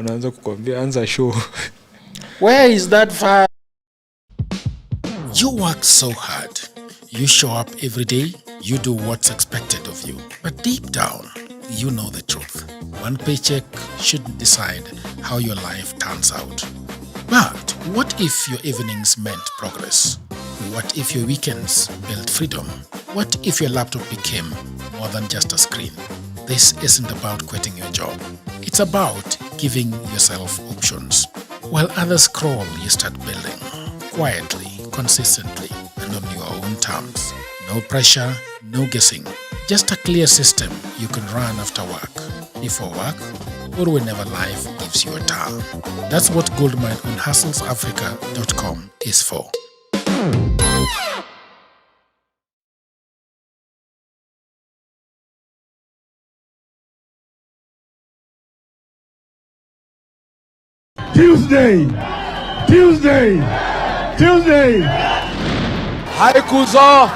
wanaanza kukwambia anza show. Where is that fire? You work so hard. You show up every day. You do what's expected of you. But deep down, you know the truth. One paycheck shouldn't decide how your life turns out. But what if your evenings meant progress? What if your weekends built freedom? What if your laptop became more than just a screen? This isn't about quitting your job. It's about giving yourself options. While others crawl, you start building. Quietly, consistently, and on your own terms. No pressure, no guessing. Just a clear system you can run after work, before work, or whenever life gives you a turn. That's what Goldmine on hustlesafrica.com is for. Tuesday. Haikuzo.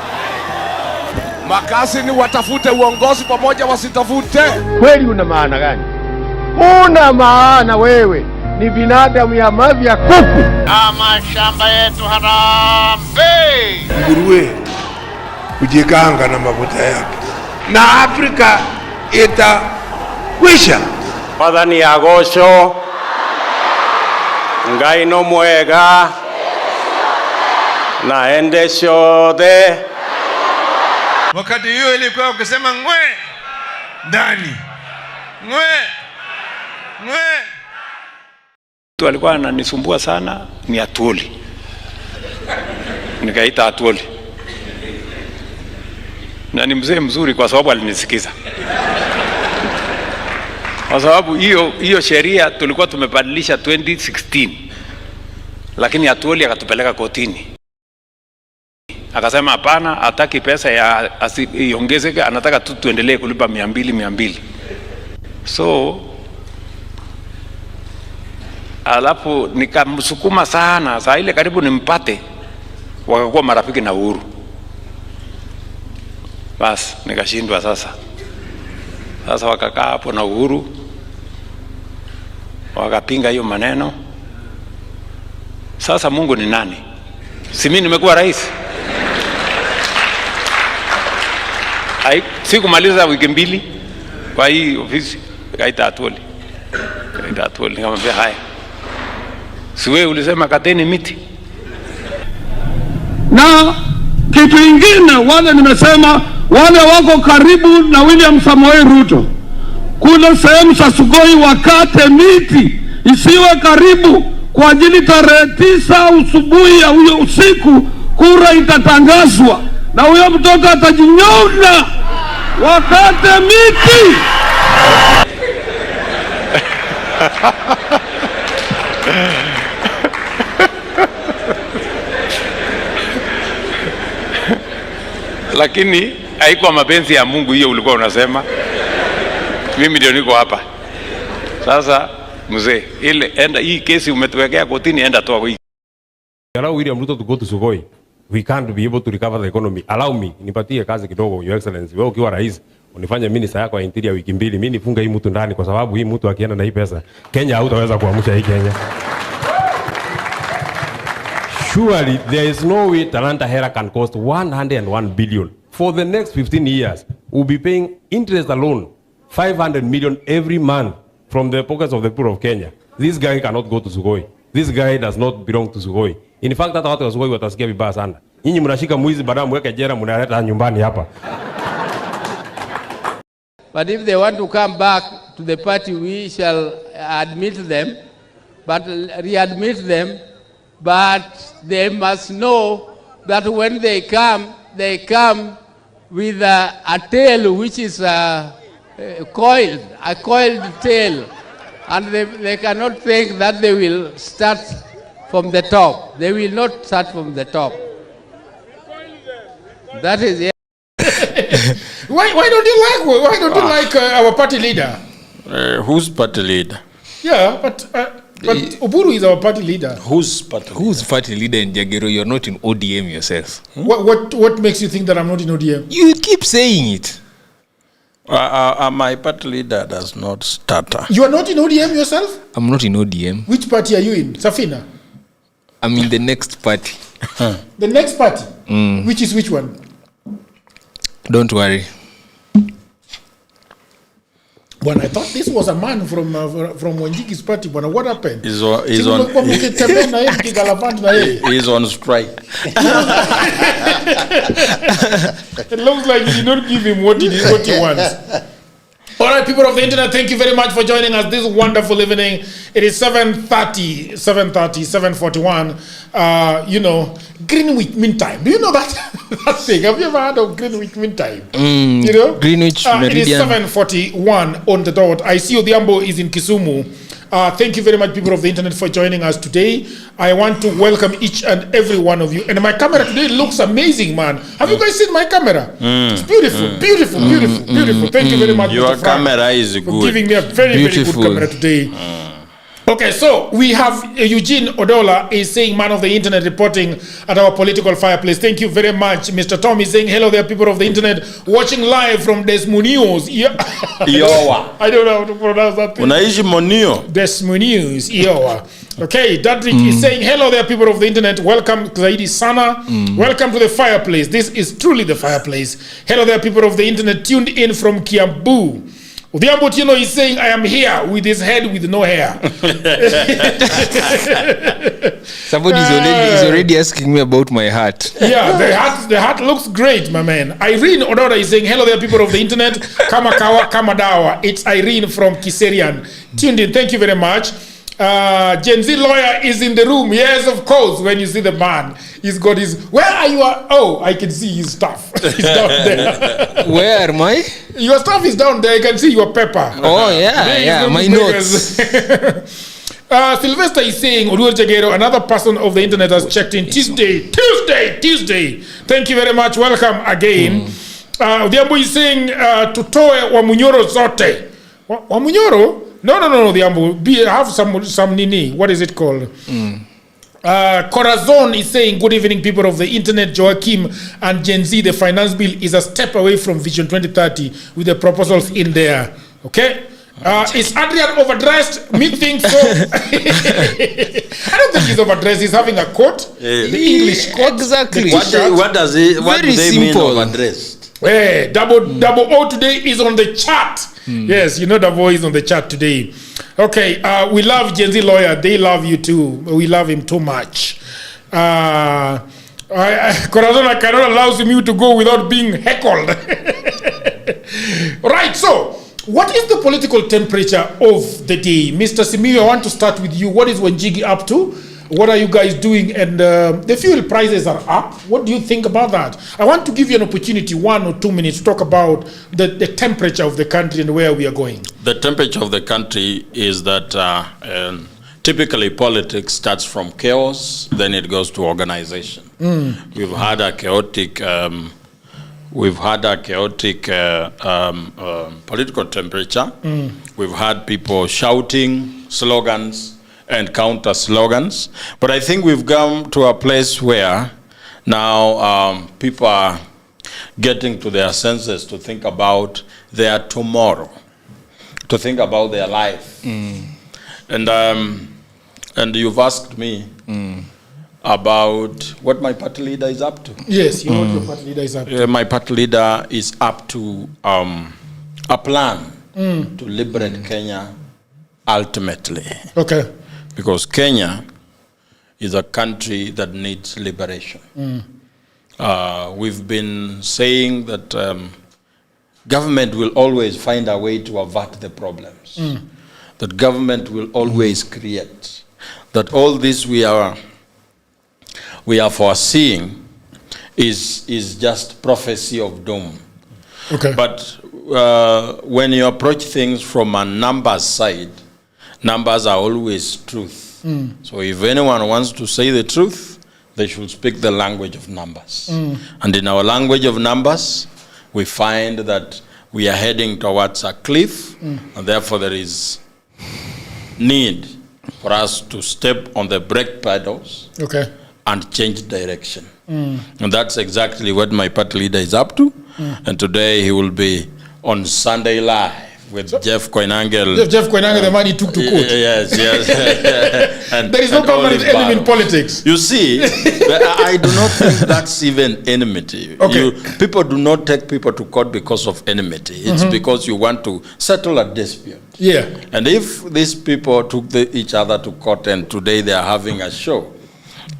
Makasi ni watafute uongozi pamoja wasitafute. Kweli una maana gani? Una maana wewe ni binadamu ya mavi ya kuku. Ama shamba yetu harambe. Nguruwe kujikanga na mafuta yake. Na Afrika itakwisha. Padani agosho. Ngai no mwega. Naende shode. Wakati hiyo ilikuwa ukisema ngwe ndani ngwe. Tu alikuwa ananisumbua sana ni Atwoli. Nikaita Atwoli. Na ni mzee mzuri kwa sababu alinisikiza. Kwa sababu hiyo sheria tulikuwa tumebadilisha 2016. Lakini Atwoli akatupeleka kotini. Akasema hapana, hataki pesa ya iongezeke, anataka tu tuendelee kulipa 200. So alafu nikamsukuma sana, saa ile karibu nimpate, wakakuwa marafiki na Uhuru. Bas nikashindwa sasa. Sasa wakakaa hapo na Uhuru, wakapinga hiyo maneno. Sasa Mungu ni nani? Si mimi nimekuwa rais? Sikumaliza wiki 2 kwa hii ofisi, kaita Atwoli. Nikamwambia haya. Si wewe ulisema kateni miti? Na kitu ingine wale nimesema wale wako karibu na William Samoei Ruto. Kuna sehemu za Sugoi wakate miti isiwe karibu kwa ajili tarehe 9 asubuhi ya huyo usiku kura itatangazwa. Na huyo mtoto atajinyonga wakate miti. Lakini haikuwa mapenzi ya Mungu hiyo ulikuwa unasema. Mimi ndio niko hapa. Sasa mzee, ile enda hii kesi umetuwekea kotini, enda toa hii. Allow William Ruto to go to Sugoi. We can't be able to recover the economy. Allow me, nipatie kazi kidogo, Your Excellency. Wewe ukiwa rais, unifanye minister yako ya interior wiki 2. Mimi nifunge hii mtu ndani kwa sababu hii mtu akienda na hii pesa, Kenya hautaweza kuamsha hii Kenya. Surely there is no way Talanta Hera can cost 101 billion. For the next 15 years, we'll be paying interest alone 500 million every month from the pockets of the poor of Kenya. This guy cannot go to Sugoi. This guy does not belong to Sugoi. In fact, hata watu wa Sugoi watasikia vibaya sana. Nyinyi mnashika mwizi baadaye mweke jela mnaleta nyumbani hapa. But if they want to come back to the party, we shall admit them, but readmit them. But they must know that when they come with a tail which is coiled, a coiled tail. And they cannot think that they will start from the top. They will not start from the top. That is it. Why don't you like our party leader? Who's party leader? Yeah, but Oburu is our party leader. Who's party leader in Jagero? You're not in ODM yourself. What makes you think that I'm not in ODM? You keep saying it. My party leader does not stutter. You are not in ODM yourself? I'm not in ODM. Which party are you in? Safina? I'm in the next party. The next party? Which is which one? Don't worry. When I thought this was a man from Wanjigi's party, but what happened? He's on strike. It looks like you did not give him what he wants. All right, people of the internet, thank you very much for joining us this wonderful evening. It is 7:41. Greenwich Mean Time. Do you know that thing? Have you ever heard of Greenwich Mean Time? Greenwich Meridian. It is 7:41 on the dot. I see Odhiambo is in Kisumu. Thank you very much, people of the internet, for joining us today. I want to welcome each and every one of you. And my camera today looks amazing, man. Have you guys seen my camera? It's beautiful. Thank you very much. Your camera is good. For giving me a very good camera today. Okay, so we have Eugene Odola is saying, man of the internet, reporting at our political fireplace. Thank you very much. Mr. Tom is saying, hello there, people of the internet, watching live from Desmunios. Iowa. I don't know how to pronounce that thing. Unaishi Monio. Desmunios, Iowa. Okay, Dadrick is saying, hello there, people of the internet. Welcome, Zaidi Sana. Welcome to the fireplace. This is truly the fireplace. Hello there, people of the internet, tuned in from Kiambu. Odhiambo Tieno is saying, I am here with his head with no hair. Somebody is already asking me about my hat. Yeah, the hat looks great, my man. Irene Odora is saying, hello there, people of the internet. Kamakawa, Kamadawa. It's Irene from Kiserian. Tuned in, thank you very much. Gen Z lawyer is in the room. Yes, of course. When you see the man, he's got his. Where are you? Oh, I can see his stuff. He's down there. Where am I? Your stuff is down there. I can see your paper. Oh yeah, my notes. Sylvester is saying, Oluor Jagero, another person of the internet has checked in. Tuesday. Thank you very much. Welcome again. Odhiambo is saying, tutoe wa Munyoro zote. Wa Munyoro? No, Odhiambo. Have some nini. What is it called? Corazon is saying, good evening, people of the internet. Joachim and Gen Z, the finance bill is a step away from Vision 2030 with the proposals in there. Okay? Is Adrian overdressed? Me think so. I don't think he's overdressed. He's having a coat. The English coat. Exactly. What do they mean overdressed? Hey, double O today is on the chart. Yes, you know Davo is on the chat today. Okay, we love Gen Z lawyer. They love you too. We love him too much. Corazon cannot allow you to go without being heckled. Right, so what is the political temperature of the day? Mr. Simiyu, I want to start with you. What is Wanjigi up to? What are you guys doing? And the fuel prices are up. What do you think about that? I want to give you an opportunity, 1 or 2 minutes, to talk about the temperature of the country and where we are going. The temperature of the country is that typically politics starts from chaos, then it goes to organization. We've had a chaotic political temperature. We've had people shouting slogans and counter slogans. But I think we've come to a place where now people are getting to their senses to think about their tomorrow, to think about their life. And you've asked me about what my party leader is up to. Yes, you know what your party leader is up to. My party leader is up to a plan to liberate Kenya ultimately. Okay. Because Kenya is a country that needs liberation. We've been saying that government will always find a way to avert the problems. That government will always create. That all this we are foreseeing is just prophecy of doom. Okay. But when you approach things from a numbers side, numbers are always truth. So if anyone wants to say the truth, they should speak the language of numbers. And in our language of numbers, we find that we are heading towards a cliff, and therefore there is need for us to step on the brake pedals and change direction. And that's exactly what my party leader is up to. And today he will be on Sunday Live with Jeff Koinange. Jeff Koinange, the man he took to court. Yes. And, there is no government enemy in politics. You see, I do not think that's even enmity. Okay. People do not take people to court because of enmity. It's because you want to settle a dispute. Yeah. And if these people took each other to court and today they are having a show,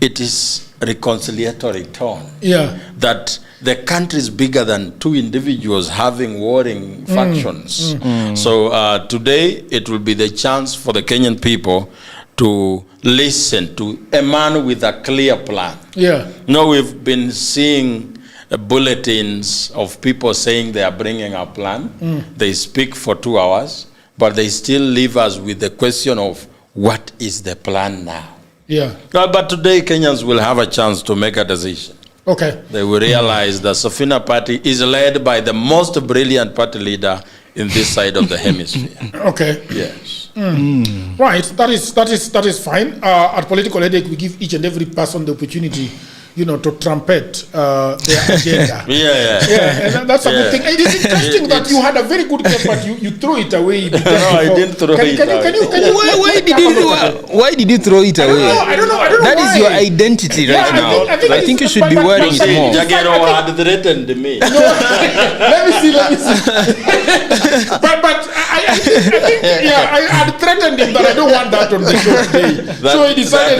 it is reconciliatory tone. Yeah. That the country is bigger than two individuals having warring factions. So today it will be the chance for the Kenyan people to listen to a man with a clear plan. Yeah. We've been seeing bulletins of people saying they are bringing a plan. They speak for 2 hours, but they still leave us with the question of what is the plan now? Yeah. But today Kenyans will have a chance to make a decision. Okay. They will realize the Safina party is led by the most brilliant party leader in this side of the hemisphere. Okay. Yes. Right. That is fine. At Political Headache, we give each and every person the opportunity, to trumpet their agenda. Yeah. And that's a good thing. It is interesting that you had a very good case, but you threw it away. No, I didn't throw it away. Why did you throw it away? I don't know That why. is your identity right now. I think you should be wearing it more. Jagero had threatened me. Let me see. but I think I had threatened him that I don't want that on the show today. So he decided.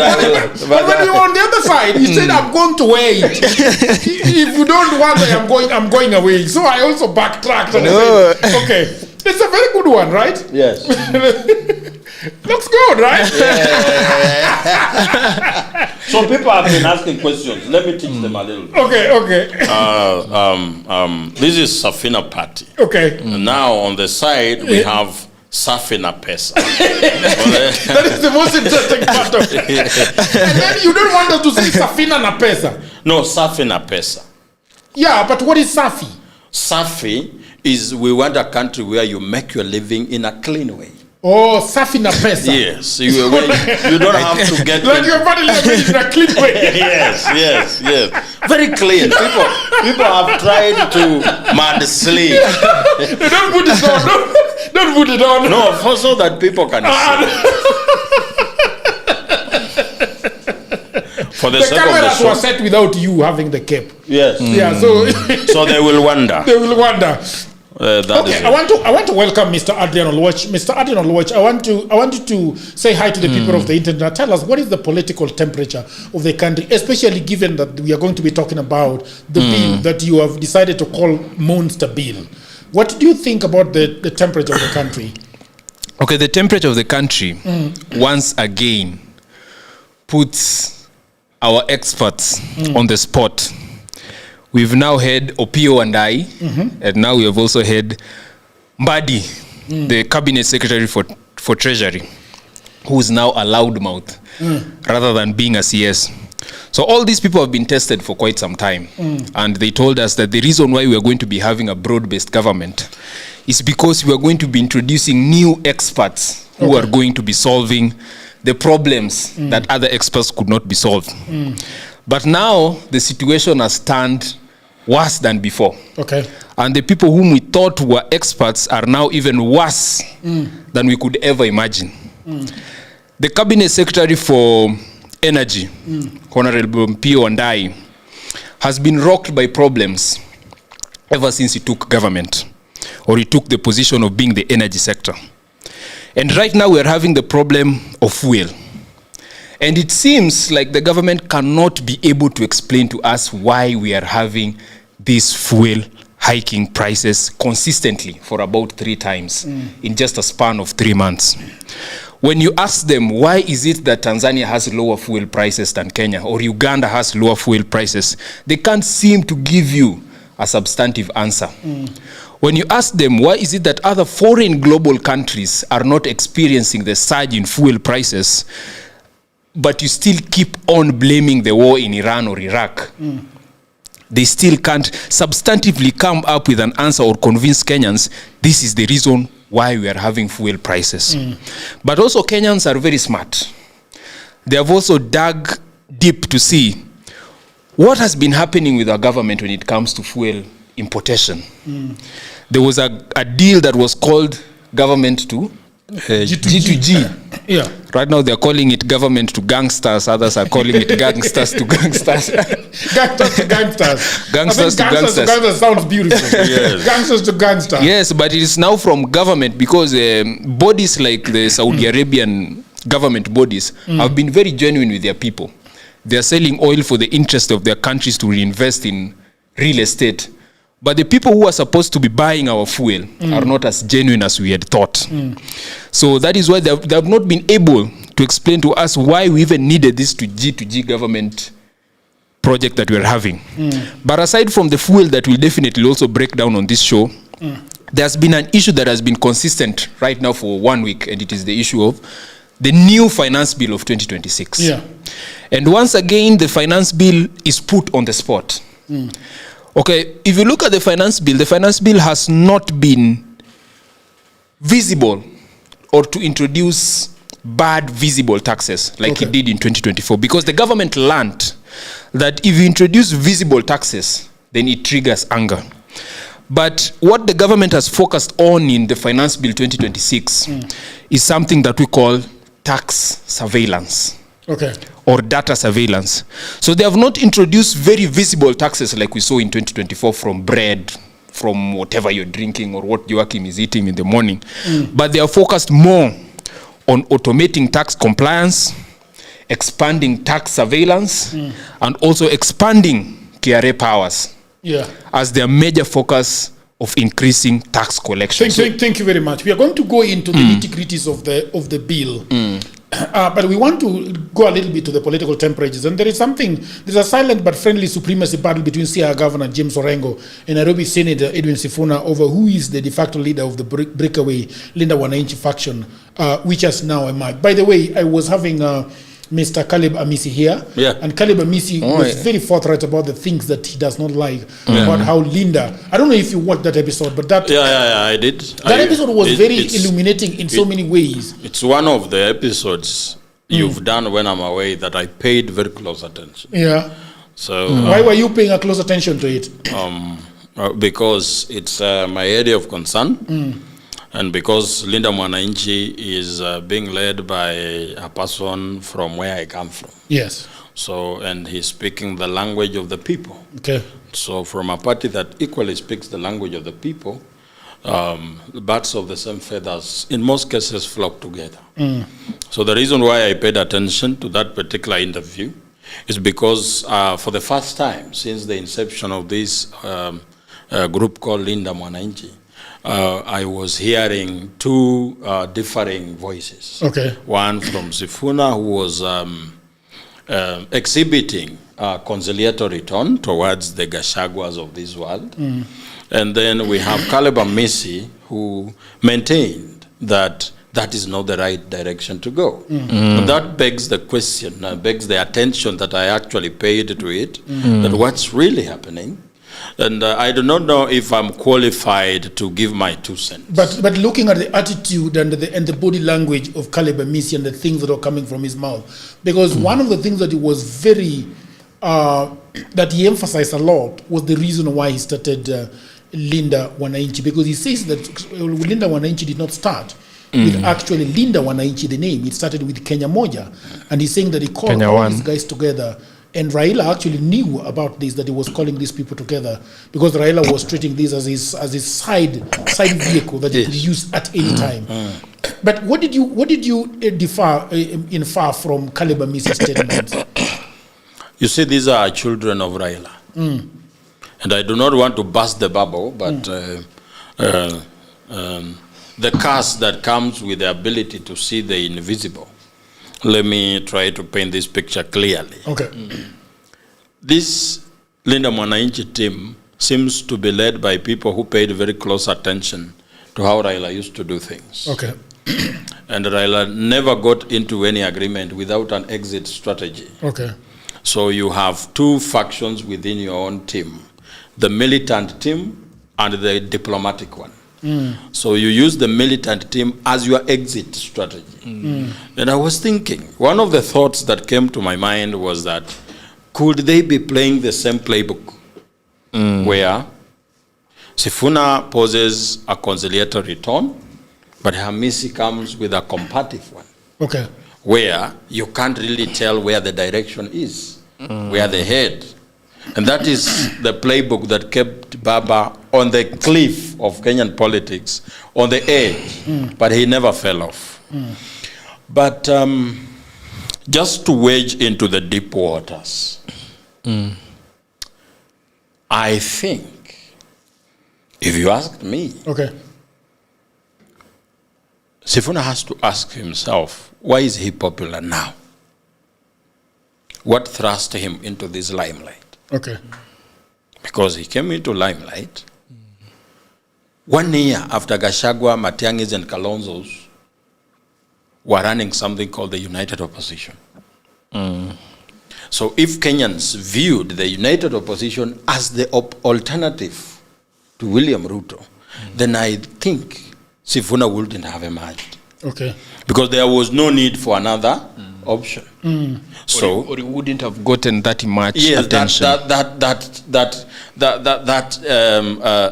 But when we were on the other side, he said, "I'm going to wait. If you don't want it, I'm going away." So I also backtracked and said, "Okay, it's a very good one, right?" Yes. Looks good, right? So people have been asking questions. Let me teach them a little bit. Okay. This is Safina party. Okay. Now on the side we have Safina Pesa. That is the most interesting part of it. And then you don't want us to say Safina na Pesa. No, Safina Pesa. Yeah, but what is Safi? Safi is we want a country where you make your living in a clean way. Oh, Safi na Pesa. Yes, you don't have to get like your body living in a clean way. yes. Very clean. People have tried to mudslide. Don't put it on. Don't put it on. No, so that people can see. For the sake cameras of the show. were set without you having the cape. Yes. Yeah. So they will wonder. They will wonder. Okay, I want to welcome Mr. Adrian Oluoch. Mr. Adrian Oluoch, I want you to say hi to the people of the internet. Tell us what is the political temperature of the country, especially given that we are going to be talking about the bill that you have decided to call Monster Bill. What do you think about the temperature of the country? Okay, the temperature of the country once again puts our experts on the spot. We've now had Opio and I, and now we have also had Mbadi, the cabinet secretary for treasury, who is now a loudmouth rather than being a CS. So all these people have been tested for quite some time, and they told us that the reason why we are going to be having a broad-based government is because we are going to be introducing new experts who are going to be solving the problems that other experts could not be solved. But now the situation has turned worse than before. Okay. And the people whom we thought were experts are now even worse than we could ever imagine. The cabinet secretary for energy, Honorable Pio Wandayi, has been rocked by problems ever since he took government, or he took the position of being the energy sector. And right now we are having the problem of fuel. And it seems like the government cannot be able to explain to us why we are having these fuel hiking prices consistently for about 3 times in just a span of 3 months. When you ask them, why is it that Tanzania has lower fuel prices than Kenya, or Uganda has lower fuel prices, they can't seem to give you a substantive answer. When you ask them, why is it that other foreign global countries are not experiencing the surge in fuel prices, but you still keep on blaming the war in Iran or Iraq, they still can't substantively come up with an answer or convince Kenyans this is the reason why we are having fuel prices. But also Kenyans are very smart. They have also dug deep to see what has been happening with our government when it comes to fuel importation. there was a deal that was called government to G2G. Yeah. Right now they're calling it government to gangsters. Others are calling it gangsters to gangsters. Gangsters to gangsters. Gangsters to gangsters. To gangsters sounds beautiful. Yes. Gangsters to gangsters. Yes, but it is now from government because bodies like the Saudi Arabian government bodies have been very genuine with their people. They are selling oil for the interest of their countries to reinvest in real estate. But the people who are supposed to be buying our fuel are not as genuine as we had thought. So that is why they have not been able to explain to us why we even needed this G2G government project that we are having. But aside from the fuel that will definitely also break down on this show, there's been an issue that has been consistent right now for 1 week, and it is the issue of the new finance bill of 2026. Yeah. And once again, the finance bill is put on the spot. Okay, if you look at the finance bill has not been visible or to introduce bad visible taxes like it did in 2024, because the government learned that if you introduce visible taxes, then it triggers anger. But what the government has focused on in the finance bill 2026 is something that we call tax surveillance. Or data surveillance. So they have not introduced very visible taxes like we saw in 2024 from bread, from whatever you're drinking or what Joachim is eating in the morning. But they are focused more on automating tax compliance, expanding tax surveillance, and also expanding KRA powers as their major focus of increasing tax collection. Thank you very much. We are going to go into the nitty-gritties of the bill. But we want to go a little bit to the political temperatures. And there's a silent but friendly supremacy battle between Siaya Governor James Orengo and Nairobi Senator Edwin Sifuna over who is the de facto leader of the breakaway Linda Wananchi faction, which has now emerged. By the way, I was having Mr. Caleb Amisi here. And Caleb Amisi was very forthright about the things that he does not like about how Linda, I don't know if you watched that episode, but that I did. That episode was very illuminating in so many ways. It's one of the episodes you've done when I'm away that I paid very close attention. Yeah. So why were you paying a close attention to it? Because it's my area of concern. And because Linda Mwananchi is being led by a person from where I come from. Yes. So, and he's speaking the language of the people. Okay. So from a party that equally speaks the language of the people, birds of the same feathers, in most cases, flock together. So the reason why I paid attention to that particular interview is because for the first time since the inception of this group called Linda Mwananchi, I was hearing two differing voices. One from Sifuna, who was exhibiting a conciliatory tone towards the Gachagwas of this world. And then we have Caleb Amisi, who maintained that that is not the right direction to go. But that begs the question, begs the attention that I actually paid to it, that what's really happening. And I do not know if I'm qualified to give my 2 cents. But looking at the attitude and the body language of Caleb Amisi and the things that are coming from his mouth, because one of the things that he was very, that he emphasized a lot was the reason why he started Linda Wananchi, because he says that Linda Wananchi did not start with actually Linda Wananchi, the name. It started with Kenya Moja. And he's saying that he called all these guys together. And Raila actually knew about this, that he was calling these people together, because Raila was treating this as his side vehicle that he could use at any time. But what did you infer from Caleb Amisi's statements? You see, these are children of Raila. And I do not want to burst the bubble, but the curse that comes with the ability to see the invisible. Let me try to paint this picture clearly. This Linda Mwananchi team seems to be led by people who paid very close attention to how Raila used to do things. And Raila never got into any agreement without an exit strategy. So you have two factions within your own team, the militant team and the diplomatic one. So you use the militant team as your exit strategy. And I was thinking, one of the thoughts that came to my mind was that, could they be playing the same playbook where Sifuna poses a conciliatory tone, but Hamisi comes with a combative one. Okay. Where you can't really tell where the direction is, where they head. And that is the playbook that kept Baba on the cliff of Kenyan politics, on the edge, but he never fell off. But just to wade into the deep waters, I think, if you asked me, okay, Sifuna has to ask himself, why is he popular now? What thrust him into this limelight? Okay. Because he came into limelight 1 year after Gachagua, Matiangis, and Kalonzos were running something called the United Opposition. So if Kenyans viewed the United Opposition as the alternative to William Ruto, then I think Sifuna wouldn't have emerged. Okay. Because there was no need for another option. So, or he wouldn't have gotten that much yes, attention.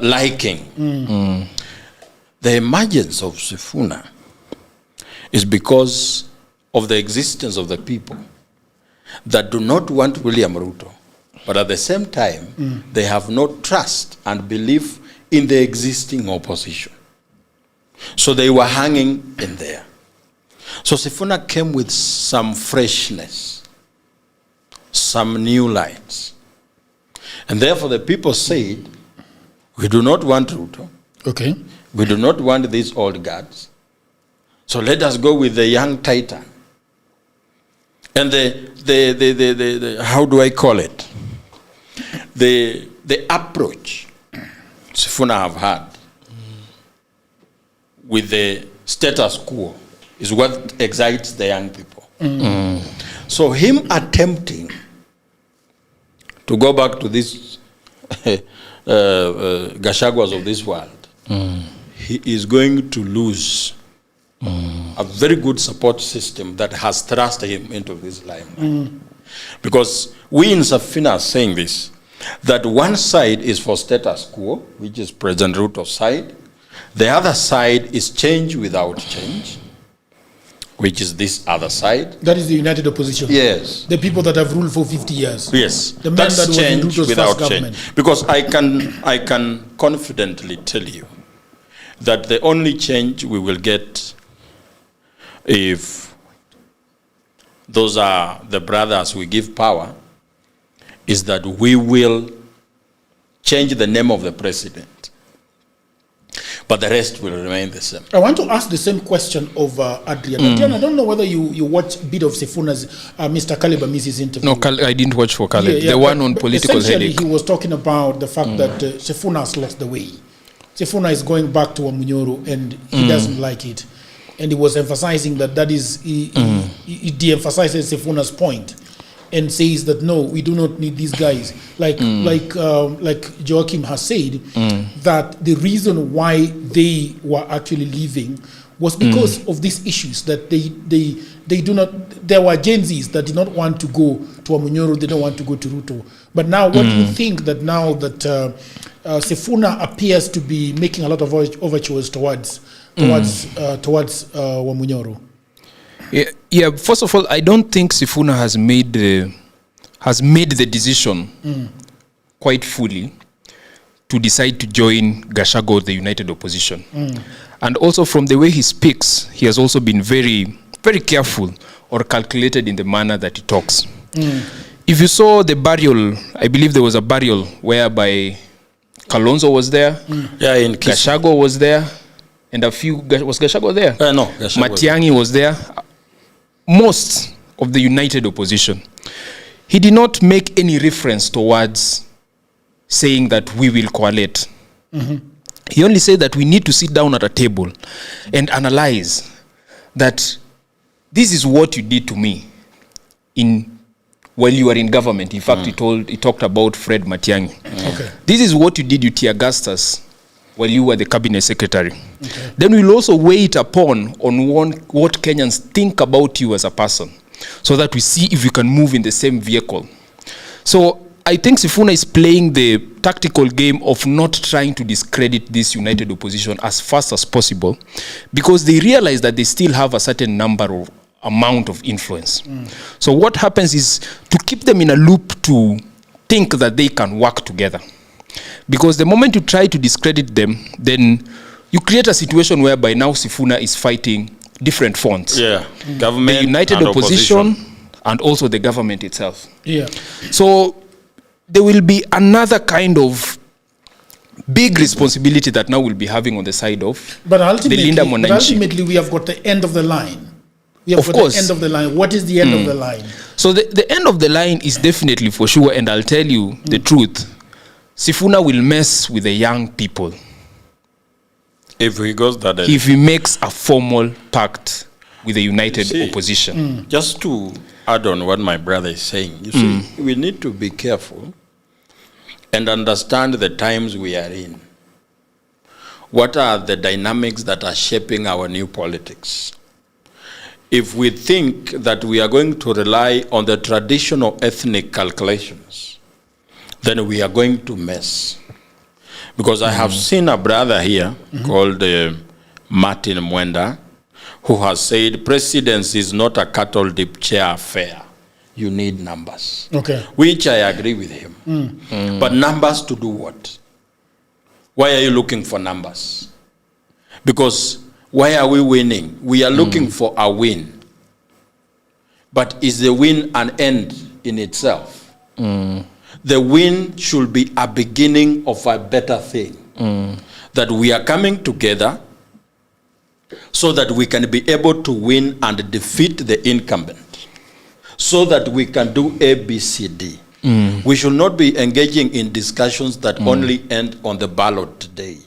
Liking. The emergence of Sifuna is because of the existence of the people that do not want William Ruto, but at the same time, they have no trust and belief in the existing opposition. So they were hanging in there. So Sifuna came with some freshness, some new lights. And therefore the people said, we do not want Ruto. Okay. We do not want these old guards. So let us go with the young titan. And the how do I call it? The approach Sifuna have had with the status quo is what excites the young people. So him attempting to go back to this Gashaguas of this world, he is going to lose a very good support system that has thrust him into this limelight. Because we in Safina are saying this, that one side is for status quo, which is President Ruto's side. The other side is change without change, which is this other side. That is the United Opposition. Yes. The people that have ruled for 50 years. Yes. The man That's that was in change Ruto's without first change. government. Because I can confidently tell you that the only change we will get, if those are the brothers we give power, is that we will change the name of the president, but the rest will remain the same. I want to ask the same question of Adrian. Adrian, I don't know whether you watched a bit of Sifuna's Mr. Caleb Amis's interview. No, I didn't watch for Caleb. The one on political essentially, headache. he was talking about the fact that Sifuna has lost the way. Sifuna is going back to Wamunyoro and he doesn't like it. And he was emphasizing that is, he de-emphasizes Sifuna's point and says that no, we do not need these guys. Like Joachim has said, that the reason why they were actually leaving was because of these issues, that they do not, there were Gen Zs that did not want to go to Wamunyoro, they don't want to go to Ruto. But now what do you think that now that Sifuna appears to be making a lot of overtures towards Wamunyoro? Yeah, first of all, I don't think Sifuna has made the decision quite fully to decide to join Gachagua, the United Opposition. And also from the way he speaks, he has also been very, very careful or calculated in the manner that he talks. If you saw the burial, I believe there was a burial whereby Kalonzo was there, in Gachagua was there, and a few, was Gachagua there? No, Gachagua Matiang'i was there. Most of the United Opposition. He did not make any reference towards saying that we will coalesce. He only said that we need to sit down at a table and analyze that this is what you did to me while you were in government. In fact, he talked about Fred Matiang'i. Okay. This is what you did, you tear-gassed us while you were the cabinet secretary. Then we'll also weigh it upon what Kenyans think about you as a person, so that we see if we can move in the same vehicle. So I think Sifuna is playing the tactical game of not trying to discredit this united opposition as fast as possible, because they realize that they still have a certain number of amount of influence. So what happens is to keep them in a loop to think that they can work together. Because the moment you try to discredit them, then you create a situation whereby now Sifuna is fighting different fronts. Yeah, government, the united and opposition, and also the government itself. Yeah. So there will be another kind of big responsibility that now we'll be having on the side of But ultimately, the Linda Mwananchi. we have got the end of the line. We have Of got course. the end of the line. What is the end of the line? So the end of the line is definitely for sure, and I'll tell you the truth. Sifuna will mess with the young people If he goes that way. if he makes a formal pact with the united See, opposition. Just to add on what my brother is saying, you see, we need to be careful and understand the times we are in. What are the dynamics that are shaping our new politics? If we think that we are going to rely on the traditional ethnic calculations, then we are going to mess. Because I have seen a brother here called Martin Mwenda, who has said presidency is not a cattle dip chair affair. You need numbers. Okay. Which I agree with him. But numbers to do what? Why are you looking for numbers? Because why are we winning? We are looking for a win. But is the win an end in itself? The win should be a beginning of a better thing. That we are coming together so that we can be able to win and defeat the incumbent. So that we can do A, B, C, D. We should not be engaging in discussions that only end on the ballot today.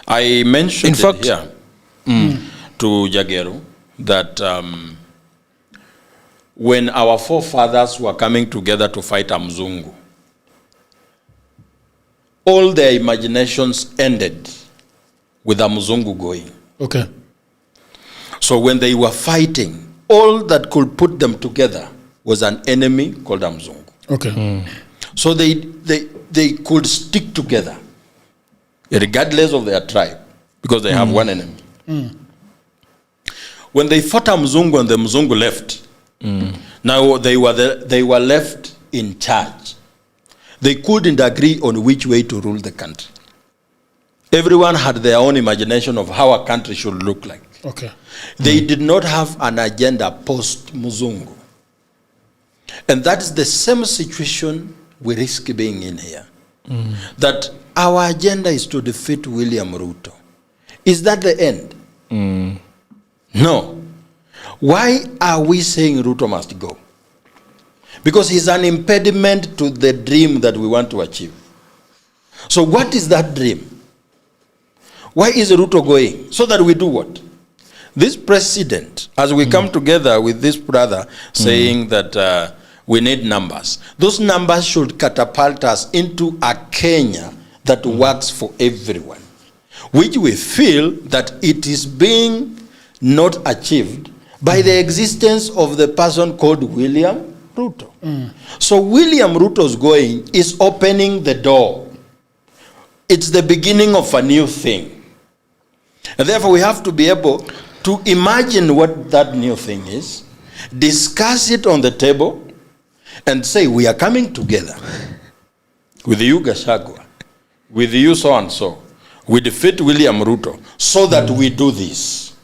I mentioned here to Jageru that when our forefathers were coming together to fight Mzungu, all their imaginations ended with Mzungu going. Okay. So when they were fighting, all that could put them together was an enemy called Mzungu. Okay. So they could stick together, regardless of their tribe, because they have one enemy. When they fought Mzungu and the Mzungu left, now they were left in charge. They couldn't agree on which way to rule the country. Everyone had their own imagination of how a country should look like. Okay. They did not have an agenda post-Mzungu. And that is the same situation we risk being in here. That our agenda is to defeat William Ruto. Is that the end? No. Why are we saying Ruto must go? Because he's an impediment to the dream that we want to achieve. So what is that dream? Why is Ruto going? So that we do what? This president, as we come together with this brother saying that we need numbers, those numbers should catapult us into a Kenya that works for everyone, which we feel that it is being not achieved by the existence of the person called William Ruto. So William Ruto's going is opening the door. It's the beginning of a new thing. And therefore we have to be able to imagine what that new thing is, discuss it on the table, and say we are coming together with you, Gachagua, with you so-and-so. We defeat William Ruto so that we do this.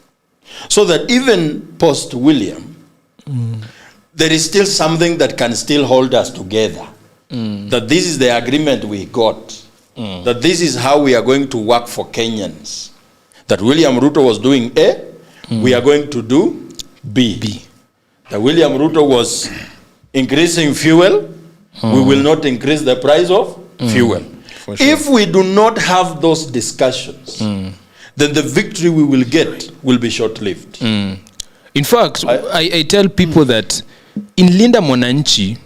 So that even post-William, there is still something that can still hold us together. That this is the agreement we got. That this is how we are going to work for Kenyans. That William Ruto was doing A, we are going to do B. That William Ruto was increasing fuel, we will not increase the price of fuel. Sure. If we do not have those discussions, then the victory we will get will be short-lived. In fact, I tell people that in Linda Mwananchi,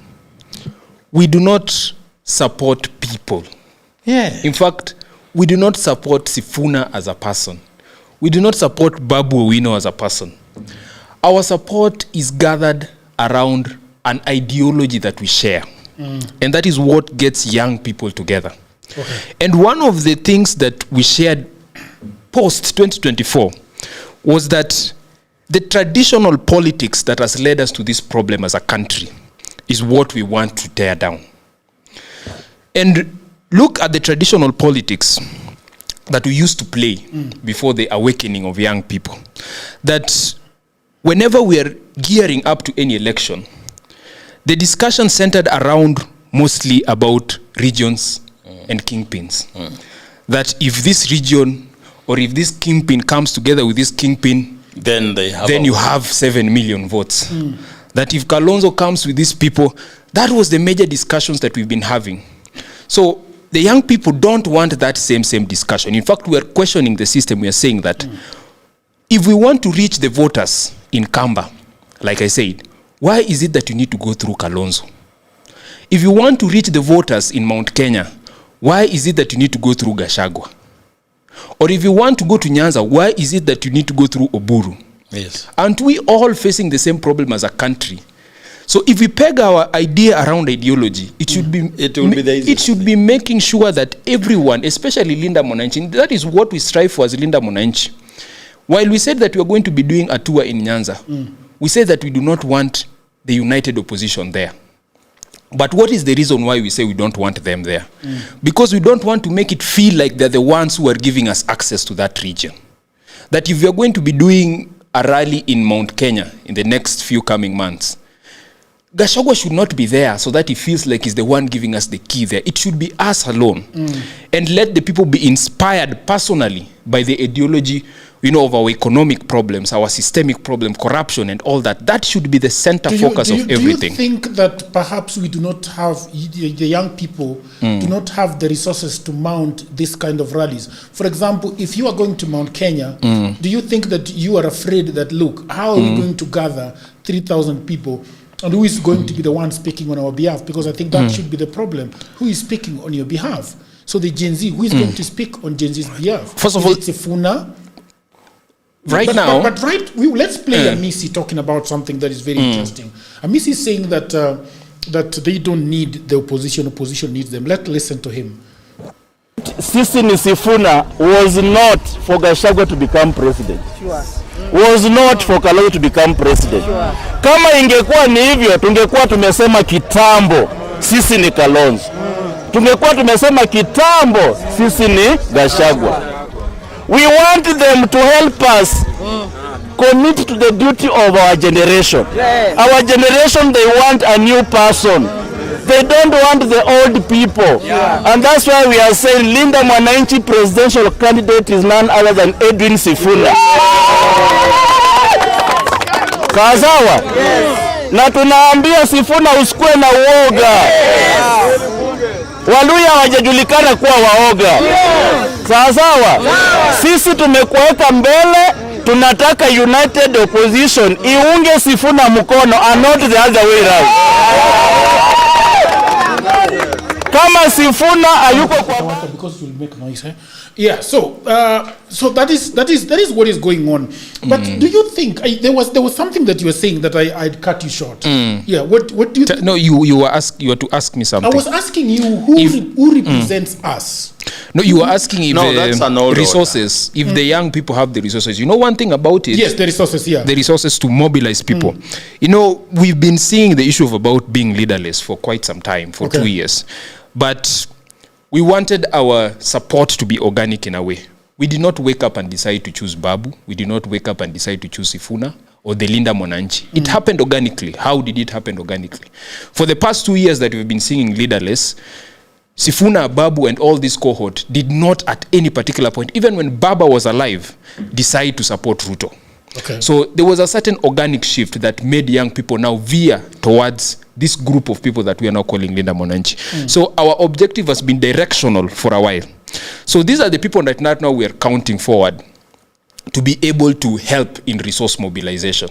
we do not support people. In fact, we do not support Sifuna as a person. We do not support Babu Owino as a person. Our support is gathered around an ideology that we share. And that is what gets young people together. And one of the things that we shared post 2024 was that the traditional politics that has led us to this problem as a country is what we want to tear down. And look at the traditional politics that we used to play before the awakening of young people. That whenever we are gearing up to any election, the discussion centered around mostly about regions and kingpins. That if this region or if this kingpin comes together with this kingpin, then you have 7 million votes. That if Kalonzo comes with these people, that was the major discussions that we've been having. So the young people don't want that same discussion. In fact, we are questioning the system. We are saying that if we want to reach the voters in Kamba, like I said, why is it that you need to go through Kalonzo? If you want to reach the voters in Mount Kenya, why is it that you need to go through Gachagua? Or if you want to go to Nyanza, why is it that you need to go through Oburu? Yes. Aren't we all facing the same problem as a country? So if we peg our idea around ideology, it should be making sure that everyone, especially Linda Mwananchi, that is what we strive for as Linda Mwananchi. While we said that we are going to be doing a tour in Nyanza, we said that we do not want the united opposition there. But what is the reason why we say we don't want them there? Because we don't want to make it feel like they're the ones who are giving us access to that region. That if you're going to be doing a rally in Mount Kenya in the next few coming months, Gachagua should not be there so that he feels like he's the one giving us the key there. It should be us alone. And let the people be inspired personally by the ideology, of our economic problems, our systemic problem, corruption and all that. That should be the center focus of everything. Do you think that perhaps we do not have, the young people do not have the resources to mount this kind of rallies? For example, if you are going to Mount Kenya, do you think that you are afraid that, look, how are we going to gather 3,000 people? And who is going to be the one speaking on our behalf? Because I think that should be the problem. Who is speaking on your behalf? So the Gen Z, who is going to speak on Gen Z's behalf? First of all, it's Sifuna. Let's play Amisi talking about something that is very interesting. Amisi is saying that that they don't need the opposition needs them. Let's listen to him. Sisi ni Sifuna was not for Gachagua to become president. Was not for Kalonzo to become president. Kama ingekuwa ni hivyo, tungekuwa tumesema kitambo sisi ni Kalonzo. Tungekuwa tumesema kitambo sisi ni Gachagua. We want them to help us commit to the duty of our generation. Our generation, they want a new person. They don't want the old people. And that's why we are saying Linda Mwananchi presidential candidate is none other than Edwin Sifuna. Kazawa. Na tunaambia Sifuna usikue na uoga. Waluya hawajajulikana kuwa waoga. Sawa. Sisi tumekuweka mbele, tunataka united opposition iunge Sifuna mkono and not the other way around. Kama Sifuna hayuko kwa because you'll make noise, eh? Yeah, so that is what is going on. But do you think there was something that you were saying that I'd cut you short? Yeah, what do you No, you were to ask me something. I was asking you who represents us. No, you were asking if that's an old resources, if the young people have the resources. You know one thing about it? Yes, the resources, yeah. The resources to mobilize people. We've been seeing the issue of about being leaderless for quite some time, for 2 years. But we wanted our support to be organic in a way. We did not wake up and decide to choose Babu. We did not wake up and decide to choose Sifuna or the Linda Mwananchi. It happened organically. How did it happen organically? For the past 2 years that we've been singing leaderless, Sifuna, Babu, and all this cohort did not at any particular point, even when Baba was alive, decide to support Ruto. Okay. So there was a certain organic shift that made young people now veer towards this group of people that we are now calling Linda Mwananchi. So our objective has been directional for a while. So these are the people that now we are counting forward to be able to help in resource mobilization.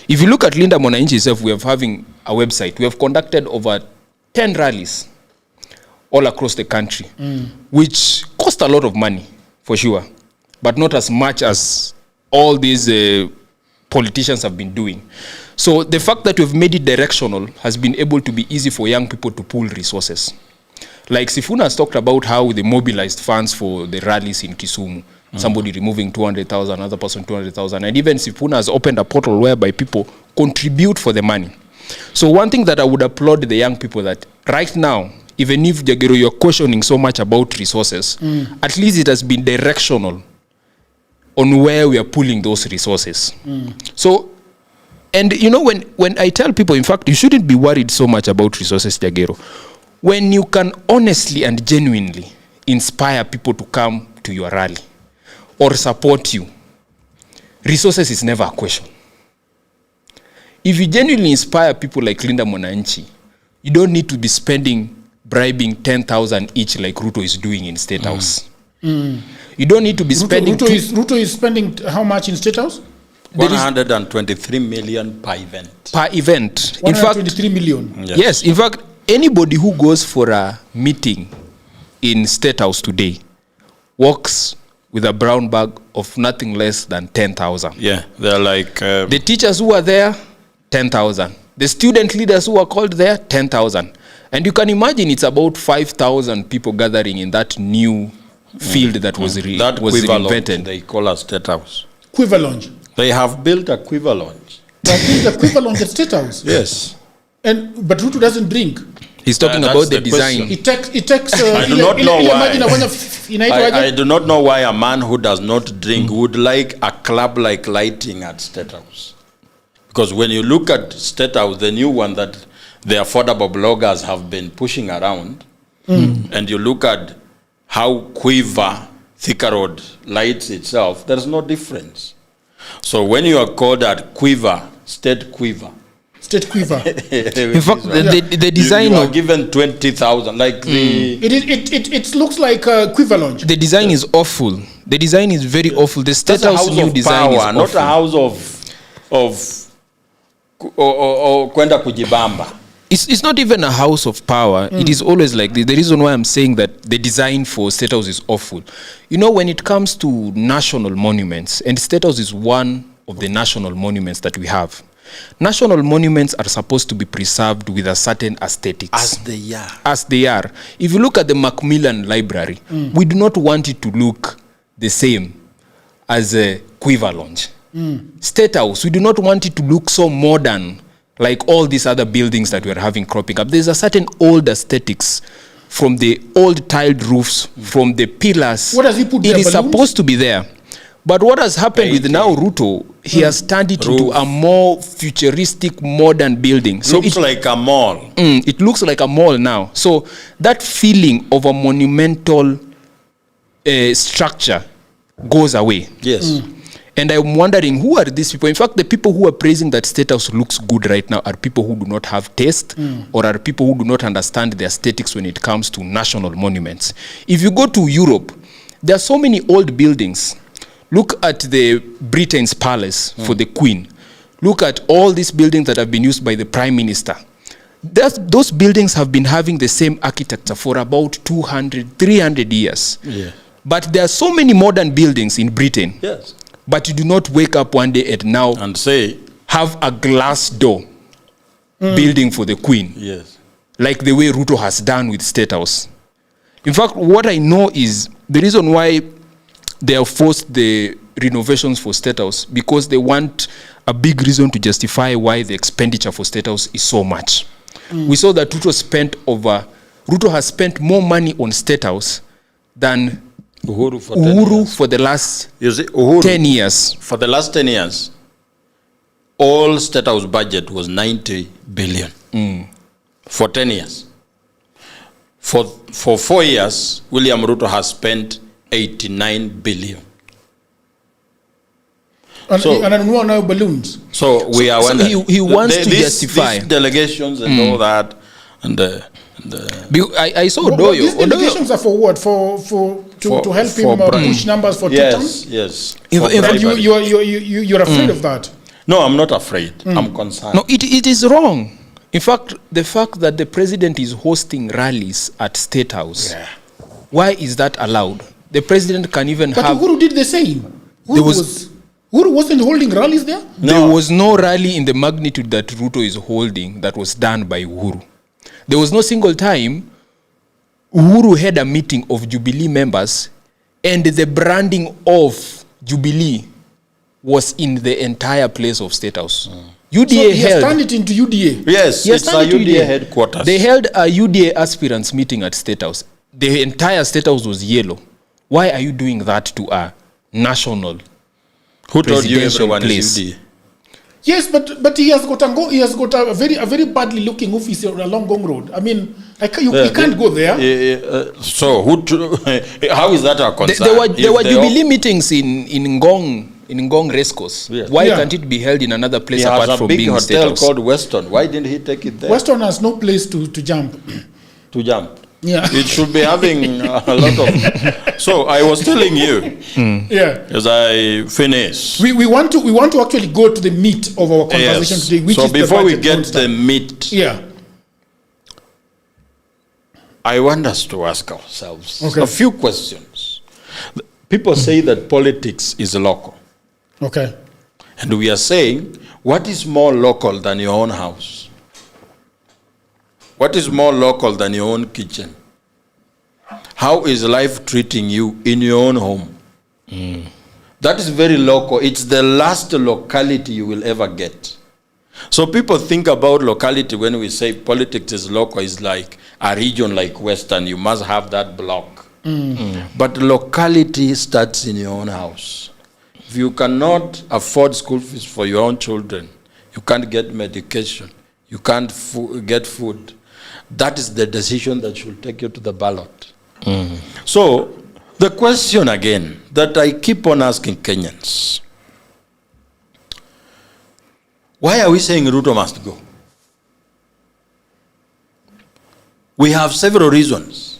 If you look at Linda Mwananchi itself, we have having a website. We have conducted over 10 rallies all across the country, which cost a lot of money, for sure, but not as much as all these politicians have been doing. So the fact that we've made it directional has been able to be easy for young people to pool resources. Like Sifuna has talked about how they mobilized funds for the rallies in Kisumu. Somebody removing 200,000, another person 200,000. And even Sifuna has opened a portal whereby people contribute for the money. So one thing that I would applaud the young people that right now, even if Jagero, you're questioning so much about resources, at least it has been directional on where we are pulling those resources. So, and you know, when I tell people, in fact, you shouldn't be worried so much about resources, Jagero. When you can honestly and genuinely inspire people to come to your rally or support you, resources is never a question. If you genuinely inspire people like Linda Mwananchi, you don't need to be bribing 10,000 each like Ruto is doing in State House. You don't need to be spending... Ruto is spending how much in State House? 123 million per event. Per event. 123 million? Yes, in fact, anybody who goes for a meeting in State House today walks with a brown bag of nothing less than 10,000. Yeah, they're like... the teachers who are there, 10,000. The student leaders who are called there, 10,000. And you can imagine it's about 5,000 people gathering in that new field that was reinvented. They call us State House. Quiver Lounge. They have built a Quiver Lounge. They have built a Quiver Lounge at State House? Yes. But Ruto doesn't drink. He's talking about the design. It takes I do not know why. I do not know why a man who does not drink would like a club like lighting at State House. Because when you look at State House, the new one that the affordable bloggers have been pushing around, and you look at how Quiver, Thika Road lights itself, there's no difference. So when you are called at Quiver, State Quiver. State Quiver. In fact, the design you are given 20,000, like the... It looks like a Quiver Lounge. The design is awful. The design is very awful. The State House new design is awful. Not a house of kwenda kujibamba. It's not even a house of power. It is always like this. The reason why I'm saying that the design for State House is awful. You know, when it comes to national monuments, and State House is one of the national monuments that we have. National monuments are supposed to be preserved with a certain aesthetics. As they are. If you look at the Macmillan Library, we do not want it to look the same as a Quiver Lounge. State House, we do not want it to look so modern like all these other buildings that we're having cropping up. There's a certain old aesthetics from the old tiled roofs, from the pillars. What does he put there? It is supposed to be there. But what has happened with now Ruto, he has turned it into a more futuristic, modern building. So looks like a mall. It looks like a mall now. So that feeling of a monumental structure goes away. Yes. And I'm wondering, who are these people? In fact, the people who are praising that State House looks good right now are people who do not have taste or are people who do not understand the aesthetics when it comes to national monuments. If you go to Europe, there are so many old buildings. Look at the Britain's palace for the Queen. Look at all these buildings that have been used by the Prime Minister. Those buildings have been having the same architecture for about 200, 300 years. Yeah. But there are so many modern buildings in Britain. Yes. But you do not wake up one day and now and say, have a glass door building for the Queen. Yes. Like the way Ruto has done with State House. In fact, what I know is the reason why they have forced the renovations for State House, because they want a big reason to justify why the expenditure for State House is so much. We saw that Ruto has spent more money on State House than Uhuru for the last 10 years. For the last 10 years, all State House budget was 90 billion. For 10 years. For 4 years, William Ruto has spent 89 billion. And balloons. So we are wondering. He wants to justify these delegations and all that, and I saw Odoyo. These delegations are for what? To help him push numbers for yes, yes. You're afraid of that? No, I'm not afraid. I'm concerned. No, it is wrong. In fact, the fact that the president is hosting rallies at State House, why is that allowed? The president can even have... But Uhuru did the same. Uhuru wasn't holding rallies there? There was no rally in the magnitude that Ruto is holding that was done by Uhuru. There was no single time Uhuru had a meeting of Jubilee members and the branding of Jubilee was in the entire place of State House. UDA So he has held... turned it into UDA? Yes, He has it's a turned it to UDA headquarters. They held a UDA aspirants meeting at State House. The entire State House was yellow. Why are you doing that to a national Who told you presidential everyone place? is UDA? Yes, but he has got a very badly looking office along Gong Road. I mean, you can't go there. So how is that a concern? There were Jubilee meetings in Ngong Racecourse. Yes. Why Yeah. can't it be held in another place He apart has a from big being State hotel House? called Weston. Why didn't he take it there? Western has no place to jump. To jump. Yeah. It should be having a lot of. So I was telling you, Yeah. as I finish. We want to actually go to the meat of our conversation Yes. today, which So is the before we budget get monster. the meat, Yeah. I want us to ask ourselves Okay. a few questions. People say that politics is local. Okay. And we are saying, what is more local than your own house? What is more local than your own kitchen? How is life treating you in your own home? That is very local. It's the last locality you will ever get. So people think about locality when we say politics is local, it's like a region like Western, you must have that block. But locality starts in your own house. If you cannot afford school fees for your own children, you can't get medication, you can't get food, that is the decision that should take you to the ballot. So the question again that I keep on asking Kenyans, why are we saying Ruto must go? We have several reasons.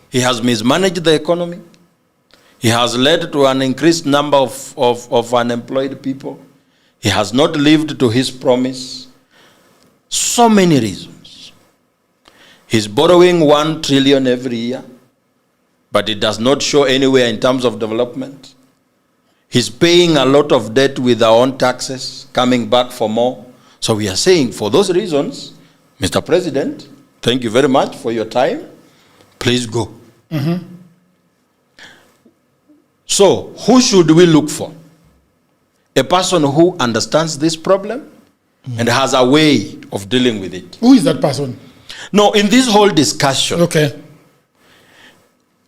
He has mismanaged the economy. He has led to an increased number of unemployed people. He has not lived to his promise. So many reasons. He's borrowing 1 trillion every year, but it does not show anywhere in terms of development. He's paying a lot of debt with our own taxes, coming back for more. So we are saying, for those reasons, Mr. President, thank you very much for your time. Please go. So, who should we look for? A person who understands this problem and has a way of dealing with it. Who is that person? No, in this whole discussion, Okay.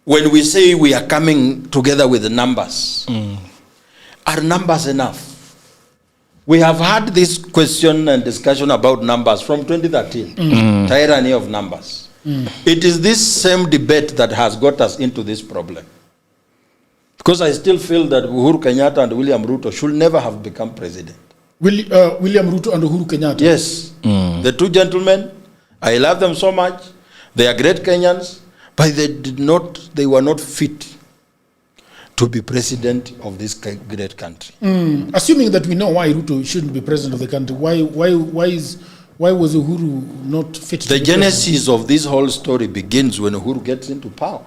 when we say we are coming together with the numbers, are numbers enough? We have had this question and discussion about numbers from 2013, tyranny of numbers. It is this same debate that has got us into this problem. Because I still feel that Uhuru Kenyatta and William Ruto should never have become president. William Ruto and Uhuru Kenyatta. Yes, the two gentlemen, I love them so much. They are great Kenyans, but they were not fit to be president of this great country. Assuming that we know why Ruto shouldn't be president of the country, why was Uhuru not fit to The be genesis of this whole story begins when Uhuru gets into power.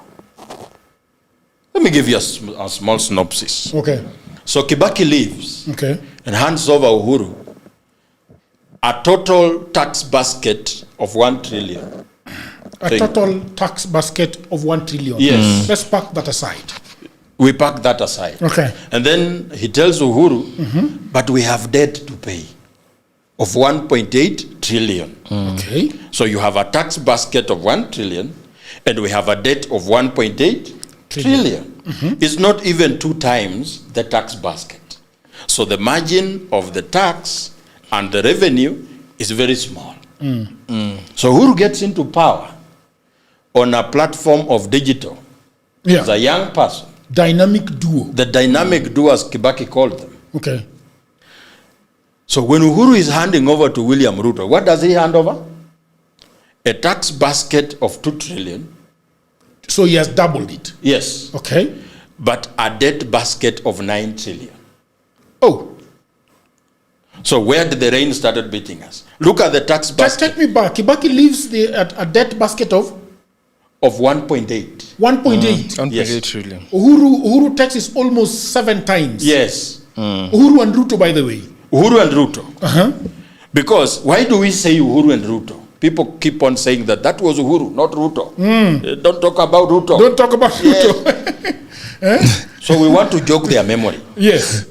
Let me give you a small synopsis. president? Okay. So Kibaki leaves Okay. and hands over Uhuru a total tax basket of 1 trillion. A total tax basket of 1 trillion. Yes. Let's park that aside. We park that aside. Okay. And then he tells Uhuru, but we have debt to pay of 1.8 trillion. Okay. So you have a tax basket of 1 trillion and we have a debt of 1.8 trillion. It's not even 2 times the tax basket. So the margin of the tax and the revenue is very small. So Uhuru gets into power on a platform of digital. Yeah. As a young person. Dynamic duo. The dynamic duo, as Kibaki called them. Okay. So when Uhuru is handing over to William Ruto, what does he hand over? A tax basket of 2 trillion. So he has doubled it. Yes. Okay. But a debt basket of 9 trillion. Oh. So where did the rain started beating us? Look at the tax basket. Take me back. Kibaki leaves a debt basket of of 1.8. 1.8. Yes. trillion. Uhuru tax is almost 7 times. Yes. Uhuru and Ruto, by the way. Uhuru and Ruto. Because why do we say Uhuru and Ruto? People keep on saying that was Uhuru, not Ruto. Don't talk about Ruto. Don't talk about Ruto. So we want to jog their memory. Yes.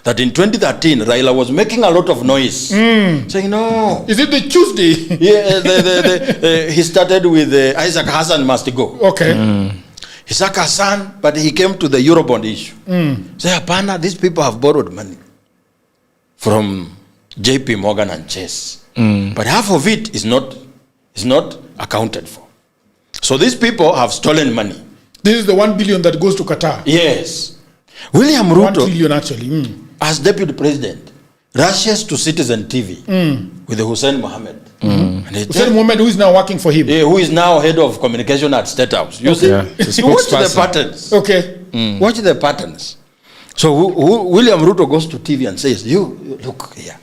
That in 2013, Raila was making a lot of noise, saying, no. Is it the Tuesday? Yeah, he started with Isaac Hassan must go. Okay. Isaac Hassan, but he came to the Eurobond issue. Say, Hapana, these people have borrowed money from JP Morgan and Chase. But half of it is not accounted for. So these people have stolen money. This is the 1 billion that goes to Qatar. Yes. William Ruto, 1 trillion actually. As deputy president, rushes to Citizen TV with Hussein Mohammed. Hussein Mohammed, who is now working for him. Yeah, who is now head of communication at State House. You see, you watch the patterns. Okay. Watch the patterns. So William Ruto goes to TV and says, you look here.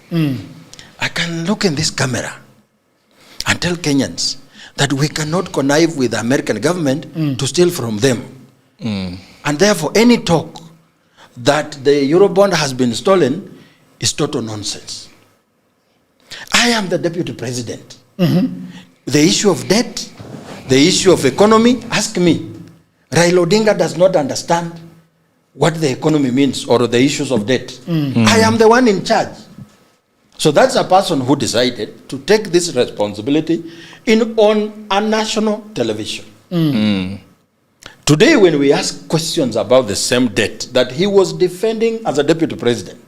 I can look in this camera and tell Kenyans that we cannot connive with the American government to steal from them. And therefore, any talk that the Eurobond has been stolen is total nonsense. I am the deputy president. The issue of debt, the issue of economy, ask me. Raila Odinga does not understand what the economy means or the issues of debt. I am the one in charge. So that's a person who decided to take this responsibility on a national television. Today, when we ask questions about the same debt that he was defending as a deputy president,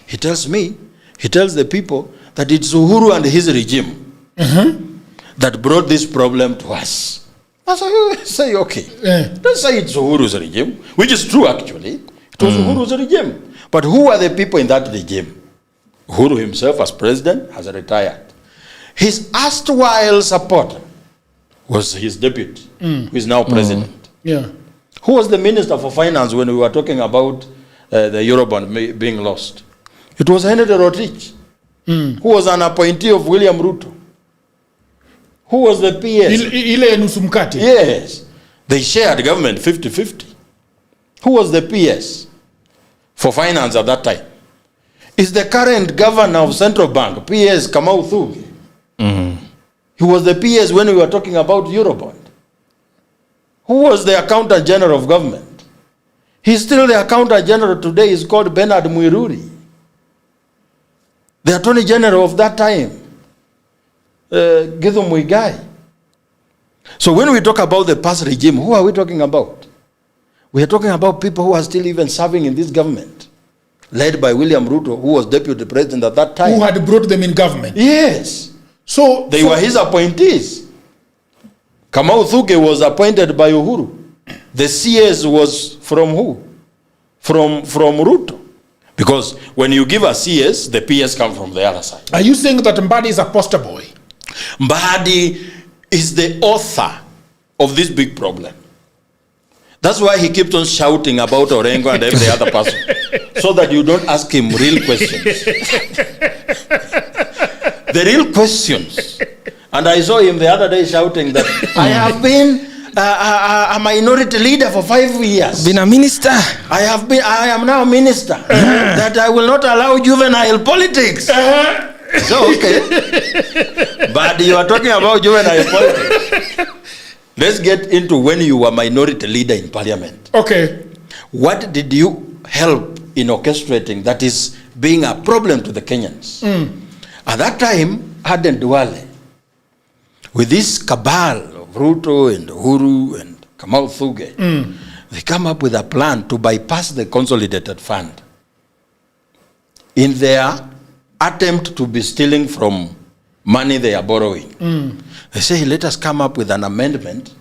he tells the people that it's Uhuru and his regime that brought this problem to us. I say, okay. Don't say it's Uhuru's regime, which is true actually. It was Uhuru's regime. But who are the people in that regime? Uhuru himself as president has retired. His erstwhile supporter was his deputy, who is now president. Yeah. Who was the minister for finance when we were talking about the Eurobond being lost? It was Henry Rotich, who was an appointee of William Ruto. Who was the PS? Ile nusu mkate. Yes. They shared government 50-50. Who was the PS for finance at that time? Is the current governor of Central Bank, PS Kamau Thuge. He was the PS when we were talking about Eurobond. Who was the accountant general of government? He's still the accountant general today. Is called Bernard Muiruri. The attorney general of that time, Githu Muigai. So when we talk about the past regime, who are we talking about? We are talking about people who are still even serving in this government, led by William Ruto, who was deputy president at that time. Who had brought them in government. Yes. So they were his appointees. Kamau Thuge was appointed by Uhuru. The CS was from who? From Ruto. Because when you give a CS, the PS come from the other side. Are you saying that Mbadi is a poster boy? Mbadi is the author of this big problem. That's why he keeps on shouting about Orengo and every other person, so that you don't ask him real questions. The real questions. And I saw him the other day shouting that I have been a minority leader for 5 years. Been a minister. I am now a minister. That I will not allow juvenile politics. So, okay. But you are talking about juvenile politics. Let's get into when you were minority leader in parliament. Okay. What did you help in orchestrating that is being a problem to the Kenyans? At that time, Aden Duale, with this cabal of Ruto and Uhuru and Kamau Thuge, they come up with a plan to bypass the consolidated fund in their attempt to be stealing from money they are borrowing. They say, let us come up with an amendment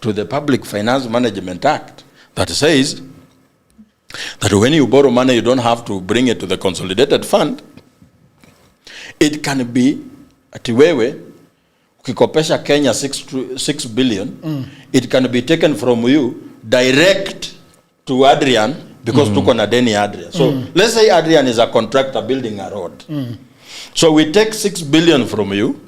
to the Public Finance Management Act that says that when you borrow money, you don't have to bring it to the consolidated fund. It can be, atiwewe, ukikopesha Kenya 6 billion, it can be taken from you direct to Adrian, because tuko na deni Adrian. So let's say Adrian is a contractor building a road. So we take 6 billion from you.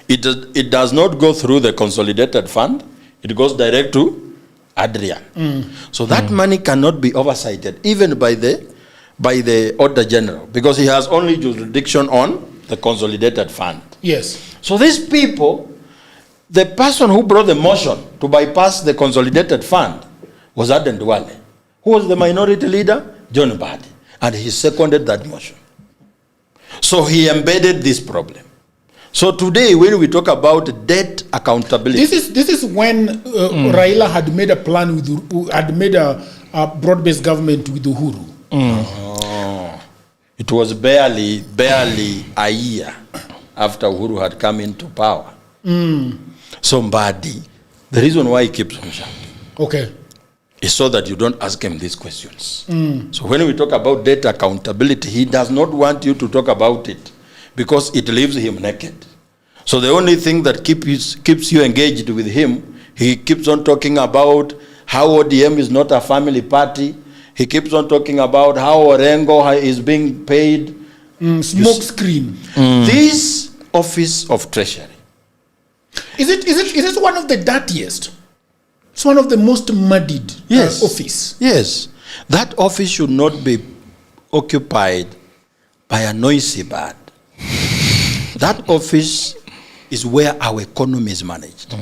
It does not go through the consolidated fund. It goes direct to Adrian. So that money cannot be oversighted even by the Auditor General, because he has only jurisdiction on the consolidated fund. Yes. So these people, the person who brought the motion to bypass the consolidated fund was Aden Duale. Who was the minority leader? John Mbadi. And he seconded that motion. So he embedded this problem. So today, when we talk about debt accountability, This is when Raila had made a plan with had made a broad-based government with Uhuru. It was barely a year after Uhuru had come into power. So Mbadi, the reason why he keeps on shouting, Okay. is so that you don't ask him these questions. So when we talk about debt accountability, he does not want you to talk about it because it leaves him naked. So the only thing that keeps you engaged with him, he keeps on talking about how ODM is not a family party. He keeps on talking about how Orengo is being paid. Smoke screen. This office of treasury. Is it one of the dirtiest? It's one of the most muddied office. Yes. That office should not be occupied by a noisy bird. That office is where our economy is managed.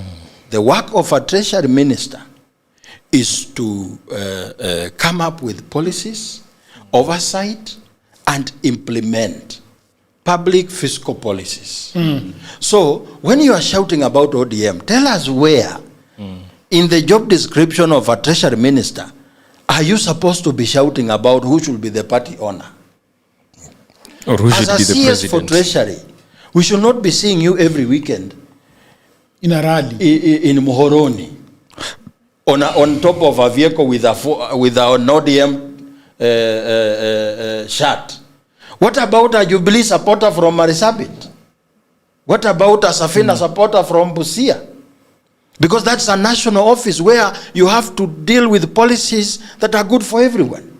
The work of a treasury minister is to come up with policies, oversight, and implement public fiscal policies. So when you are shouting about ODM, tell us where in the job description of a treasury minister are you supposed to be shouting about who should be the party owner? Or who should As be a the CS president? for treasury, we should not be seeing you every weekend in a rally in Muhoroni on top of a vehicle with an ODM shirt. What about a Jubilee supporter from Marisabit? What about a Safina supporter from Busia? Because that's a national office where you have to deal with policies that are good for everyone.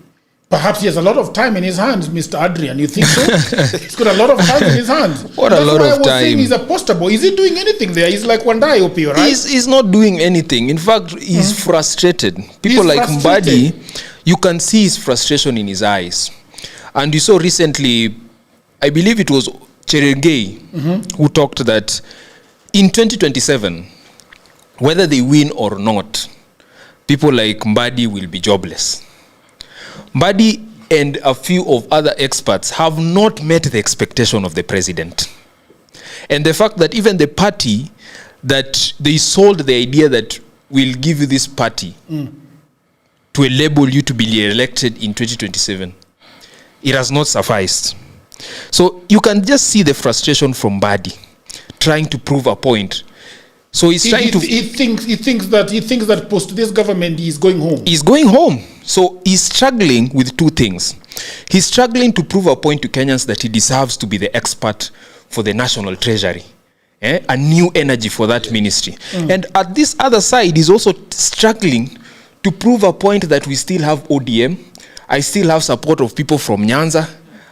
Perhaps he has a lot of time in his hands, Mr. Adrian. You think so? He's got a lot of time in his hands. What a lot of time. He's a poster boy. Is he doing anything there? He's like Wandai Opio, right? He's not doing anything. In fact, he's frustrated. People He's like frustrated. Mbadi, you can see his frustration in his eyes. And you saw recently, I believe it was Cherengei who talked that in 2027, whether they win or not, people like Mbadi will be jobless. Mbadi and a few of other experts have not met the expectation of the president. And the fact that even the party that they sold the idea that we'll give you this party to enable you to be re-elected in 2027, it has not sufficed. So you can just see the frustration from Mbadi trying to prove a point. So he's trying to. He thinks that post this government he is going home. He's going home. So he's struggling with two things. He's struggling to prove a point to Kenyans that he deserves to be the expert for the national treasury. A new energy for that ministry. And at this other side, he's also struggling to prove a point that we still have ODM. I still have support of people from Nyanza.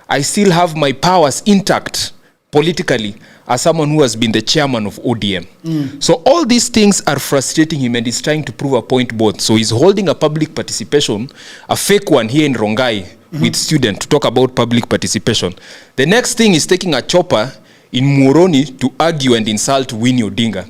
I still have my powers intact politically as someone who has been the chairman of ODM. So all these things are frustrating him, and he's trying to prove a point both. So he's holding a public participation, a fake one here in Rongai with students to talk about public participation. The next thing is taking a chopper in Muhoroni to argue and insult Winnie Odinga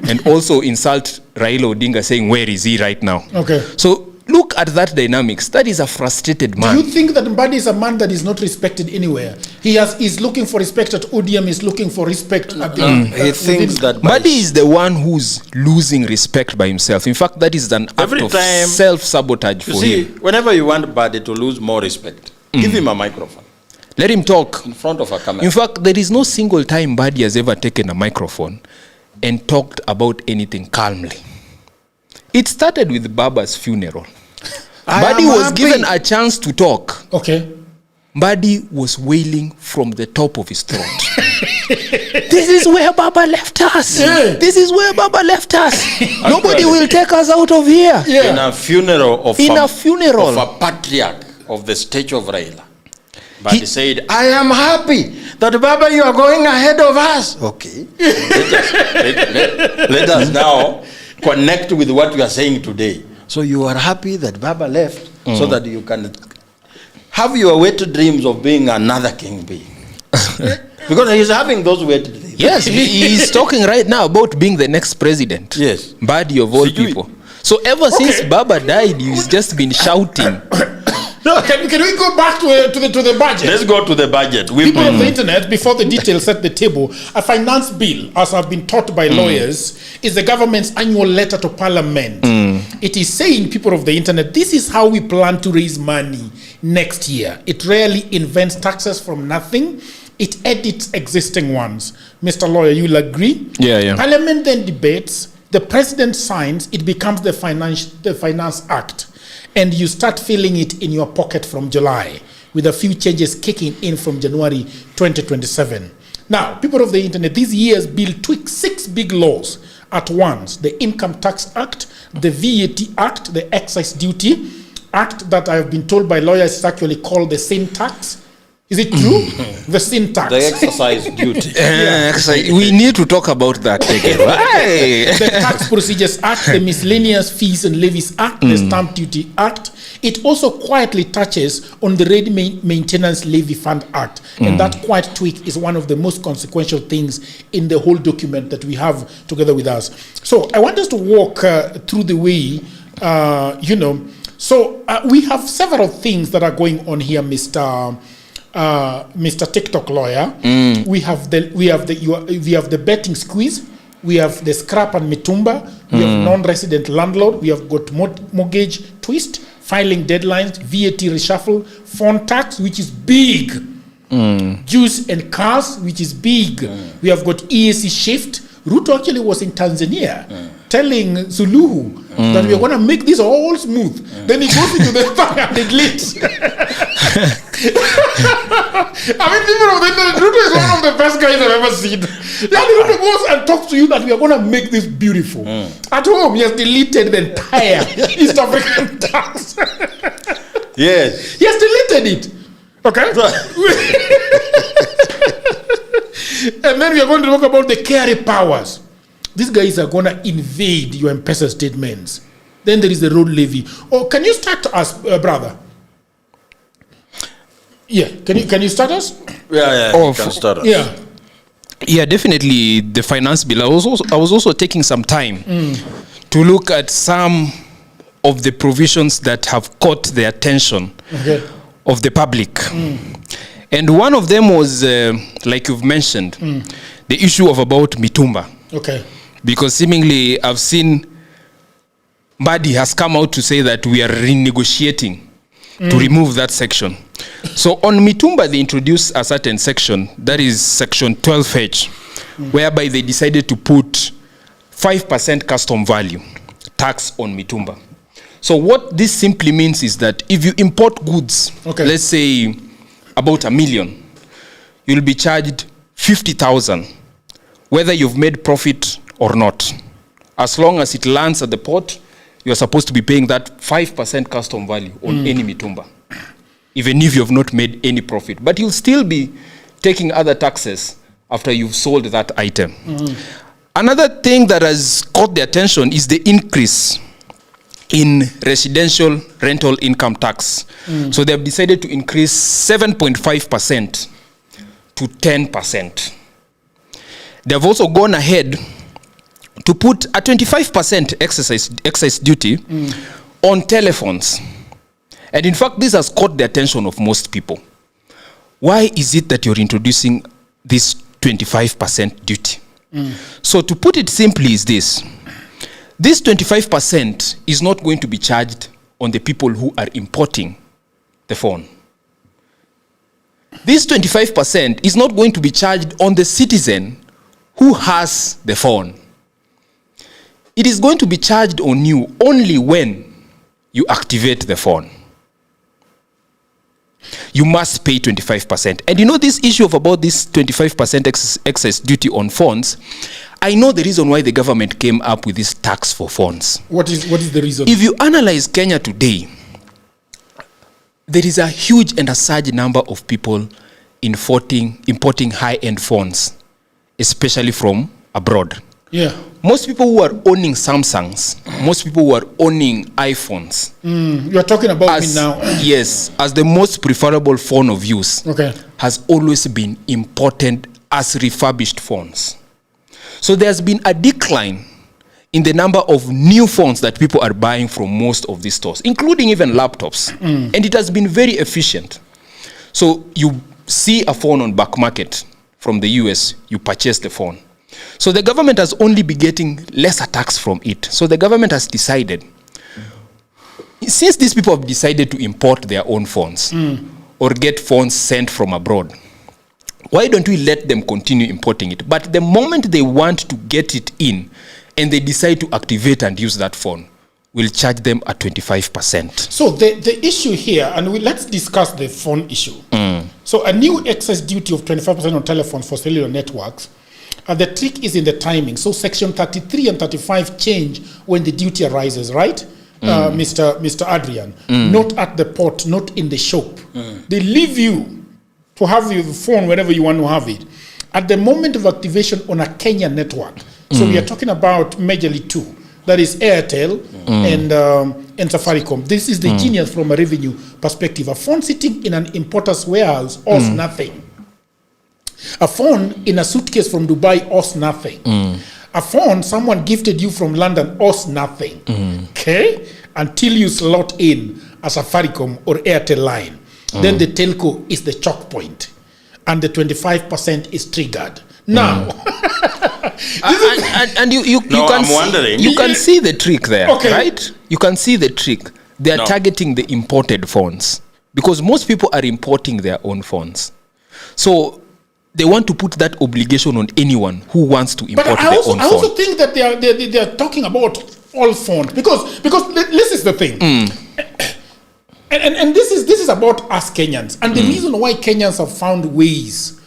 and also insult Raila Odinga, saying, where is he right now? Okay. So look at that dynamics. That is a frustrated man. Do you think that Mbadi is a man that is not respected anywhere? He's looking for respect at ODM, is looking for respect at He thinks that Mbadi is the one who's losing respect by himself. In fact, that is an act of self-sabotage for him. Whenever you want Mbadi to lose more respect, give him a microphone. Let him talk. In front of a camera. In fact, there is no single time Mbadi has ever taken a microphone and talked about anything calmly. It started with Baba's funeral. Mbadi was given a chance to talk. Okay. Mbadi was wailing from the top of his throat. This is where Baba left us. Yeah. This is where Baba left us. Nobody will take us out of here. Yeah. In a funeral of a patriarch of the state of Raila. But he said, I am happy that Baba, you are going ahead of us. Okay. Let us now connect with what we are saying today. So you are happy that Baba left so that you can have your wet dreams of being another king being. Because he's having those wet dreams. Yes, he's talking right now about being the next president. Yes. Badi of all people. So ever since Baba died, he's just been shouting. No, can we go back to the budget? Let's go to the budget. People on the internet, before the details set the table, a finance bill, as I've been taught by lawyers, is the government's annual letter to parliament. It is saying, people of the internet, this is how we plan to raise money next year. It rarely invents taxes from nothing. It edits existing ones. Mr. Lawyer, you'll agree? Yeah. Parliament then debates, the president signs, it becomes the Finance Act. And you start feeling it in your pocket from July, with a few changes kicking in from January 2027. Now, people of the internet, these years bill tweak 6 big laws at once: the Income Tax Act, the VAT Act, the Excise Duty Act, that I have been told by lawyers is actually called the sin tax. Is it true? The sin tax. The exercise duty. We need to talk about that again. The Tax Procedures Act, the Miscellaneous Fees and Levies Act, the Stamp Duty Act. It also quietly touches on the Road Maintenance Levy Fund Act. And that quiet tweak is one of the most consequential things in the whole document that we have together with us. So I want us to walk through the way, So we have several things that are going on here, Mr. TikTok lawyer. We have the betting squeeze. We have the scrap and mitumba. We have non-resident landlord. We have got mortgage twist, filing deadlines, VAT reshuffle, phone tax, which is big. Juice and cars, which is big. We have got EAC shift. Ruto actually was in Tanzania telling Suluhu that we are going to make this all smooth. Then he goes into the thing and it leaks. I mean, people of the internet, Ruto is one of the best guys I've ever seen. Then Ruto goes and talks to you that we are going to make this beautiful. At home, he has deleted the entire East African tax. Yes. He has deleted it. Okay? And then we are going to talk about the carry powers. These guys are going to invade your M-Pesa statements. Then there is the road levy. Oh, can you start us, brother? Yeah, can you start us? Yeah, you can start us. Yeah, definitely the finance bill. I was also taking some time to look at some of the provisions that have caught the attention of the public. And one of them was, like you've mentioned, the issue of about Mitumba. Okay. Because seemingly I've seen Badi has come out to say that we are renegotiating to remove that section. So on Mitumba, they introduced a certain section, that is section 12H, whereby they decided to put 5% custom value tax on Mitumba. So what this simply means is that if you import goods, let's say about $1 million, you'll be charged 50,000, whether you've made profit or not. As long as it lands at the port, you're supposed to be paying that 5% custom value on any Mitumba, even if you have not made any profit. But you'll still be taking other taxes after you've sold that item. Another thing that has caught the attention is the increase in residential rental income tax. So they have decided to increase 7.5% to 10%. They have also gone ahead to put a 25% excise duty on telephones. And in fact, this has caught the attention of most people. Why is it that you're introducing this 25% duty? So to put it simply is this 25% is not going to be charged on the people who are importing the phone. This 25% is not going to be charged on the citizen who has the phone. It is going to be charged on you only when you activate the phone. You must pay 25%. And you know this issue of about this 25% excess duty on phones, I know the reason why the government came up with this tax for phones. What is the reason? If you analyze Kenya today, there is a huge and a surge number of people importing high-end phones, especially from abroad. Yeah. Most people who are owning Samsungs, most people who are owning iPhones. You are talking about me now. Yes, as the most preferable phone of use, Okay. has always been imported as refurbished phones. So there's been a decline in the number of new phones that people are buying from most of these stores, including even laptops. And it has been very efficient. So you see a phone on back market from the US, you purchase the phone. So the government has only been getting lesser tax from it. So the government has decided, since these people have decided to import their own phones or get phones sent from abroad, why don't we let them continue importing it? But the moment they want to get it in and they decide to activate and use that phone, we'll charge them at 25%. So the issue here, and let's discuss the phone issue. So a new excess duty of 25% on telephones for cellular networks. The trick is in the timing. So section 33 and 35 change when the duty arises, right? Mr. Adrian. Not at the port, not in the shop. They leave you to have your phone wherever you want to have it. At the moment of activation on a Kenyan network, so we are talking about majorly two, that is Airtel and Safaricom. This is the genius from a revenue perspective. A phone sitting in an importer's warehouse owes nothing. A phone in a suitcase from Dubai owes nothing. A phone someone gifted you from London owes nothing. Okay? Until you slot in a Safaricom or Airtel line. Then the telco is the choke point. And the 25% is triggered. Now, and you can see the trick there, right? You can see the trick. They are targeting the imported phones because most people are importing their own phones. So they want to put that obligation on anyone who wants to import their own phone. I also think that they are talking about all phones because this is the thing. And this is about us Kenyans. And the reason why Kenyans have found ways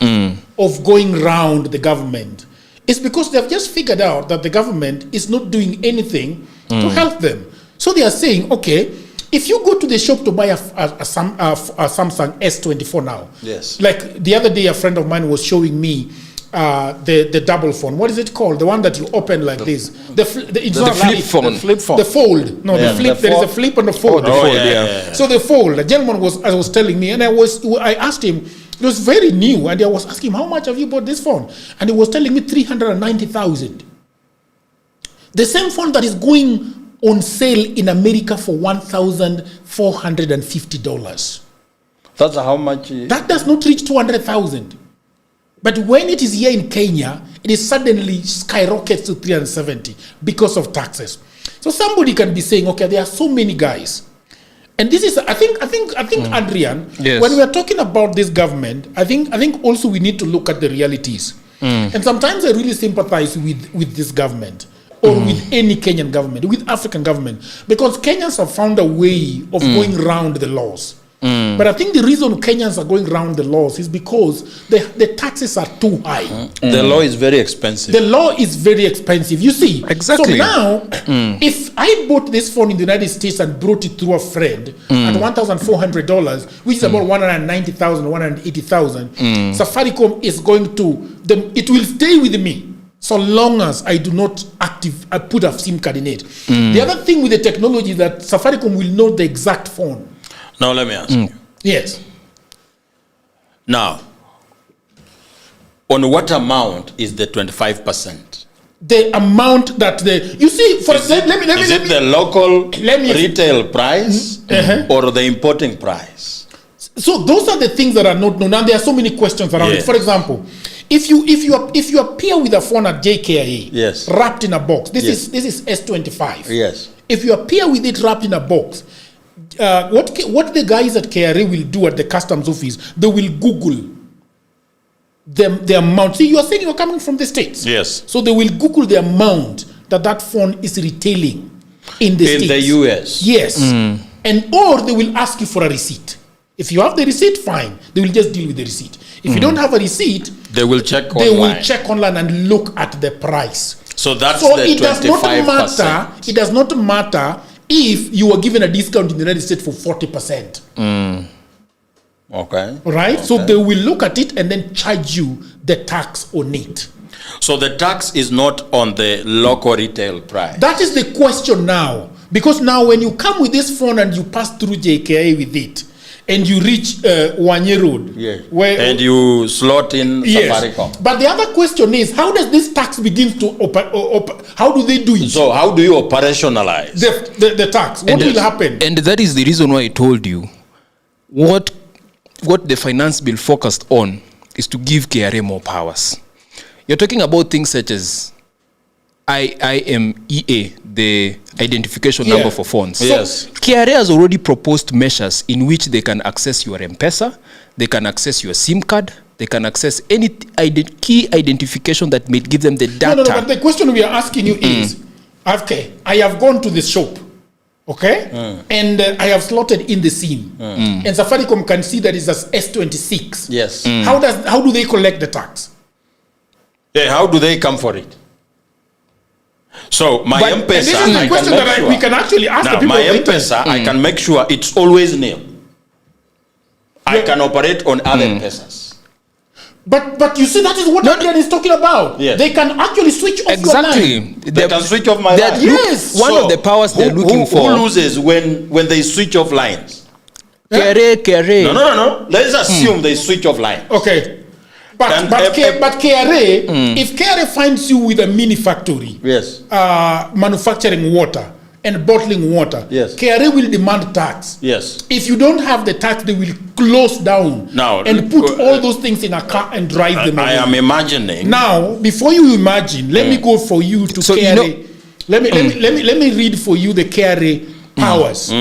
of going around the government is because they've just figured out that the government is not doing anything to help them. So they are saying, okay, if you go to the shop to buy a Samsung S24 now, yes. Like the other day, a friend of mine was showing me the double phone. What is it called? The one that you open like this. The flip phone. The flip phone. The fold. No, the flip. There is a flip and a fold. Oh, the fold, yeah. So the fold. The gentleman was telling me, and I asked him. It was very new, and I was asking him, how much have you bought this phone? And he was telling me 390,000. The same phone that is going on sale in America for $1,450. That's how much? That does not reach 200,000. But when it is here in Kenya, it is suddenly skyrockets to 370 because of taxes. So somebody can be saying, okay, there are so many guys. And this is, I think, Adrian, yes. When we are talking about this government, I think also we need to look at the realities. And sometimes I really sympathize with this government or with any Kenyan government, with African government, because Kenyans have found a way of going around the laws. But I think the reason Kenyans are going around the laws is because the taxes are too high. The law is very expensive. The law is very expensive. You see, exactly. So now, if I bought this phone in the United States and brought it through a friend at $1,400, which is about 190,000, 180,000, Safaricom is going to, it will stay with me so long as I do not I put a SIM card in it. The other thing with the technology is that Safaricom will know the exact phone. Now let me ask you. Yes. Now, on what amount is the 25%? The amount that you see, for is it the local retail price or the importing price? So those are the things that are not known, and there are so many questions around it. For example, if you appear with a phone at JKIA, wrapped in a box, this is S25. Yes. If you appear with it wrapped in a box, what the guys at KRA will do at the customs office, they will Google the amount. See, you are saying you are coming from the States. Yes. So they will Google the amount that phone is retailing in the States. In the US. Yes. Or they will ask you for a receipt. If you have the receipt, fine. They will just deal with the receipt. If you don't have a receipt, they will check online. They will check online and look at the price. So that's so the 25%. It does not matter if you were given a discount in the United States for 40%. Okay. Right? Okay. So they will look at it and then charge you the tax on it. So the tax is not on the local retail price. That is the question now. Because now when you come with this phone and you pass through JKIA with it, and you reach Wanye Road, where, and you slot in Safaricom. But the other question is, how does this tax begin to how do they do it? So how do you operationalize the tax? What will happen? And that is the reason why I told you what the finance bill focused on is to give KRA more powers. You're talking about things such as IMEA, the identification number for phones. Yes. KRA has already proposed measures in which they can access your M-Pesa, they can access your SIM card, they can access any key identification that may give them the data. No, but the question we are asking you is, okay, I have gone to the shop, okay, and I have slotted in the SIM, and Safaricom can see that it's as S26. Yes. How do they collect the tax? Yeah, how do they come for it? So my M-Pesa, this is the question that we can actually ask the people. My M-Pesa, I can make sure it's always nil. I can operate on other M-Pesas. But you see, that is what Adrian is talking about. Yes. They can actually switch off your line. They can switch off my line. Yes. One of the powers they're looking for. Who loses when they switch off lines? KRA. No. Let's assume they switch off lines. Okay. But KRA, if KRA finds you with a mini factory, yes, manufacturing water and bottling water, yes, KRA will demand tax. Yes. If you don't have the tax, they will close down and put all those things in a car and drive them away. I am imagining. Now, before you imagine, let me go for you to KRA. Let me read for you the KRA powers.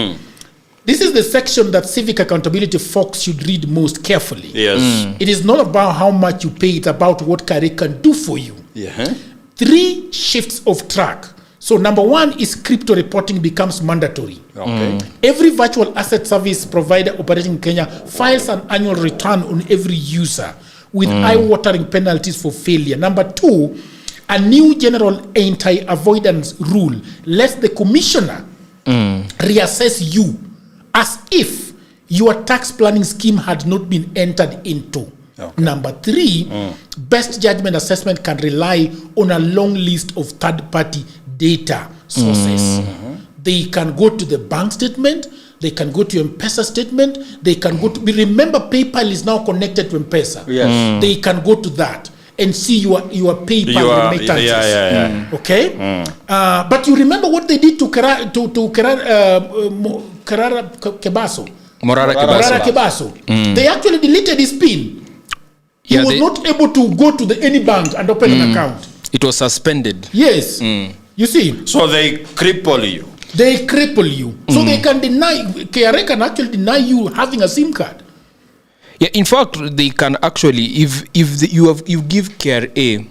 This is the section that civic accountability folks should read most carefully. Yes. It is not about how much you pay, it's about what KRA can do for you. Yeah. 3 shifts of track. So number 1 is crypto reporting becomes mandatory. Okay. Every virtual asset service provider operating in Kenya files an annual return on every user with eye-watering penalties for failure. Number 2, a new general anti-avoidance rule lets the commissioner reassess you as if your tax planning scheme had not been entered into. Okay. Number 3, best judgment assessment can rely on a long list of third-party data sources. They can go to the bank statement, they can go to your M-Pesa statement, they can go to, remember PayPal is now connected to M-Pesa. Yes. They can go to that and see your PayPal remittances. Okay? But you remember what they did to Morara Kebaso. They actually deleted his PIN. He was not able to go to any bank and open an account. It was suspended. Yes. You see? So they cripple you. They cripple you. So they can deny, KRA can actually deny you having a SIM card. Yeah, in fact, they can actually, if you give KRA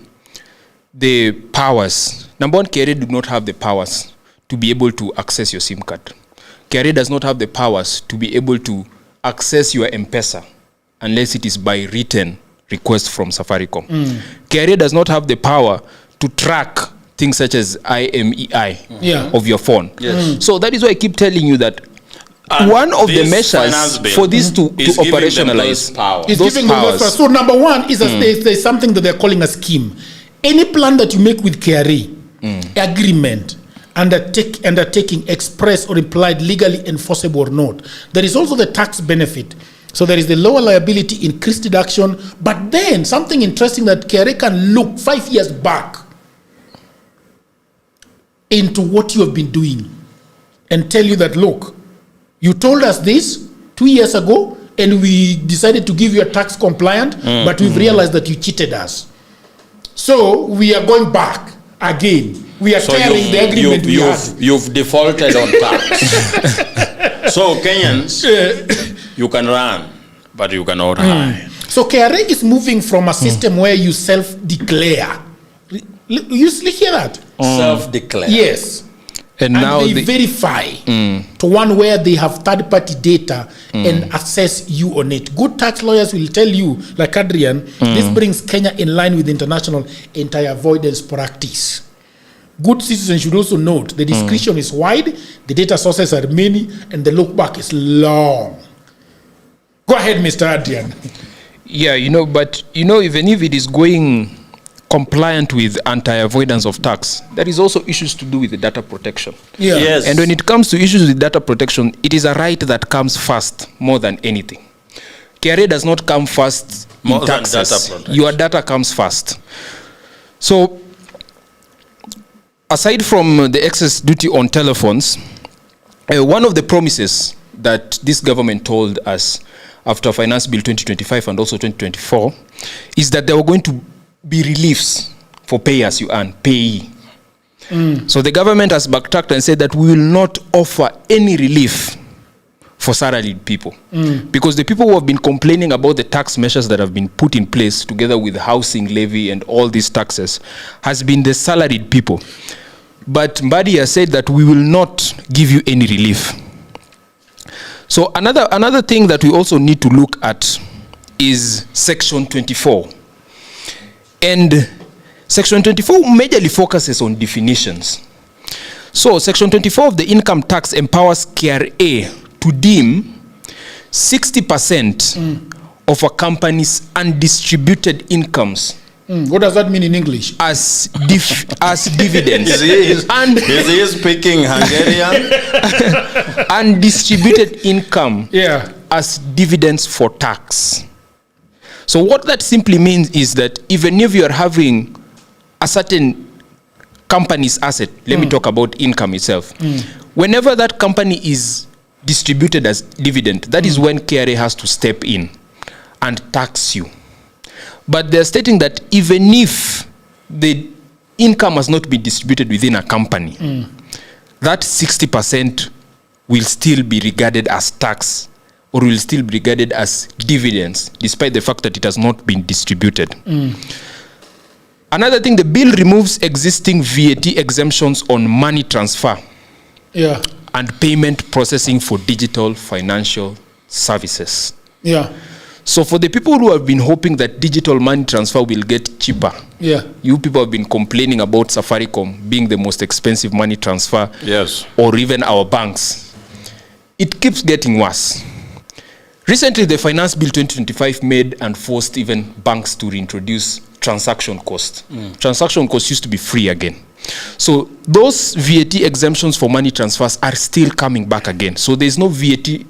the powers. Number 1, KRA do not have the powers to be able to access your SIM card. KRA does not have the powers to be able to access your M-Pesa unless it is by written request from Safaricom. KRA does not have the power to track things such as IMEI of your phone. Yes. So that is why I keep telling you that one of the measures for this to operationalize is giving them those powers. So number 1 is there's something that they're calling a scheme. Any plan that you make with KRA, agreement, undertaking express or implied, legally enforceable or not, there is also the tax benefit. So there is the lower liability, increased deduction, but then something interesting that KRA can look 5 years back into what you have been doing and tell you that, look, you told us this 2 years ago and we decided to give you a tax compliant, but we've realized that you cheated us. So we are going back again. We are tearing the agreement we had. You've defaulted on tax. So Kenyans, you can run, but you cannot hide. So KRA is moving from a system where you self-declare. You hear that? Self-declare. Yes. And now they verify to one where they have third-party data and assess you on it. Good tax lawyers will tell you, like Adrian, this brings Kenya in line with international anti-avoidance practice. Good citizens should also note the discretion is wide, the data sources are many, and the look back is long. Go ahead, Mr. Adrian. Yeah, but even if it is going compliant with anti-avoidance of tax, there is also issues to do with the data protection. Yeah. Yes. And when it comes to issues with data protection, it is a right that comes first more than anything. KRA does not come first More in than taxes. data protection. Your data comes first. So, aside from the excess duty on telephones, one of the promises that this government told us after Finance Bill 2025 and also 2024 is that there were going to be reliefs for pay as you earn, payee. So the government has backtracked and said that we will not offer any relief for salaried people. Because the people who have been complaining about the tax measures that have been put in place together with the housing levy and all these taxes has been the salaried people. But Mbadi has said that we will not give you any relief. So another thing that we also need to look at is Section 24. And Section 24 majorly focuses on definitions. So Section 24 of the Income Tax empowers KRA to deem 60% of a company's undistributed incomes. What does that mean in English? As dividends. Is he speaking Hungarian? Undistributed income Yeah. as dividends for tax. So what that simply means is that even if you are having a certain company's asset, let me talk about income itself. Whenever that company is distributed as dividend, that is when KRA has to step in and tax you. But they're stating that even if the income has not been distributed within a company, that 60% will still be regarded as tax or will still be regarded as dividends, despite the fact that it has not been distributed. Another thing, the bill removes existing VAT exemptions on money transfer Yeah. and payment processing for digital financial services. Yeah. So for the people who have been hoping that digital money transfer will get cheaper, Yeah. you people have been complaining about Safaricom being the most expensive money transfer, Yes. or even our banks. It keeps getting worse. Recently, the Finance Bill 2025 made and forced even banks to reintroduce transaction cost. Transaction cost used to be free again. So those VAT exemptions for money transfers are still coming back again. So there's no VAT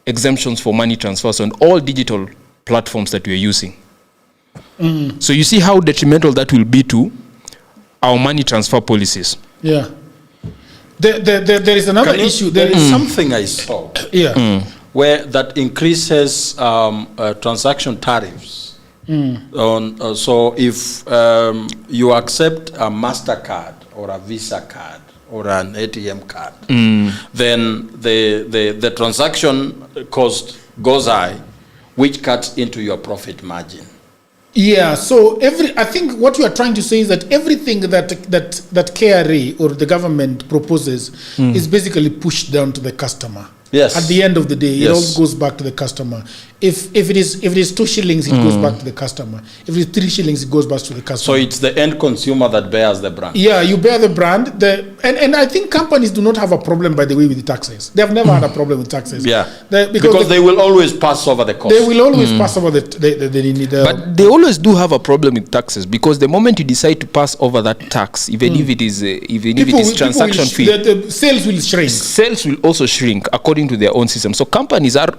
exemptions for money transfers on all digital platforms that we're using. So you see how detrimental that will be to our money transfer policies. Yeah. There is another issue. There is something I saw. Yeah. Where that increases transaction tariffs. So if you accept a MasterCard or a Visa card or an ATM card, then the transaction cost goes high, which cuts into your profit margin. Yeah, so I think what you are trying to say is that everything that KRA or the government proposes is basically pushed down to the customer. Yes. At the end of the day, it Yes. all goes back to the customer. If it is 2 shillings, it goes back to the customer. If it is 3 shillings, it goes back to the So customer. it's the end consumer that bears the brand. Yeah, you bear the brand. And I think companies do not have a problem, by the way, with the taxes. They have never had a problem with taxes. Yeah. Because they will always pass over the cost. they will always pass over the But they always do have a problem with taxes, because the moment you decide to pass over that tax, even if it is transaction fee, the sales will shrink. Sales will also shrink according to their own system. So companies are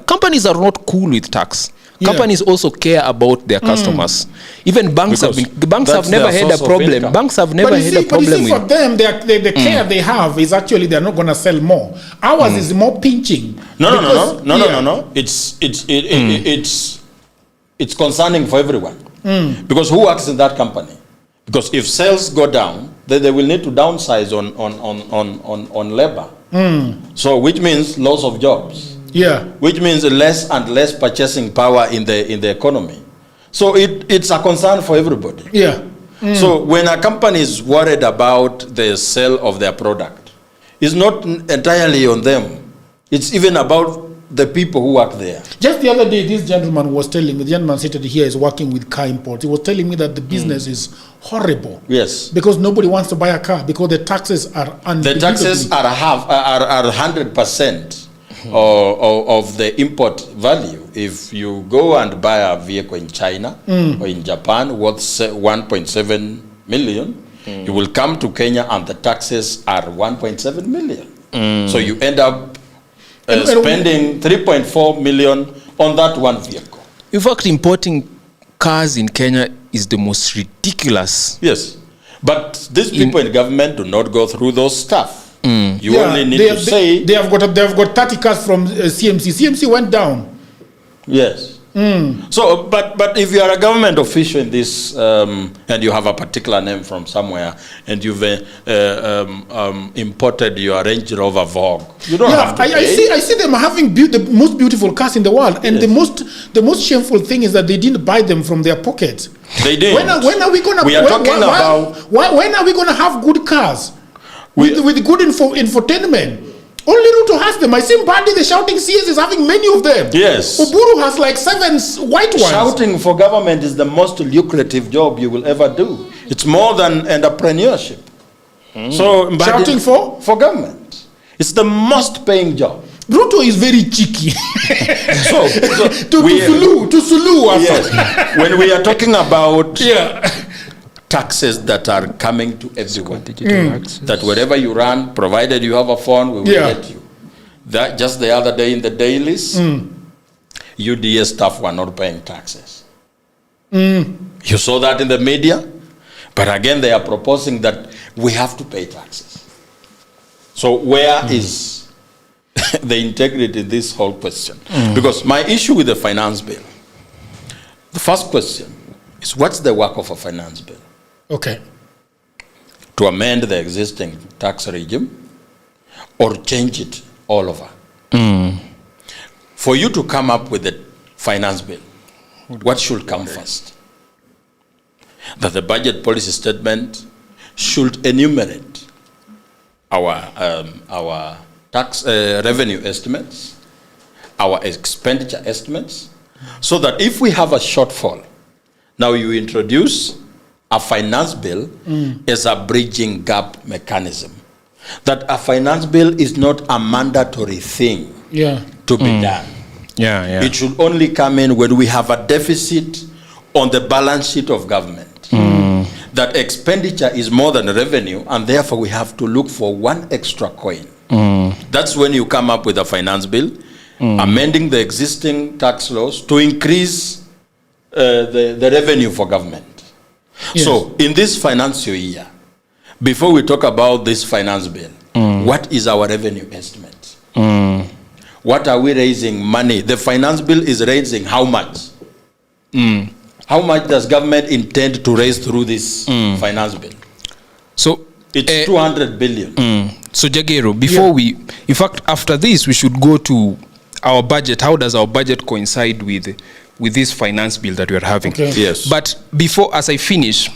not cool with tax. Yeah. Companies also care about their customers. Even banks Because banks have that's never their had a source of problem. income. Banks have never had a But problem you see, for with. them, the care they have is actually they're not going to sell more. Ours is more pinching. No. It's concerning for everyone. Because who works in that company? Because if sales go down, then they will need to downsize on labor. So which means loss of jobs. Yeah. Which means less and less purchasing power in the economy. So it's a concern for everybody. Yeah. So when a company is worried about the sale of their product, it's not entirely on them. It's even about the people who work there. Just the other day, this gentleman was telling me, the gentleman seated here is working with car imports. He was telling me that the business is horrible. Yes. Because nobody wants to buy a car because the taxes are The taxes are 100%. of the import value. If you go and buy a vehicle in China or in Japan worth 1.7 million, you will come to Kenya and the taxes are 1.7 million. So you end up spending 3.4 million on that one vehicle. In fact, importing cars in Kenya is the most ridiculous. Yes, but these people in government do not go through those stuff. You only need to say they have got 30 cars from CMC. CMC went down. Yes. So, but if you are a government official in this, and you have a particular name from somewhere, and you've imported your Range Rover Vogue, you don't have to pay. I see them having the most beautiful cars in the world, and the most shameful thing is that they didn't buy them from their pocket. They did. When are we gonna? We are talking about. When are we gonna have good cars with good infotainment? Only Ruto has them. I see Mbadi, the shouting CS, is having many of them. Yes. Uburu has like 7 white ones. Shouting for government is the most lucrative job you will ever do. It's more than entrepreneurship. So Mbadi, shouting for government. It's the most paying job. Ruto is very cheeky. to Sulu. Yes. When we are talking about taxes that are coming to everyone, that wherever you run, provided you have a phone, we will get you. That just the other day in the dailies, UDA staff were not paying taxes. You saw that in the media, but again they are proposing that we have to pay taxes. So where is the integrity in this whole question? Because my issue with the finance bill, the first question is, what's the work of a finance bill? Okay. To amend the existing tax regime or change it all over. For you to come up with a finance bill, what should come first? That the budget policy statement should enumerate our tax revenue estimates, our expenditure estimates, so that if we have a shortfall, now you introduce a finance bill as a bridging gap mechanism. That a finance bill is not a mandatory thing to be done. It should only come in when we have a deficit on the balance sheet of government. That expenditure is more than revenue, and therefore we have to look for one extra coin. That's when you come up with a finance bill, amending the existing tax laws to increase the revenue for government. Yes. So, in this financial year, before we talk about this finance bill, what is our revenue estimate? What are we raising money? The finance bill is raising how much? How much does government intend to raise through this finance bill? So, it's 200 billion. So, Jagero, before in fact, after this, we should go to our budget. How does our budget coincide with this finance bill that we are having? Okay. Yes. But before, as I finish,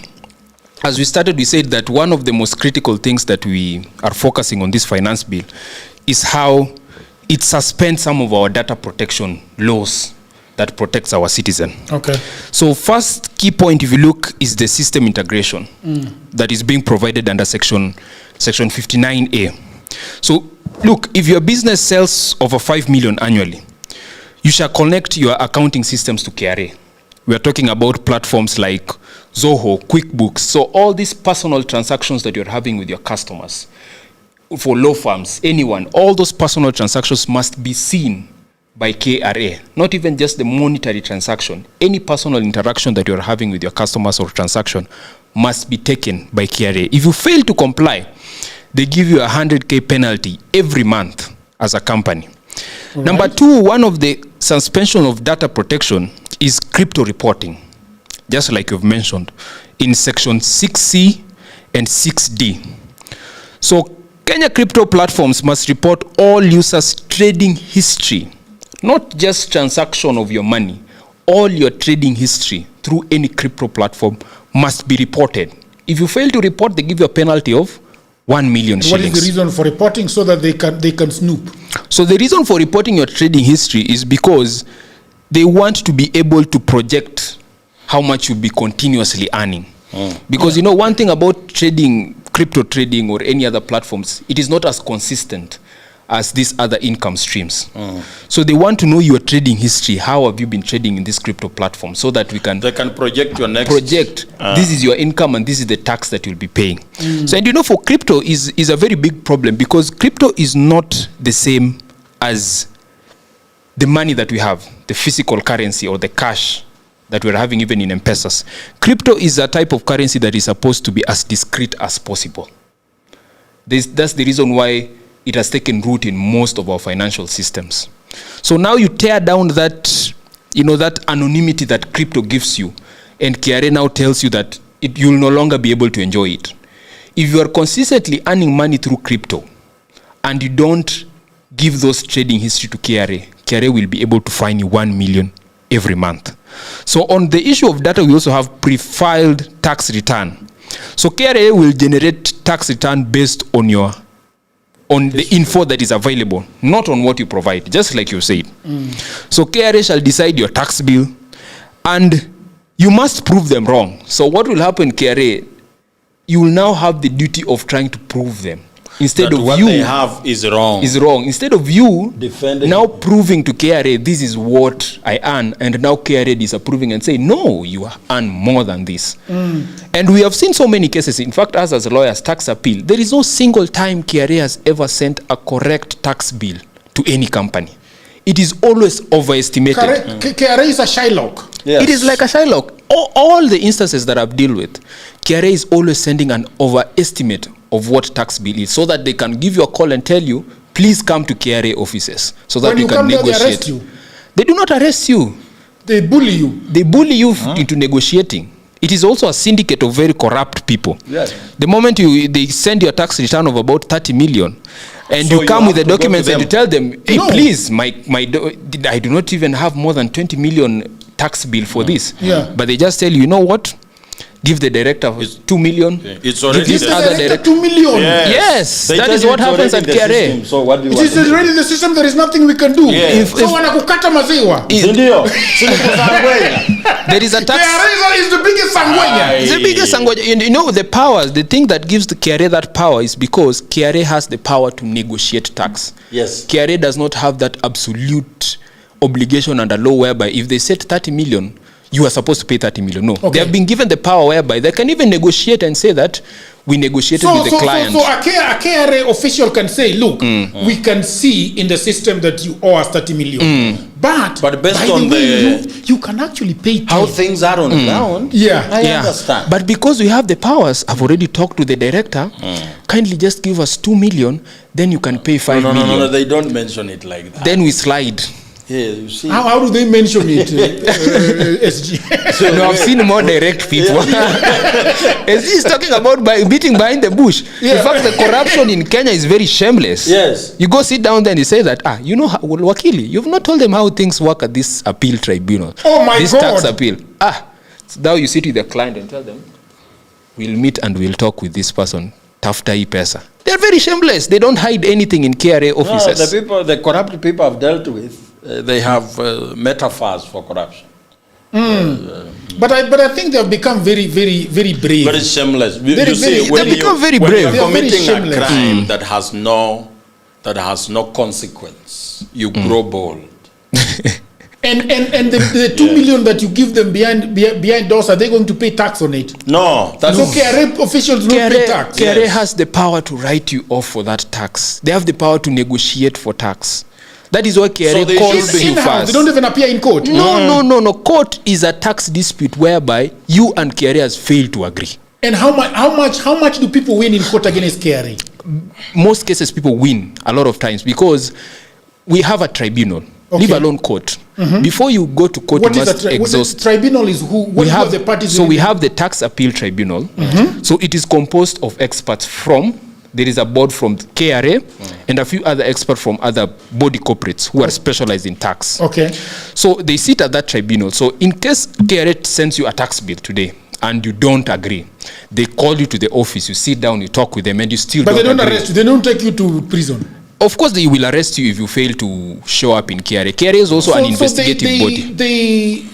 as we started, we said that one of the most critical things that we are focusing on this finance bill is how it suspends some of our data protection laws that protects our citizen. Okay. So first key point, if you look, is the system integration that is being provided under section 59A. So look, if your business sells over 5 million annually, you shall connect your accounting systems to KRA. We are talking about platforms like Zoho, QuickBooks. So all these personal transactions that you're having with your customers, for law firms, anyone, all those personal transactions must be seen by KRA, not even just the monetary transaction. Any personal interaction that you're having with your customers or transaction must be taken by KRA. If you fail to comply, they give you a 100K penalty every month as a company. Right. Number two, one of the suspension of data protection is crypto reporting, just like you've mentioned, in section 6C and 6D. So Kenya crypto platforms must report all users' trading history, not just transaction of your money. All your trading history through any crypto platform must be reported. If you fail to report, they give you a penalty of 1 million shillings. What is the reason for reporting? So that they can snoop. So the reason for reporting your trading history is because they want to be able to project how much you'll be continuously earning. Because you know, one thing about trading, crypto trading or any other platforms, it is not as consistent as these other income streams. So they want to know your trading history. How have you been trading in this crypto platform, so that they can project your next this is your income and this is the tax that you'll be paying. So, and you know, for crypto is a very big problem, because crypto is not the same as the money that we have, the physical currency or the cash that we're having even in M-Pesas. Crypto is a type of currency that is supposed to be as discreet as possible. That's the reason why it has taken root in most of our financial systems. So now you tear down that, you know, that anonymity that crypto gives you, and KRA now tells you that you'll no longer be able to enjoy it. If you are consistently earning money through crypto and you don't give those trading history to KRA, KRA will be able to fine you 1 million every month. So on the issue of data, we also have pre-filed tax return. So KRA will generate tax return based on the info that is available, not on what you provide, just like you said. So KRA shall decide your tax bill, and you must prove them wrong. So what will happen, KRA, you will now have the duty of trying to prove them. Instead that of what you they have is wrong. Instead of you defending now proving to KRA this is what I earn, and now KRA disapproving and say no, you earn more than this. And we have seen so many cases. In fact, us as lawyers, tax appeal, there is no single time KRA has ever sent a correct tax bill to any company. It is always overestimated. KRA is a Shylock. Yes. It is like a Shylock. All the instances that I've dealt with, KRA is always sending an overestimate of what tax bill is, so that they can give you a call and tell you, please come to KRA offices, so that you can negotiate. They arrest you. They do not arrest you. They bully you. They bully you into negotiating. It is also a syndicate of very corrupt people. Yes. The moment they send you a tax return of about 30 million, and so you come with the documents and you tell them, hey, please, I do not even have more than 20 million tax bill for this. But they just tell you, you know what? Give the director 2 million. It's already give this other director 2 million. Yes, that is what happens at KRA. So what do you it is already the system. There is nothing we can do. So wanakukata maziwa. There is a tax. KRA is the biggest sangwenya. It's the biggest sangwenya. You know, the powers, the thing that gives the KRA that power is because KRA has the power to negotiate tax. Yes. KRA does not have that absolute obligation under law whereby if they set 30 million, you are supposed to pay 30 million. No. They have been given the power whereby they can even negotiate and say that we negotiated with the client. So a KRA official can say, look, we can see in the system that you owe us 30 million. But based on you can actually pay 10. How things are on the ground. I understand. But because we have the powers, I've already talked to the director, kindly just give us 2 million, then you can pay 5 million. No, they don't mention it like that. Then we slide. Yeah, you see. How do they mention it, SG? No, I've seen more direct people. SG is talking about beating behind the bush. In fact, the corruption in Kenya is very shameless. Yes. You go sit down there and you say that, you know, Wakili, you've not told them how things work at this appeal tribunal. Oh my God. This tax appeal. So now you sit with the client and tell them, we'll meet and we'll talk with this person. Tafuta hii pesa. They're very shameless. They don't hide anything in KRA offices. No, the corrupt people I've dealt with, they have metaphors for corruption. But I think they have become very, very, very brave. Very shameless. They become very brave. When you're committing a crime that has no consequence, you grow bold. And the 2 million that you give them behind doors, are they going to pay tax on it? No. So KRA officials don't pay tax. KRA has the power to write you off for that tax. They have the power to negotiate for tax. That is why KRA calls you first. They don't even appear in court. No. Court is a tax dispute whereby you and KRA has failed to agree. And how much do people win in court against KRA? Most cases people win a lot of times because we have a tribunal. Leave alone court. Before you go to court, you must exhaust. Tribunal is who? What are the parties? So we have the tax appeal tribunal. So it is composed of experts from. There is a board from KRA and a few other experts from other body corporates who are specialized in tax. Okay. So they sit at that tribunal. So in case KRA sends you a tax bill today and you don't agree, they call you to the office, you sit down, you talk with them, and you still don't agree. But they don't arrest you. They don't take you to prison. Of course, they will arrest you if you fail to show up in KRA. KRA is also an investigative body.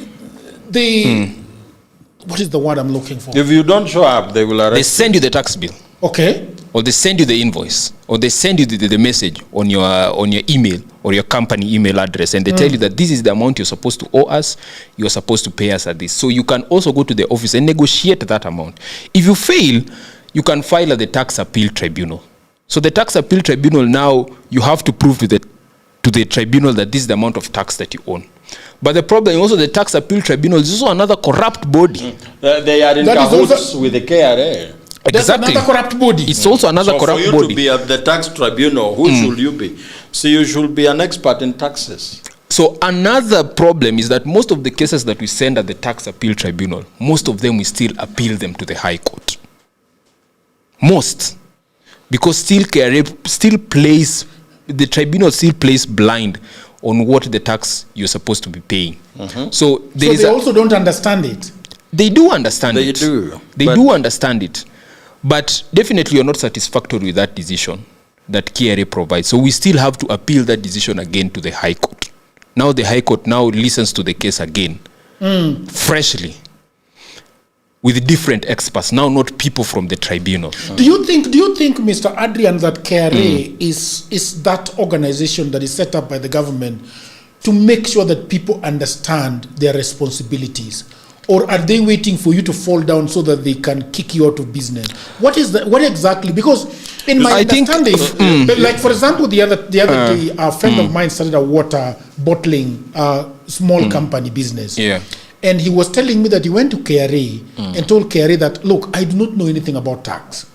What is the word I'm looking for? If you don't show up, they will arrest you. They send you the tax bill. Okay. or they send you the invoice, or they send you the message on your email or your company email address, and they tell you that this is the amount you're supposed to owe us, you're supposed to pay us at this. So you can also go to the office and negotiate that amount. If you fail, you can file at the tax appeal tribunal. So the tax appeal tribunal, now you have to prove to the tribunal that this is the amount of tax that you own. But the problem also, the tax appeal tribunal is also another corrupt body. They are in cahoots with the KRA. That's another corrupt body. It's also another corrupt body. For you to be at the tax tribunal, who should you be? So you should be an expert in taxes. So another problem is that most of the cases that we send at the tax appeal tribunal, most of them we still appeal them to the High Court. Most. Because still the tribunal still plays blind on what the tax you're supposed to be paying. So they also don't understand it. They do understand it. They do understand it. But definitely you're not satisfactory with that decision that KRA provides. So we still have to appeal that decision again to the High Court. Now the High Court now listens to the case again, freshly, with different experts, now not people from the tribunal. Do you think, Mr. Adrian, that KRA is that organization that is set up by the government to make sure that people understand their responsibilities? Or are they waiting for you to fall down so that they can kick you out of business? What exactly? Because in my understanding, like for example, the other day, a friend of mine started a water bottling small company business. Yeah. And he was telling me that he went to KRA and told KRA that, look, I do not know anything about tax.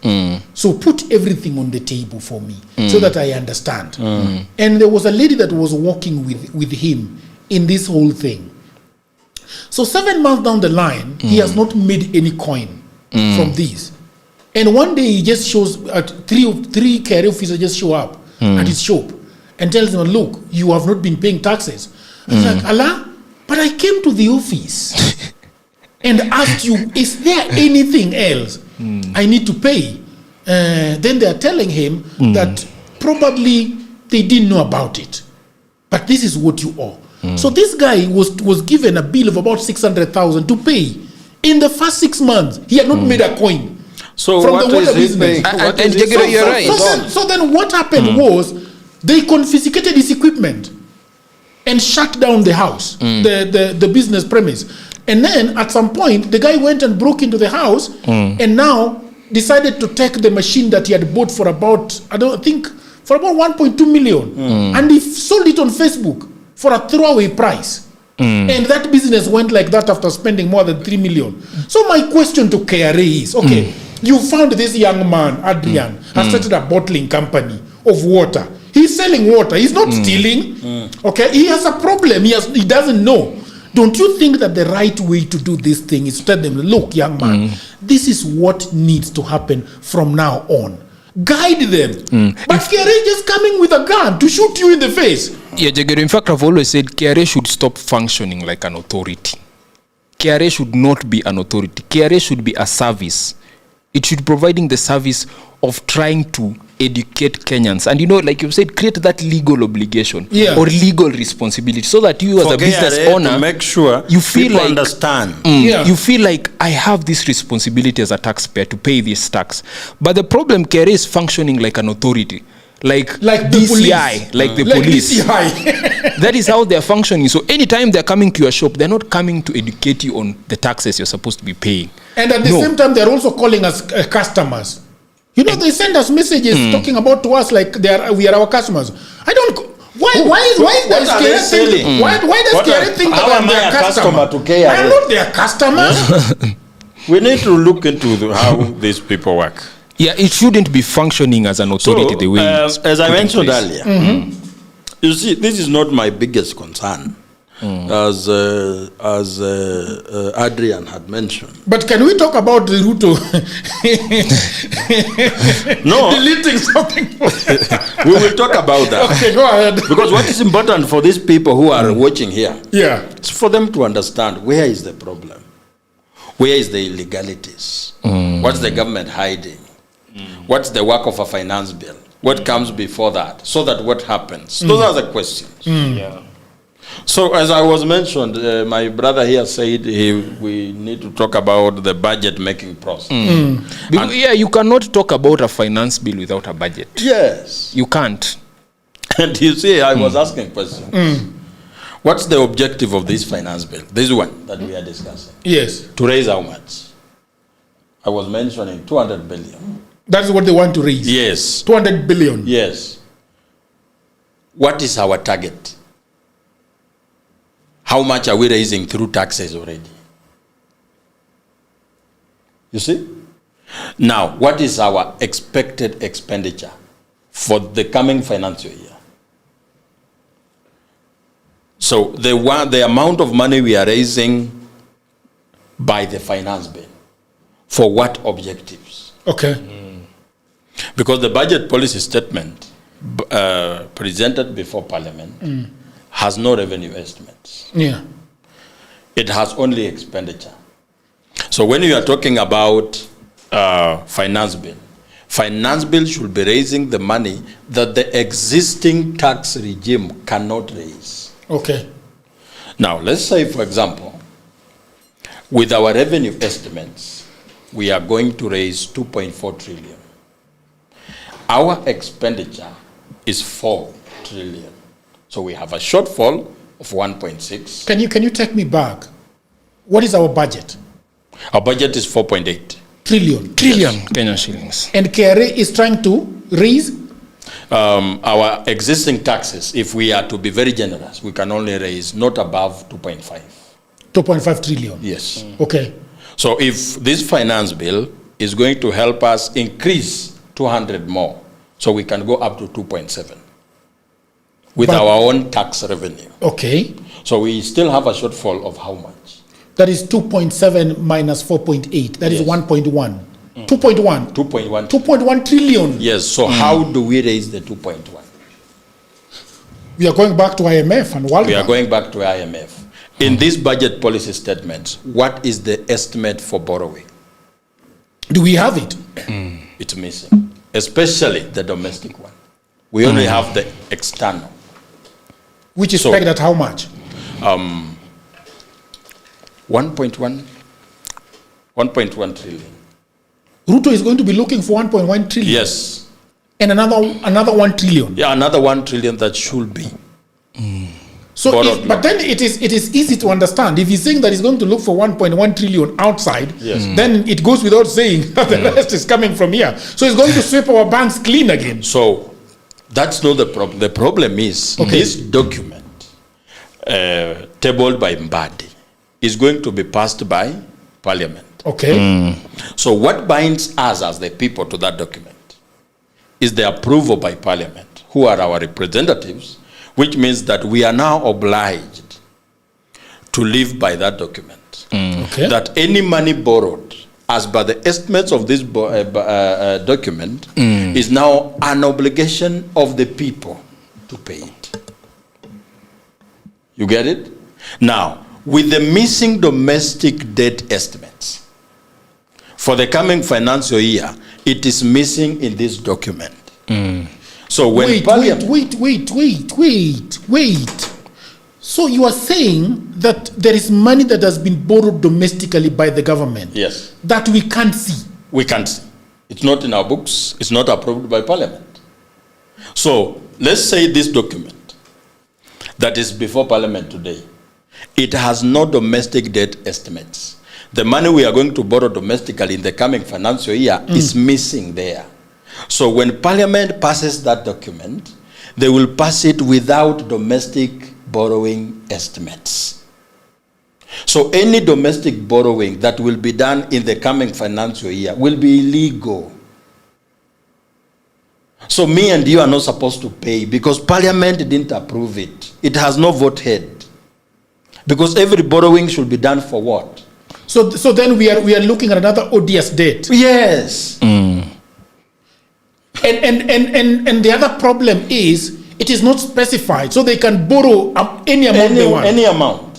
So put everything on the table for me so that I understand. And there was a lady that was working with him in this whole thing. So 7 months down the line, he has not made any coin from this. And one day he just shows, three KRA officers just show up at his shop and tells him, look, you have not been paying taxes. He's like, Allah, but I came to the office and asked you, is there anything else I need to pay? Then they are telling him that probably they didn't know about it, but this is what you owe. So this guy was given a bill of about 600,000 to pay. In the first 6 months, he had not made a coin. So from what the water is he business. paying? So then what happened was they confiscated his equipment and shut down the house, the business premise. And then at some point, the guy went and broke into the house and now decided to take the machine that he had bought for about, for about 1.2 million. And he sold it on Facebook for a throwaway price. And that business went like that after spending more than 3 million. So my question to KRA is, okay, you found this young man, Adrian, has started a bottling company of water. He's selling water. He's not stealing. Okay, he has a problem. He doesn't know. Don't you think that the right way to do this thing is to tell them, look, young man, this is what needs to happen from now on. Guide them. But KRA just coming with a gun to shoot you in the face. Yeah, Jagger, in fact, I've always said KRA should stop functioning like an authority. KRA should not be an authority. KRA should be a service. It should be providing the service of trying to educate Kenyans. And like you said, create that legal obligation or legal responsibility so that you as a business owner, to make sure you feel like understand. You feel like I have this responsibility as a taxpayer to pay this tax. But the problem, KRA is functioning like an authority. Like DCI, like the police. That is how they are functioning. So anytime they're coming to your shop, they're not coming to educate you on the taxes you're supposed to be paying. And at the same time, they're also calling us customers. They send us messages talking about to us like we are our customers. I don't. Why does KRA think that I'm their customer? To KRA? I'm not their customer. We need to look into how these people work. Yeah, it shouldn't be functioning as an authority the way as I mentioned earlier. You see, this is not my biggest concern, as Adrian had mentioned. But can we talk about the Ruto deleting something? We will talk about that. Okay, go ahead. Because what is important for these people who are watching here, it's for them to understand where is the problem, where is the illegalities, what's the government hiding, what's the work of a finance bill, what comes before that, so that what happens. Those are the questions. So as I was mentioned, my brother here said we need to talk about the budget making process. Yeah, you cannot talk about a finance bill without a budget. Yes. You can't. And you see, I was asking questions. What's the objective of this finance bill? This one that we are discussing. Yes. To raise how much? I was mentioning 200 billion. That's what they want to raise. Yes. 200 billion. Yes. What is our target? How much are we raising through taxes already? You see? Now, what is our expected expenditure for the coming financial year? So the amount of money we are raising by the finance bill, for what objectives? Okay. Because the budget policy statement presented before Parliament has no revenue estimates. Yeah. It has only expenditure. So when you are talking about finance bill should be raising the money that the existing tax regime cannot raise. Okay. Now, let's say, for example, with our revenue estimates, we are going to raise 2.4 trillion. Our expenditure is 4 trillion. So we have a shortfall of 1.6. Can you take me back? What is our budget? Our budget is 4.8 trillion. Trillion Kenyan shillings. And KRA is trying to raise? Our existing taxes, if we are to be very generous, we can only raise not above 2.5. 2.5 trillion. Yes. Okay. So if this finance bill is going to help us increase 200 more, so we can go up to 2.7 with our own tax revenue. Okay. So we still have a shortfall of how much? That is 2.7 minus 4.8. That is 1.1. 2.1. 2.1. 2.1 trillion. Yes. So how do we raise the 2.1? We are going back to IMF and World We are Bank. going back to IMF. In this budget policy statements, what is the estimate for borrowing? Do we have it? It's missing, especially the domestic one. We only have the external. Which is pegged at how much? 1.1 trillion. Ruto is going to be looking for 1.1 trillion. Yes. And another 1 trillion. Yeah, another 1 trillion that should be. So, but then it is easy to understand. If he's saying that he's going to look for 1.1 trillion outside, then it goes without saying that the rest is coming from here. So he's going to sweep our banks clean again. So that's not the problem. The problem is this document tabled by Mbadi is going to be passed by Parliament. Okay. So what binds us as the people to that document is the approval by Parliament, who are our representatives, which means that we are now obliged to live by that document. Okay. That any money borrowed, as by the estimates of this document, is now an obligation of the people to pay it. You get it? Now, with the missing domestic debt estimates, for the coming financial year, it is missing in this document. So when wait. So you are saying that there is money that has been borrowed domestically by the government? Yes. That we can't see? We can't see. It's not in our books. It's not approved by Parliament. So let's say this document that is before Parliament today, it has no domestic debt estimates. The money we are going to borrow domestically in the coming financial year is missing there. So when Parliament passes that document, they will pass it without domestic borrowing estimates. So any domestic borrowing that will be done in the coming financial year will be illegal. So me and you are not supposed to pay because Parliament didn't approve it. It has no vote head. Because every borrowing should be done for what? So then we are looking at another odious debt. Yes. And the other problem is it is not specified, so they can borrow any amount they want. Any amount.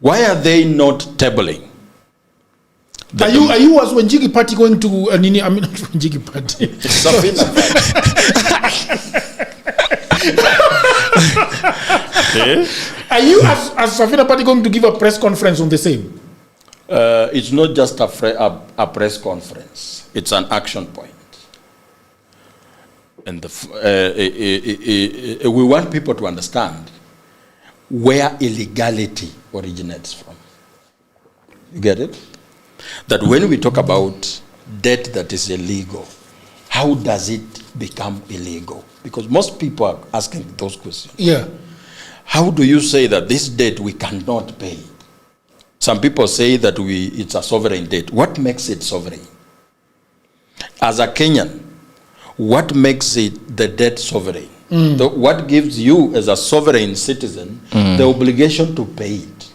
Why are they not tabling? Are you as Wanjigi Party going to? I mean, not Wanjigi Party. Are you, as Safina Party, going to give a press conference on the same? It's not just a press conference. It's an action point. And we want people to understand where illegality originates from. You get it? That when we talk about debt that is illegal, how does it become illegal? Because most people are asking those questions. Yeah. How do you say that this debt we cannot pay? Some people say that it's a sovereign debt. What makes it sovereign? As a Kenyan, what makes it the debt sovereign? What gives you as a sovereign citizen the obligation to pay it?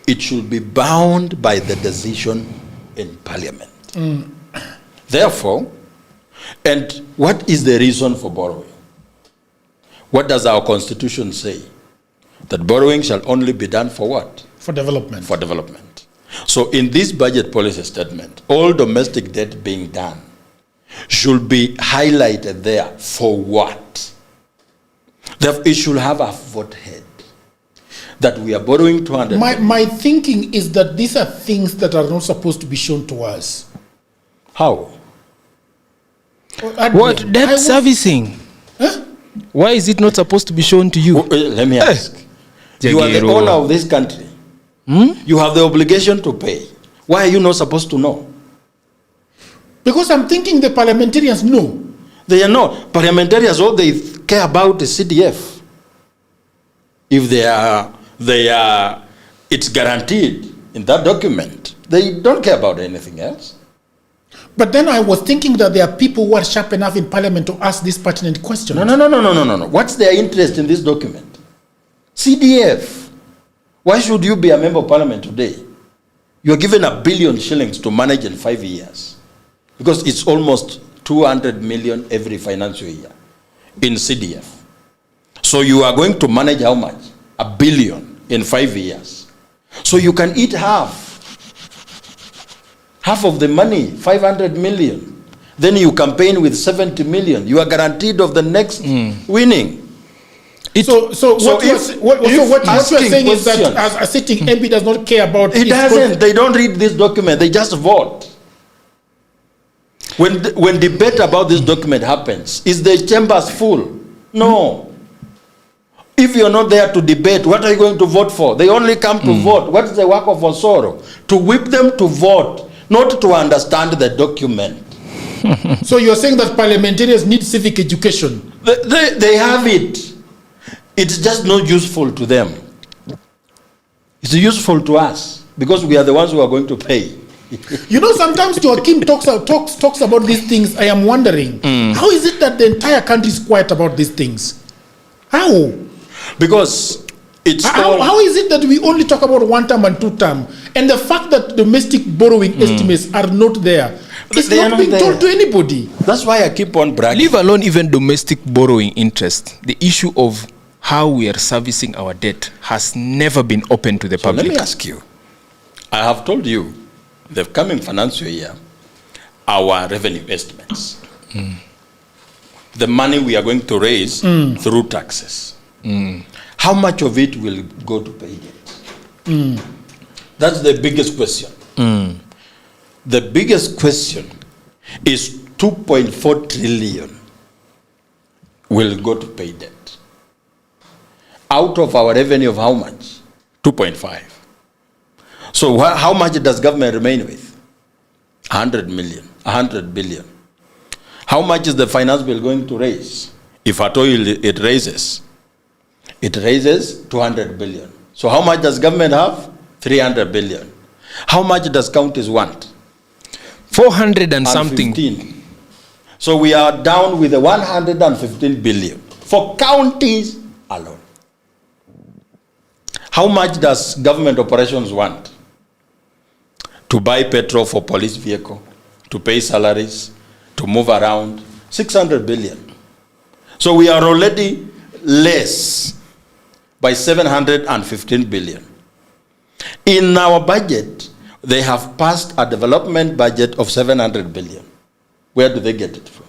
It should be bound by the decision in Parliament. Therefore, and what is the reason for borrowing? What does our Constitution say? That borrowing shall only be done for what? For development. For development. So in this budget policy statement, all domestic debt being done should be highlighted there for what? That it should have a vote head. That we are borrowing 200. My thinking is that these are things that are not supposed to be shown to us. How? What? Debt servicing? Huh? Why is it not supposed to be shown to you? Let me ask. You are the owner of this country. You have the obligation to pay. Why are you not supposed to know? Because I'm thinking the parliamentarians know. They are not. Parliamentarians, all they care about is CDF. If it's guaranteed in that document, they don't care about anything else. But then I was thinking that there are people who are sharp enough in Parliament to ask this pertinent question. No. What's their interest in this document? CDF. Why should you be a member of Parliament today? You're given 1 billion shillings to manage in 5 years. Because it's almost 200 million every financial year in CDF. So you are going to manage how much? 1 billion in 5 years. So you can eat half of the money, 500 million. Then you campaign with 70 million. You are guaranteed of the next winning. So what you're saying is that as a sitting MP does not care about it. Doesn't. They don't read this document. They just vote. When debate about this document happens, is the chambers full? No. If you're not there to debate, what are you going to vote for? They only come to vote. What is the work of Osoro? To whip them to vote, not to understand the document. So you're saying that parliamentarians need civic education? They have it. It's just not useful to them. It's useful to us because we are the ones who are going to pay. You know, sometimes Joaquim talks about these things. I am wondering, how is it that the entire country is quiet about these things? How? Because it's how is it that we only talk about 1 term and 2 term, and the fact that domestic borrowing estimates are not there? It's not being told to anybody. That's why I keep on bragging. Leave alone even domestic borrowing interest. The issue of how we are servicing our debt has never been open to the public. Let me ask you. I have told you, the coming financial year, our revenue estimates. The money we are going to raise through taxes. How much of it will go to pay debt? That's the biggest question. The biggest question is 2.4 trillion will go to pay debt. Out of our revenue of how much? 2.5. So how much does government remain with? 100 million, 100 billion. How much is the finance bill going to raise? If at all it raises 200 billion. So how much does government have? 300 billion. How much does counties want? 400 and something. 15. So we are down with the 115 billion for counties alone. How much does government operations want? To buy petrol for police vehicle, to pay salaries, to move around, 600 billion. So we are already less by 715 billion. In our budget, they have passed a development budget of 700 billion. Where do they get it from?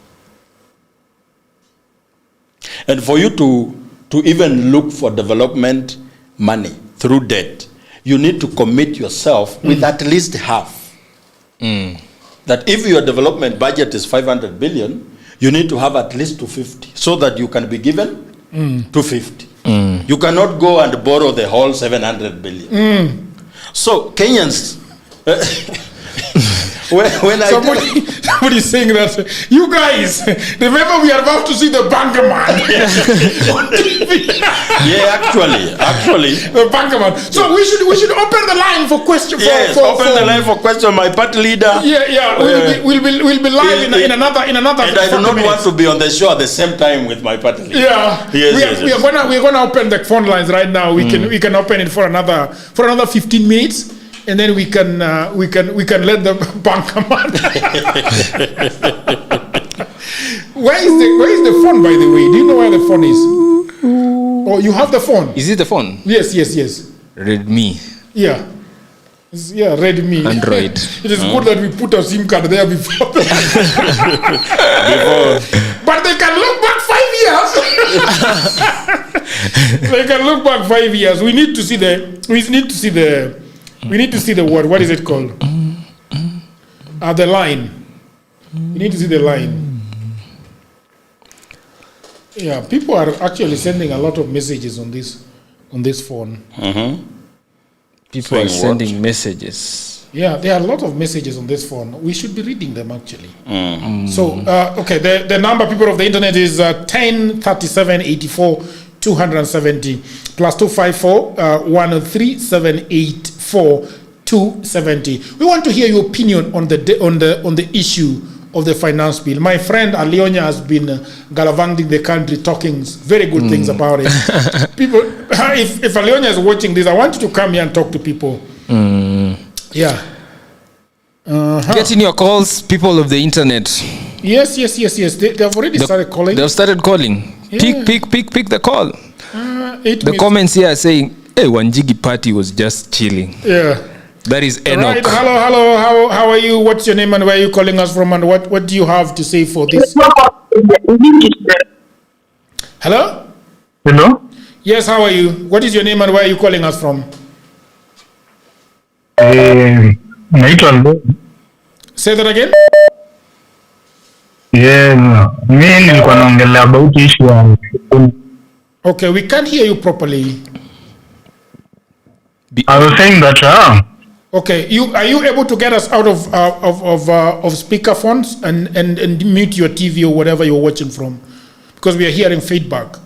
And for you to to even look for development money through debt, you need to commit yourself with at least half. That if your development budget is 500 billion, you need to have at least 250 so that you can be given 250. You cannot go and borrow the whole 700 billion. So Kenyans, when somebody saying that, you guys, remember we are about to see the banker man. Yeah, actually. The banker man. So we should open the line for question. Open the line for question. My party leader. Yeah. We'll be live in another. And I do not want to be on the show at the same time with my party leader. Yeah. Yes. We're gonna open the phone lines right now. We can open it for another 15 minutes. And then we can let the bank come out. Where is the phone, by the way? Do you know where the phone is? Oh, you have the phone? Is it the phone? Yes. Redmi. Yeah. Redmi. Android. It is good that we put a SIM card there before. But they can look back 5 years. They can look back 5 years. We need to see the word. What is it called? The line. We need to see the line. Yeah, people are actually sending a lot of messages on this phone. People are sending messages. Yeah, there are a lot of messages on this phone. We should be reading them actually. So, okay, the number, people of the internet, is 10 37 84 270 plus 254 103 784 270. We want to hear your opinion on the issue of the finance bill. My friend Alionya has been gallivanting the country, talking very good things about it. People, if Alionya is watching this, I want you to come here and talk to people. Yeah. Get in your calls, people of the internet. Yes. They have already started calling. They've started calling. Yeah. Pick the call. The comments here are saying, hey, Wanjigi party was just chilling. Yeah. That is Enoch. Right. Hello. How are you? What's your name and where are you calling us from? And what do you have to say for this? Hello? Hello? Yes, how are you? What is your name and where are you calling us from? Say that again? About issue. Okay, we can't hear you properly. I was saying that. Okay, are you able to get us out of speakerphones and mute your TV or whatever you're watching from, because we are hearing feedback.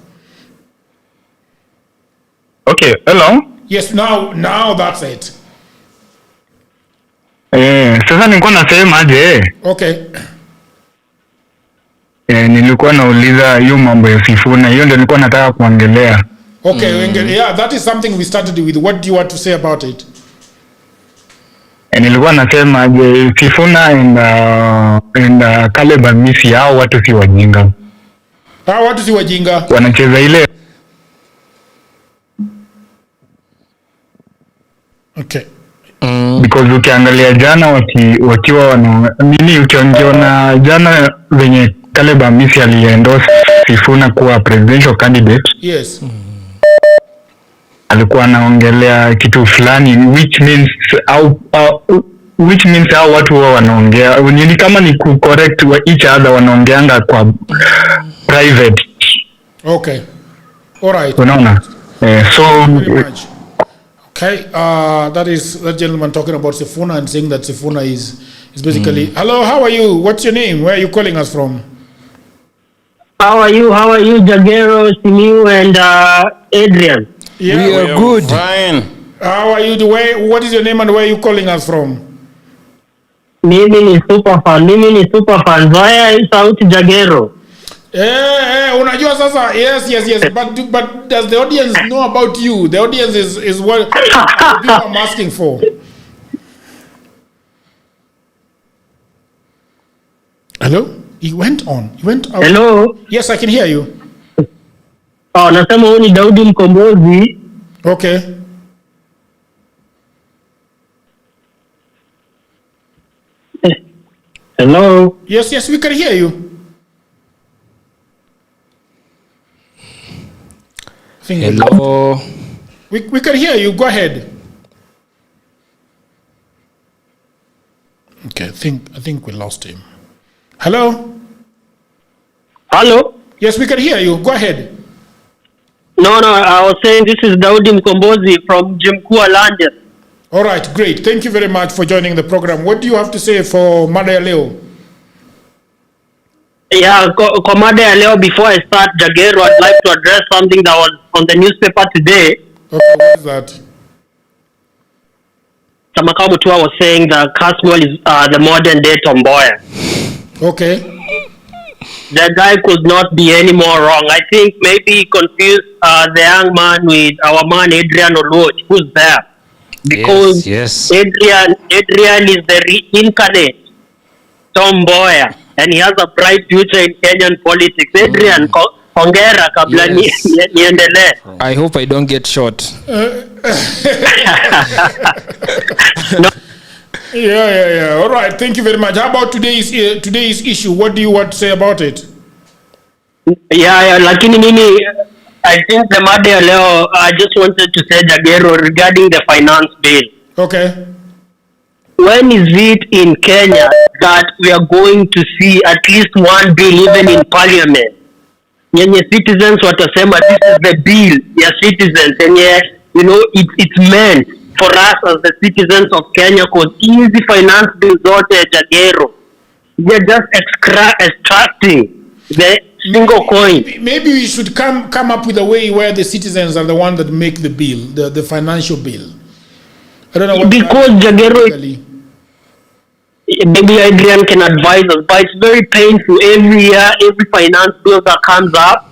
Okay, hello. Yes, now that's it. Sasa nilikuwa nasema aje. Okay. Nilikuwa nauliza hiyo mambo ya Sifuna, hiyo ndio nilikuwa nataka kuongelea. Okay, yeah, that is something we started with. What do you want to say about it? Nilikuwa nasema aje, Sifuna and Caleb Amisi, hao watu si wajinga. Hao watu si wajinga. Wanacheza ile. Okay. Because ukiangalia jana wakiwa ukiona jana venye Caleb Amisi aliendorse Sifuna kuwa presidential candidate. Yes. Alikuwa anaongelea kitu fulani which means hao watu wao wanaongea ni kama ni correct wa each other, wanaongeanga kwa private. Okay. All right. Unaona? So okay, that gentleman talking about Sifuna and saying that Sifuna is basically. Hello, how are you? What's your name? Where are you calling us from? How are you, Jagero, Simiu, and Adrian? Yeah, we are good. Fine. How are you? What is your name and where are you calling us from? Mimi ni superfan. Vaya sauti Jagero. Unajua sasa. Yes. But does the audience know about you? The audience is what people are asking for. Hello? He went out. Hello? Yes, I can hear you. Nasema huyu ni Daudi Mkombozi. Okay. Hello? Yes, we can hear you. Hello. We can hear you. Go ahead. Okay, I think we lost him. Hello? Hello? Yes, we can hear you. Go ahead. No, I was saying this is Daudi Mkombozi from Jimkua London. All right, great. Thank you very much for joining the program. What do you have to say for Mada ya Leo? Yeah, kwa mada ya leo, before I start, Jagero, I'd like to address something that was on the newspaper today. Okay, what is that? Tamakao Mutua was saying that Caswell is the modern day Tomboya. Okay. The guy could not be any more wrong. I think maybe he confused the young man with our man Adrian Oloch, who's there. Because yes. Adrian is the reincarnate Tomboya, and he has a bright future in Kenyan politics. Adrian, hongera kabla niendelee. I hope I don't get shot. Yeah. All right. Thank you very much. How about today's issue? What do you want to say about it? Yeah. Lakini mimi, I think the mada ya leo, I just wanted to say, Jagero, regarding the finance bill. Okay. When is it in Kenya that we are going to see at least one bill even in parliament? Yenye citizens watasema this is the bill ya citizens, and it's meant for us as the citizens of Kenya, because easy finance bill zote Jagero, they're just extracting the single coin. Maybe we should come up with a way where the citizens are the one that make the bill, the financial bill. I don't know what, because Jagero, maybe Adrian can advise us, but it's very painful every year. Every finance bill that comes up,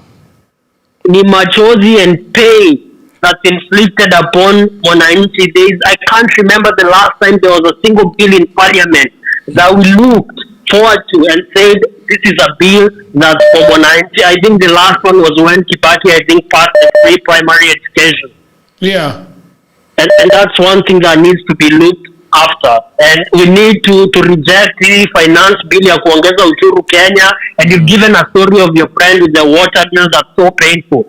ni machozi and pain that's inflicted upon Mwananchi. I can't remember the last time there was a single bill in parliament that we looked forward to and said this is a bill that's for Mwananchi. I think the last one was when Kibaki, passed the free primary education. Yeah. And that's one thing that needs to be looked after. And we need to reject the finance bill ya kuongeza ushuru Kenya. And you've given a story of your friend with the water bill that's so painful.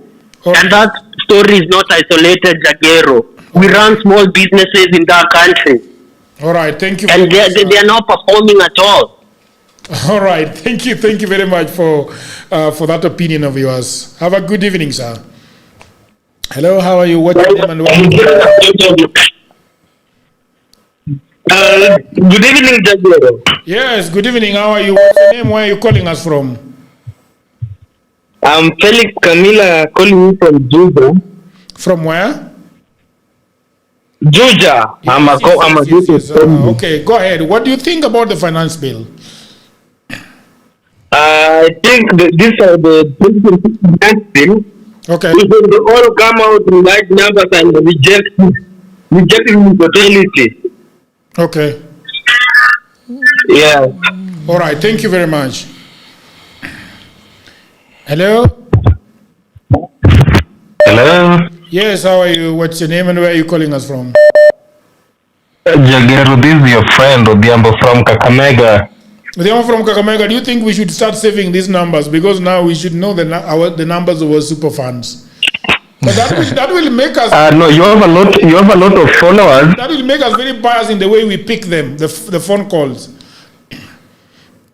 Okay. And that story is not isolated, Jagero. We run small businesses in that country. All right, thank you. And they are not performing at all. All right, thank you very much for that opinion of yours. Have a good evening, sir. Hello, how are you? What's your name and where? Good evening, Jagero. Yes, good evening. How are you? What's your name? Where are you calling us from? I'm Felix Camila, calling you from Juja. From where? Juja. Yes. Okay, go ahead. What do you think about the finance bill? I think these are the finance bill. Okay. We should all come out in large numbers and reject infertility. Okay. Yeah. All right. Thank you very much. Hello? Hello? Yes, how are you? What's your name and where are you calling us from? Jagero, this is your friend Odhiambo from Kakamega. Odhiambo from Kakamega, do you think we should start saving these numbers? Because now we should know the numbers of our super funds. But that will make us... no, you have a lot of followers. That will make us very biased in the way we pick them, the phone calls.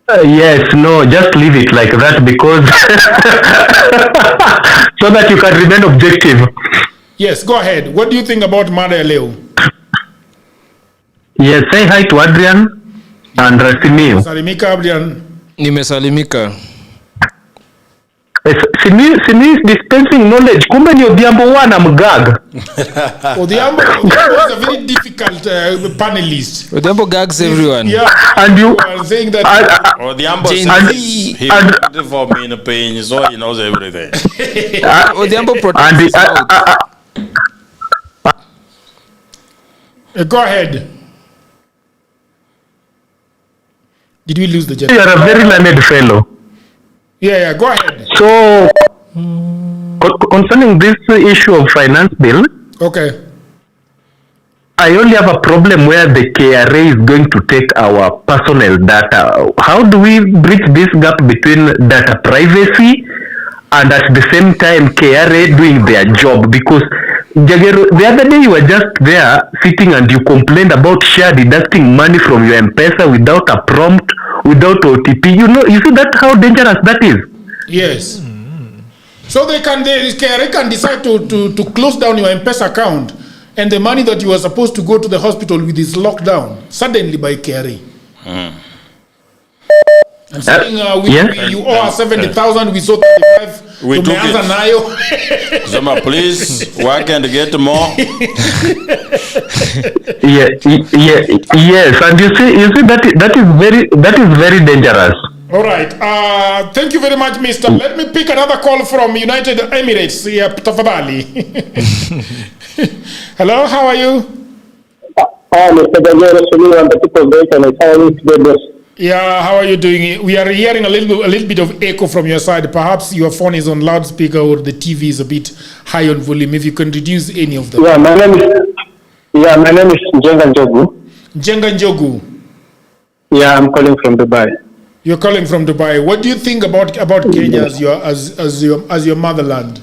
Yes, no, just leave it like that because so that you can remain objective. Yes, go ahead. What do you think about Mada ya Leo? Yes, say hi to Adrian and Simiyu. Salimika, Adrian. Nimesalimika. Simiyu is dispensing knowledge. Kumbe ni Odhiambo wana mgag. Odhiambo is a very difficult panelist. Odhiambo gags everyone. Yeah. And you are saying that Odhiambo says he voted for me in the pain, so he knows everything. Odhiambo protects his mouth. Go ahead. Did we lose the jet? You are a very learned fellow. Yeah, go ahead. So, concerning this issue of finance bill, okay, I only have a problem where the KRA is going to take our personal data. How do we bridge this gap between data privacy and at the same time KRA doing their job? Because Jagero, the other day you were just there sitting and you complained about share deducting money from your M-Pesa without a prompt, without OTP. You see that how dangerous that is? Yes. So KRA can decide to close down your M-Pesa account, and the money that you were supposed to go to the hospital with is locked down suddenly by KRA. And saying you owe us 70,000, we saw 35. We took it. Zuma, please work and get more. Yes, and you see that is very dangerous. All right. Thank you very much, Mister. Let me pick another call from United Emirates. Tafadhali. Hello, how are you? Hi, Mr. Jagero Sulu and the people of Britain. How are you today? Yeah, how are you doing? We are hearing a little bit of echo from your side. Perhaps your phone is on loudspeaker or the TV is a bit high on volume. If you can reduce any of them. Yeah, my name is Njenga Njogu. Njenga Njogu. Yeah, I'm calling from Dubai. You're calling from Dubai. What do you think about Kenya as your motherland?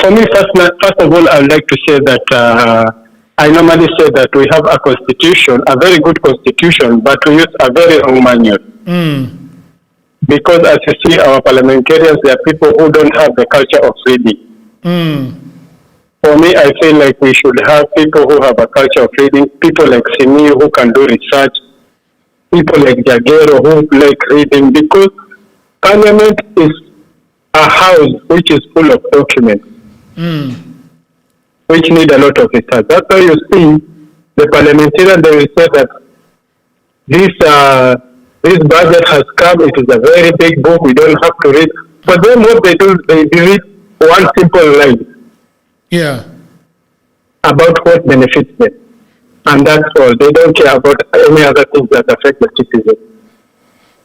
For me, first of all, I would like to say that I normally say that we have a constitution, a very good constitution, but we use a very wrong manual. Because as you see, our parliamentarians, they are people who don't have the culture of reading. For me, I feel like we should have people who have a culture of reading, people like Simi who can do research, people like Jagero who like reading, because parliament is a house which is full of documents. Which need a lot of research. That's why you see the parliamentarian, they will say that this budget has come, it is a very big book, we don't have to read. For them, what they do, they read one simple line. Yeah. About what benefits them. And that's all. They don't care about any other things that affect the citizen.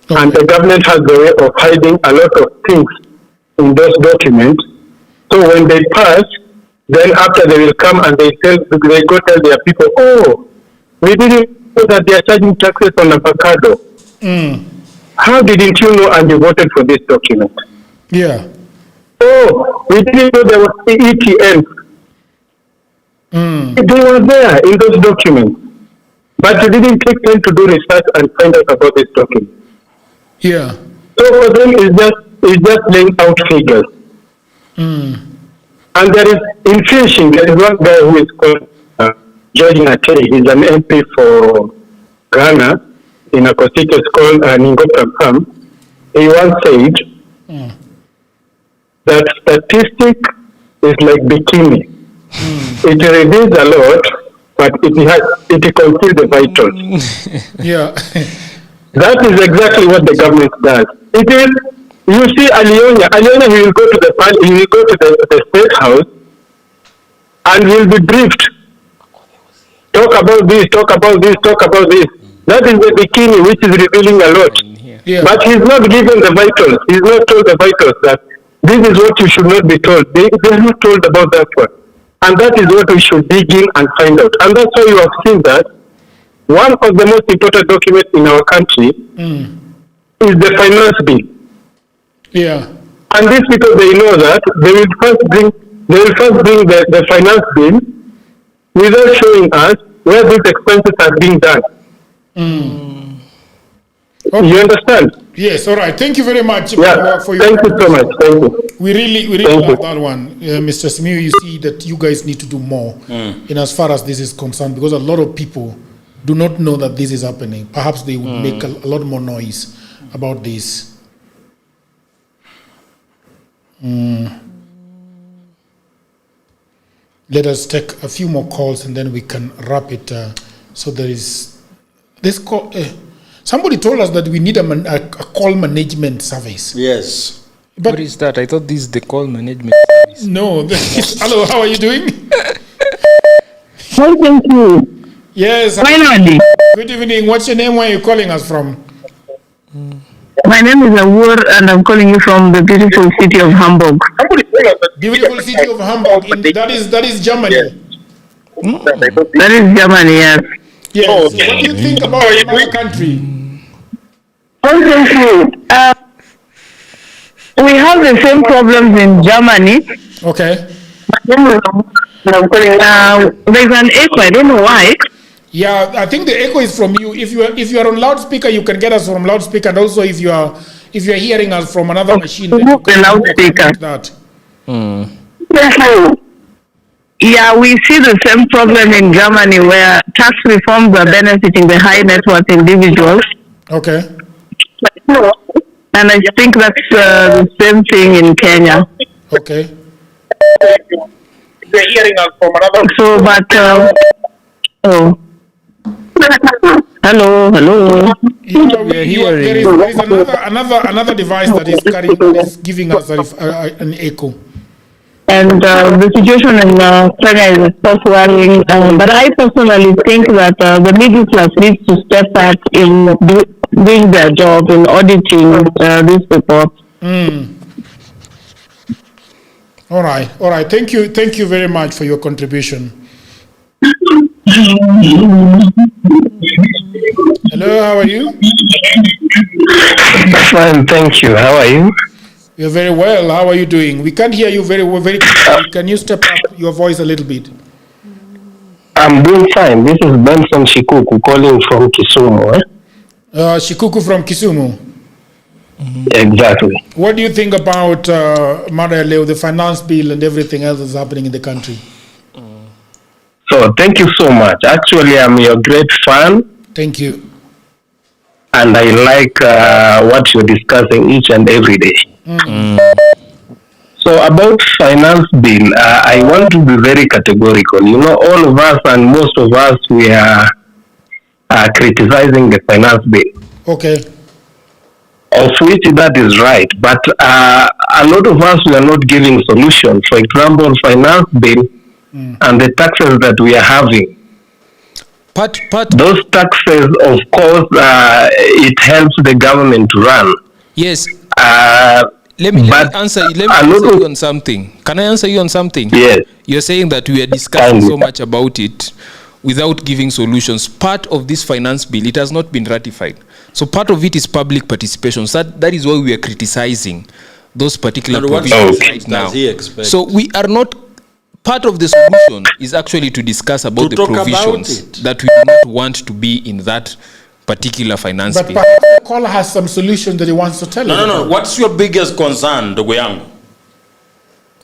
Okay. And the government has the way of hiding a lot of things in those documents. So when they pass, then after they will come and they go tell their people, oh, we didn't know that they are charging taxes on avocado. How didn't you know and you voted for this document? Yeah. Oh, we didn't know there was ETN. They were there in those documents. But you didn't take time to do research and find out about this document. Yeah. So for them, it's just laying out figures. And there is, in finishing, there is one guy who is called George Nateri. He's an MP for Ghana in a constituency called Ningo. He once said that statistic is like bikini. It reveals a lot, but it conceals the vitals. Yeah. That is exactly what the government does. It is. You see, Alionia, he will go to the State House, and he will be briefed. Talk about this. That is the bikini, which is revealing a lot. Yeah. But he's not given the vitals. He's not told the vitals that this is what you should not be told. They are not told about that one. And that is what we should dig in and find out. And that's why you have seen that one of the most important documents in our country is the finance bill. Yeah. And these people, they know that they will first bring the finance bill without showing us where these expenses are being done. Okay. You understand? Yes. All right. Thank you very much. For your thank you so much. Thank you. We really love that one, Mr. Simiyu. You see that you guys need to do more in as far as this is concerned, because a lot of people do not know that this is happening. Perhaps they would make a lot more noise about this. Let us take a few more calls and then we can wrap it. So there is this call. Somebody told us that we need a call management service. Yes. But what is that? I thought this is the call management service. No. Hello, how are you doing? Thank you. Yes. Finally. Good evening. What's your name? Where are you calling us from? My name is Awur and I'm calling you from the beautiful city of Hamburg. Beautiful city of Hamburg. That is Germany. That is Germany, yes. Yes. So what do you think about our country? Thank you. We have have the same problems in Germany. Okay. There's an echo. I don't know why. Yeah, I think the echo is from you. If you are on loudspeaker, you can get us from loudspeaker, and also if you are hearing us from another machine, then you can loudspeaker. That. Yeah, we see the same problem in Germany where tax reforms are benefiting the high net worth individuals. Okay. And I think that's the same thing in Kenya. Okay. They're hearing us from another. So, but hello. There is another device that is giving us an echo. And the situation in Kenya is so worrying. But I personally think that the middle class needs to step back in doing their job in auditing this report. All right. Thank you very much for your contribution. Hello, how are you? Fine, thank you. How are you? You're very well. How are you doing? We can't hear you very clearly. Can you step up your voice a little bit? I'm doing fine. This is Benson Shikuku calling from Kisumu. Shikuku from Kisumu. Exactly. What do you think about Mada Leo, the finance bill and everything else that's happening in the country? So thank you so much. Actually, I'm your great fan. Thank you. And I like what you're discussing each and every day. So about finance bill, I want to be very categorical. You know, all of us and most of us, we are criticizing the finance bill. Okay. Of which that is right. But a lot of us, we are not giving solutions. For example, finance bill and the taxes that we are having. Those taxes, of course, it helps the government to run. Yes. Let me answer you on something. Can I answer you on something? Yes. You're saying that we are discussing so much about it without giving solutions. Part of this finance bill, it has not been ratified. So part of it is public participation. So that is why we are criticizing those particular provisions right now. So we are not, part of the solution is actually to discuss about the provisions that we do not want to be in that particular finance bill. But the caller has some solution that he wants to tell you. No. What's your biggest concern, Dogoyango?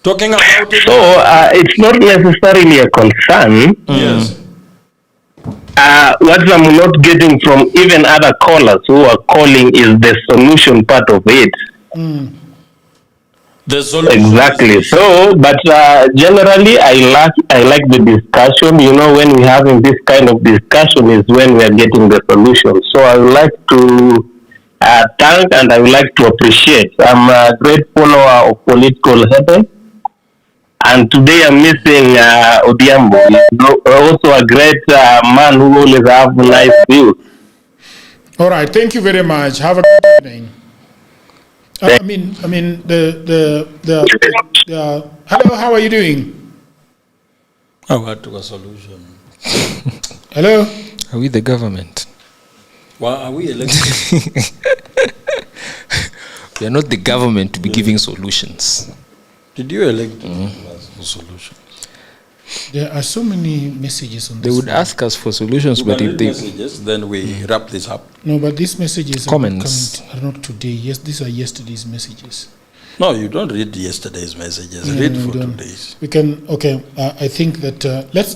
Talking about it. So it's not necessarily a concern. Yes. What I'm not getting from even other callers who are calling is the solution part of it. The solution. Exactly. So, but generally, I like the discussion. You know, when we're having this kind of discussion is when we are getting the solution. So I would like to thank and I would like to appreciate. I'm a great follower of Political Heaven. And today I'm missing Odhiambo. He's also a great man who always have nice views. All right, thank you very much. Have a good evening. Hello, how are you doing? I want to a solution. Hello? Are we the government? Well, are we elected? We are not the government to be giving solutions. Did you elect for solutions? There are so many messages on this. They would ask us for solutions, but if they messages, then we wrap this up. No, but these messages comments are not today. Yes, these are yesterday's messages. No, you don't read yesterday's messages. Read for today's. We can. Okay, I think that let's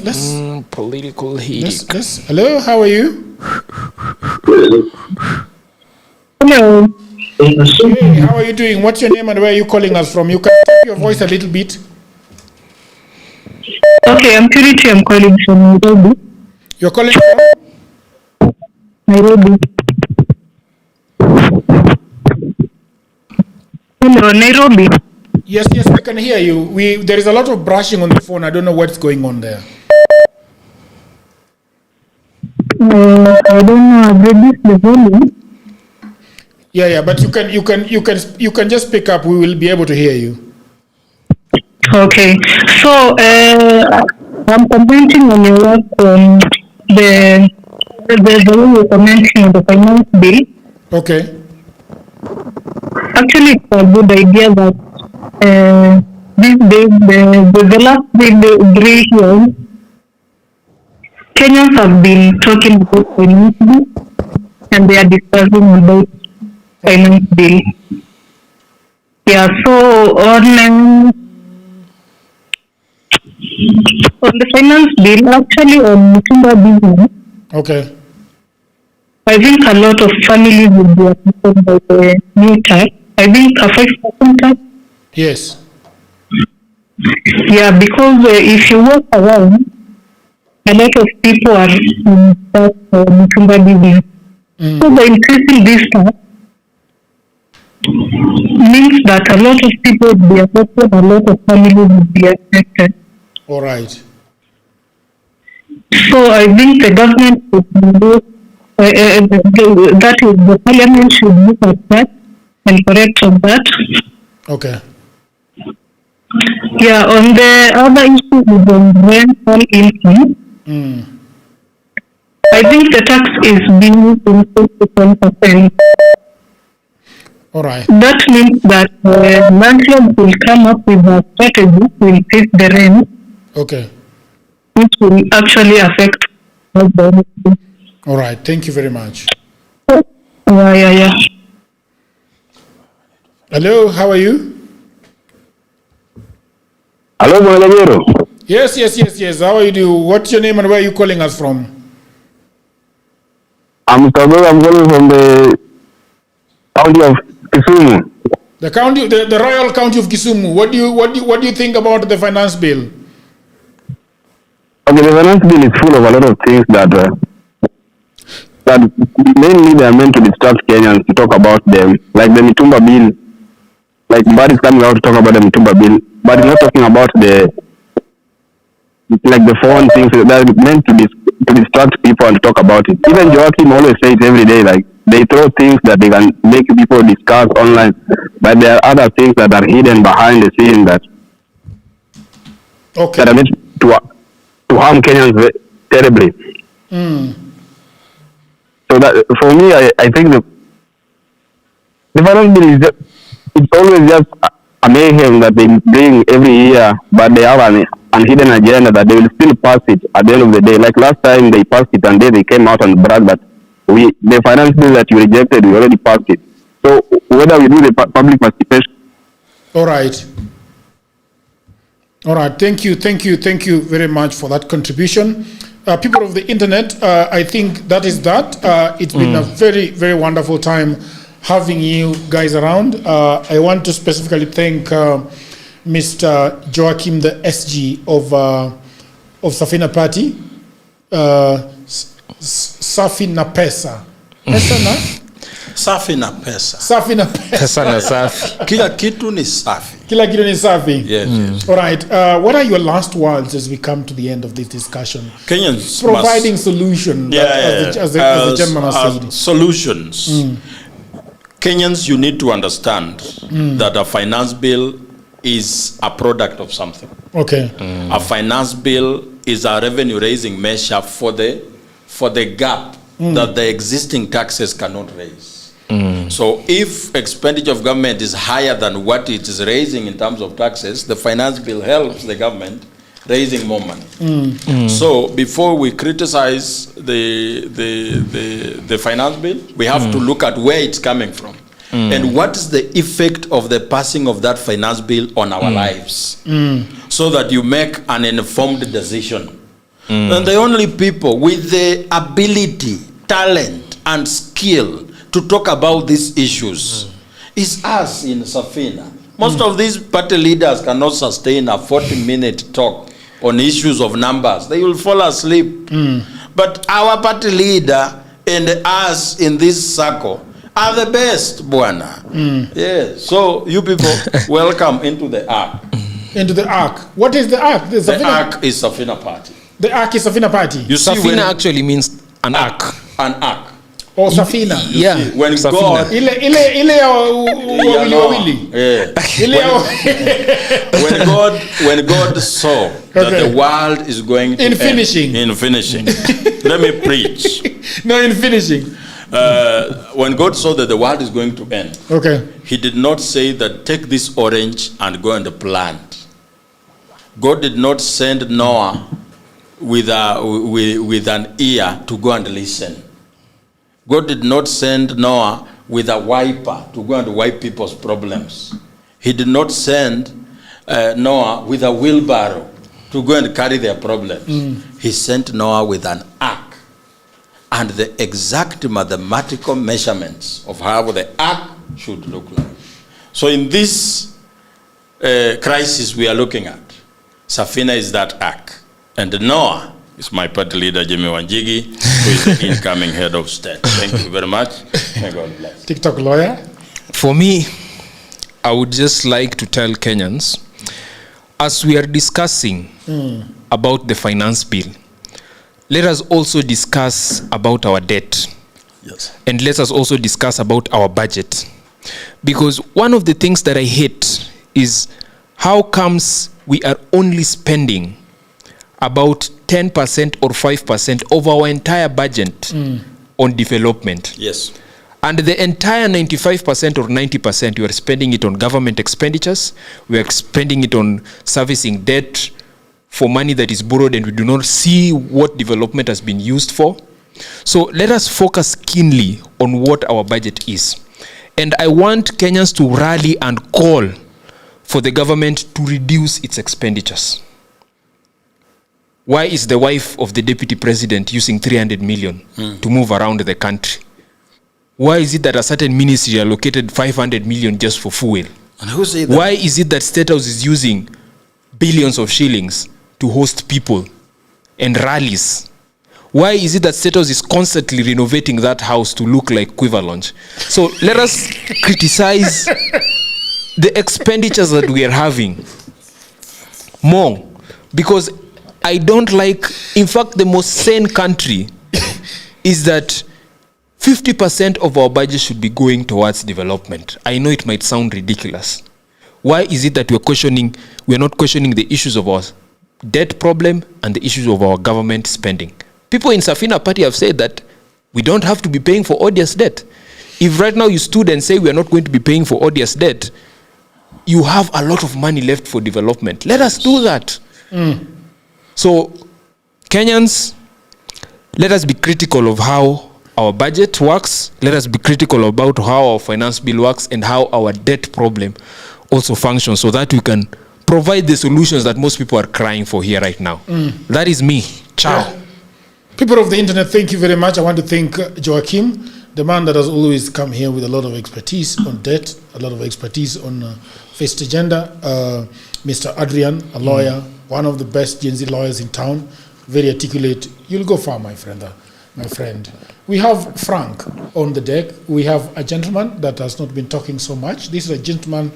political heat. Hello, how are you? Hello. Hey, how are you doing? What's your name and where are you calling us from? You can tap your voice a little bit. Okay, I'm Purity. I'm calling from Nairobi. You're calling from? Nairobi. Hello, Nairobi. Yes, we can hear you. There is a lot of brushing on the phone. I don't know what's going on there. I don't know. I've reduced the volume. Yeah, but you can just pick up. We will be able to hear you. Okay, so I'm commenting on your work on the way you're commenting on the finance bill. Okay. Actually, it's a good idea that these days, the last 3 years, Kenyans have been talking about finance bill, and they are discussing about finance bill. Yeah, so on the finance bill, actually on Mutumba business, Okay. I think a lot of families will be affected by the new tax. I think a 5% tax. Yes. Yeah, because if you walk around, a lot of people are in that Mutumba business. So by increasing this tax means that a lot of people will be affected, a lot of families will be affected. All right. So I think the government should do, that is, the parliament should look at that and correct on that. Okay. Yeah, on the other issue with the rental income, I think the tax is being increased to 10%. All right. That means that landlords will come up with a strategy to increase the rent, Okay. which will actually affect the. All right. Thank you very much. Yeah. Hello, how are you? Hello, Mwananyero. Yes. How are you doing? What's your name and where are you calling us from? I'm calling from the county of Kisumu. The county, the Royal County of Kisumu. What do you think about the finance bill? Okay, the finance bill is full of a lot of things that mainly they are meant to distract Kenyans to talk about them, like the Mutumba bill. Like Mbadi is coming out to talk about the Mutumba bill, but he's not talking about the foreign things that are meant to distract people and to talk about it. Even Joachim always says every day, like they throw things that they can make people discuss online, but there are other things that are hidden behind the scene that are meant to harm Kenyans terribly. So that for me, I think the finance bill is it's always just a mayhem that they bring every year, but they have an hidden agenda that they will still pass it at the end of the day. Like last time they passed it and then they came out and bragged that the finance bill that you rejected, we already passed it. So whether we do the public participation. All right. Thank you very much for that contribution. People of the internet, I think that is that. It's been a very, very wonderful time having you guys around. I want to specifically thank Mr. Joachim, the SG of Safina Party, Safina Pesa. Safina Pesa. Safina Pesa na safi. Kila kitu ni safi. Yes. All right. What are your last words as we come to the end of this discussion? Kenyans providing solutions. As the gentleman has said. Solutions. Kenyans, you need to understand that a finance bill is a product of something. Okay. A finance bill is a revenue-raising measure for the gap that the existing taxes cannot raise. So if expenditure of government is higher than what it is raising in terms of taxes, the finance bill helps the government raising more money. So before we criticize the finance bill, we have to look at where it's coming from and what is the effect of the passing of that finance bill on our lives, so that you make an informed decision. And the only people with the ability, talent, and skill to talk about these issues is us in Safina. Most of these party leaders cannot sustain a 40-minute talk on issues of numbers. They will fall asleep. But our party leader and us in this circle are the best, Bwana. Yes. So you people, welcome into the ark. Into the ark. What is the ark? The ark is Safina Party. The ark is Safina Party. You see, Safina actually means an ark. An ark. Or Safina. Yeah. When Safina. God when God saw that the world is going to finishing. Let me preach. No, in finishing. When God saw that the world is going to end, okay, He did not say that take this orange and go and plant. God did not send Noah with an ear to go and listen. God did not send Noah with a wiper to go and wipe people's problems. He did not send Noah with a wheelbarrow to go and carry their problems. He sent Noah with an ark and the exact mathematical measurements of how the ark should look like. So in this crisis we are looking at, Safina is that ark, and Noah is my party leader, Jimmy Wanjigi, who is the incoming head of state. Thank you very much. May God bless. TikTok lawyer? For me, I would just like to tell Kenyans, as we are discussing about the finance bill, let us also discuss about our debt. Yes. And let us also discuss about our budget. Because one of the things that I hate is how comes we are only spending about 10% or 5% of our entire budget on development. Yes. And the entire 95% or 90%, we are spending it on government expenditures, we are spending it on servicing debt for money that is borrowed, and we do not see what development has been used for. So let us focus keenly on what our budget is. And I want Kenyans to rally and call for the government to reduce its expenditures. Why is the wife of the deputy president using 300 million to move around the country? Why is it that a certain ministry allocated 500 million just for fuel? And who said that? Why is it that State House is using billions of shillings to host people and rallies? Why is it that State House is constantly renovating that house to look like Quiver Lounge? So let us criticize the expenditures that we are having more, because I don't like, in fact, the most sane country is that 50% of our budget should be going towards development. I know it might sound ridiculous. Why is it that we're not questioning the issues of our debt problem and the issues of our government spending? People in Safina Party have said that we don't have to be paying for odious debt. If right now you stood and say we are not going to be paying for odious debt, you have a lot of money left for development. Let us do that. So, Kenyans, let us be critical of how our budget works. Let us be critical about how our finance bill works and how our debt problem also functions, so that we can provide the solutions that most people are crying for here right now. That is me. Ciao. Yeah. People of the internet, thank you very much. I want to thank Joachim, the man that has always come here with a lot of expertise on debt, a lot of expertise on first agenda. Mr. Adrian, a lawyer, one of the best Gen Z lawyers in town, very articulate. You'll go far, my friend. We have Frank on the deck. We have a gentleman that has not been talking so much. This is a gentleman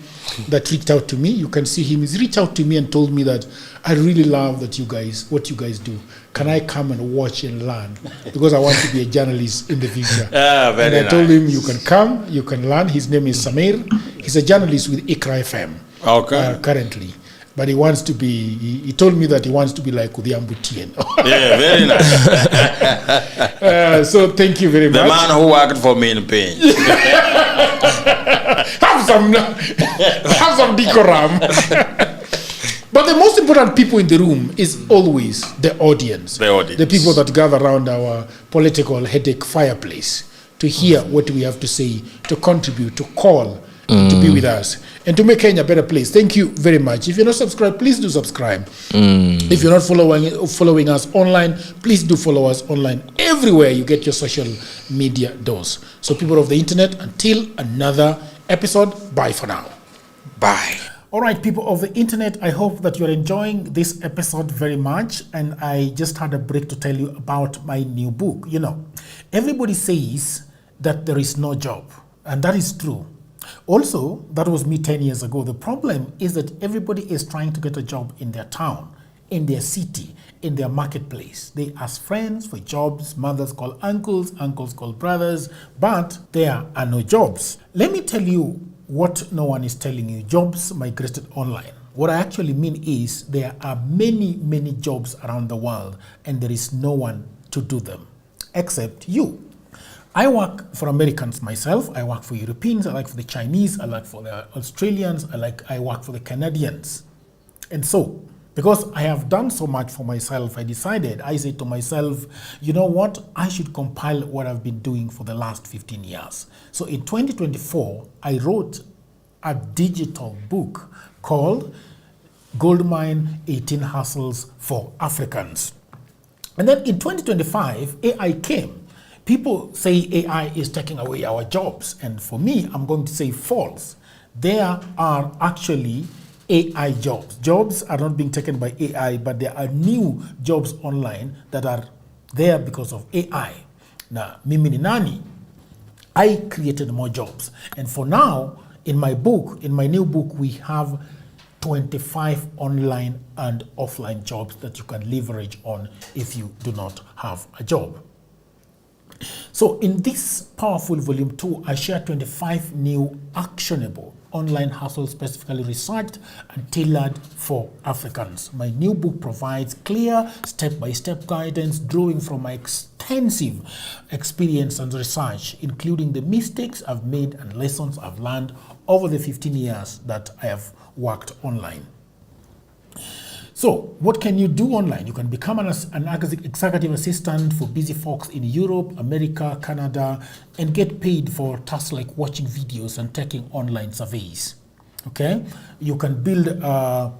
that reached out to me. You can see him. He's reached out to me and told me that I really love what you guys do. Can I come and watch and learn? Because I want to be a journalist in the future. Very and I told him, you can come, you can learn. His name is Samir. He's a journalist with Ikra FM currently. But he wants to be, he told me that he wants to be like Odhiambo Tien. Yeah, very nice. So thank you very much. The man who worked for me in pain. have some decorum. But the most important people in the room is always the audience. The people that gather around our political headache fireplace to hear what we have to say, to contribute, to call, to be with us, and to make Kenya a better place. Thank you very much. If you're not subscribed, please do subscribe. If you're not following us online, please do follow us online everywhere you get your social media dose. So people of the internet, until another episode, bye for now. Bye. All right, people of the internet, I hope that you're enjoying this episode very much. And I just had a break to tell you about my new book. You know, everybody says that there is no job, and that is true. Also, that was me 10 years ago. The problem is that everybody is trying to get a job in their town, in their city, in their marketplace. They ask friends for jobs, mothers call uncles, uncles call brothers, but there are no jobs. Let me tell you what no one is telling you. Jobs migrated online. What I actually mean is there are many, many jobs around the world, and there is no one to do them except you. I work for Americans myself. I work for Europeans. I work for the Chinese. I work for the Australians. I work for the Canadians. And so, because I have done so much for myself, I said to myself, you know what? I should compile what I've been doing for the last 15 years. So in 2024, I wrote a digital book called Goldmine 18 Hustles for Africans. And then in 2025, AI came. People say AI is taking away our jobs. And for me, I'm going to say false. There are actually AI jobs. Jobs are not being taken by AI, but there are new jobs online that are there because of AI. Now, mimi ni nani? I created more jobs. And for now, in my new book, we have 25 online and offline jobs that you can leverage on if you do not have a job. So in this powerful volume 2, I share 25 new actionable online hustles specifically researched and tailored for Africans. My new book provides clear step-by-step guidance drawing from my extensive experience and research, including the mistakes I've made and lessons I've learned over the 15 years that I have worked online. So, what can you do online? You can become an executive assistant for busy folks in Europe, America, Canada, and get paid for tasks like watching videos and taking online surveys. Okay? You can build a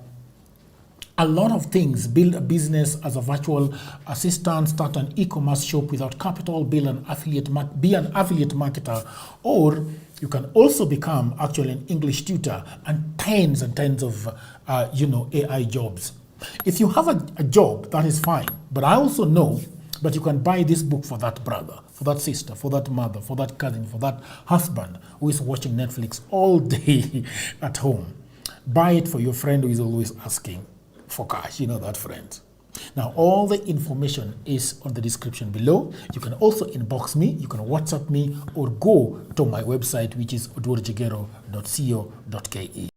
lot of things. Build a business as a virtual assistant, start an e-commerce shop without capital, be an affiliate marketer, or you can also become actually an English tutor and tens of AI jobs. If you have a job, that is fine. But I also know that you can buy this book for that brother, for that sister, for that mother, for that cousin, for that husband who is watching Netflix all day at home. Buy it for your friend who is always asking for cash. You know that friend. Now, all the information is on the description below. You can also inbox me, you can WhatsApp me, or go to my website, which is odworjegero.co.ke.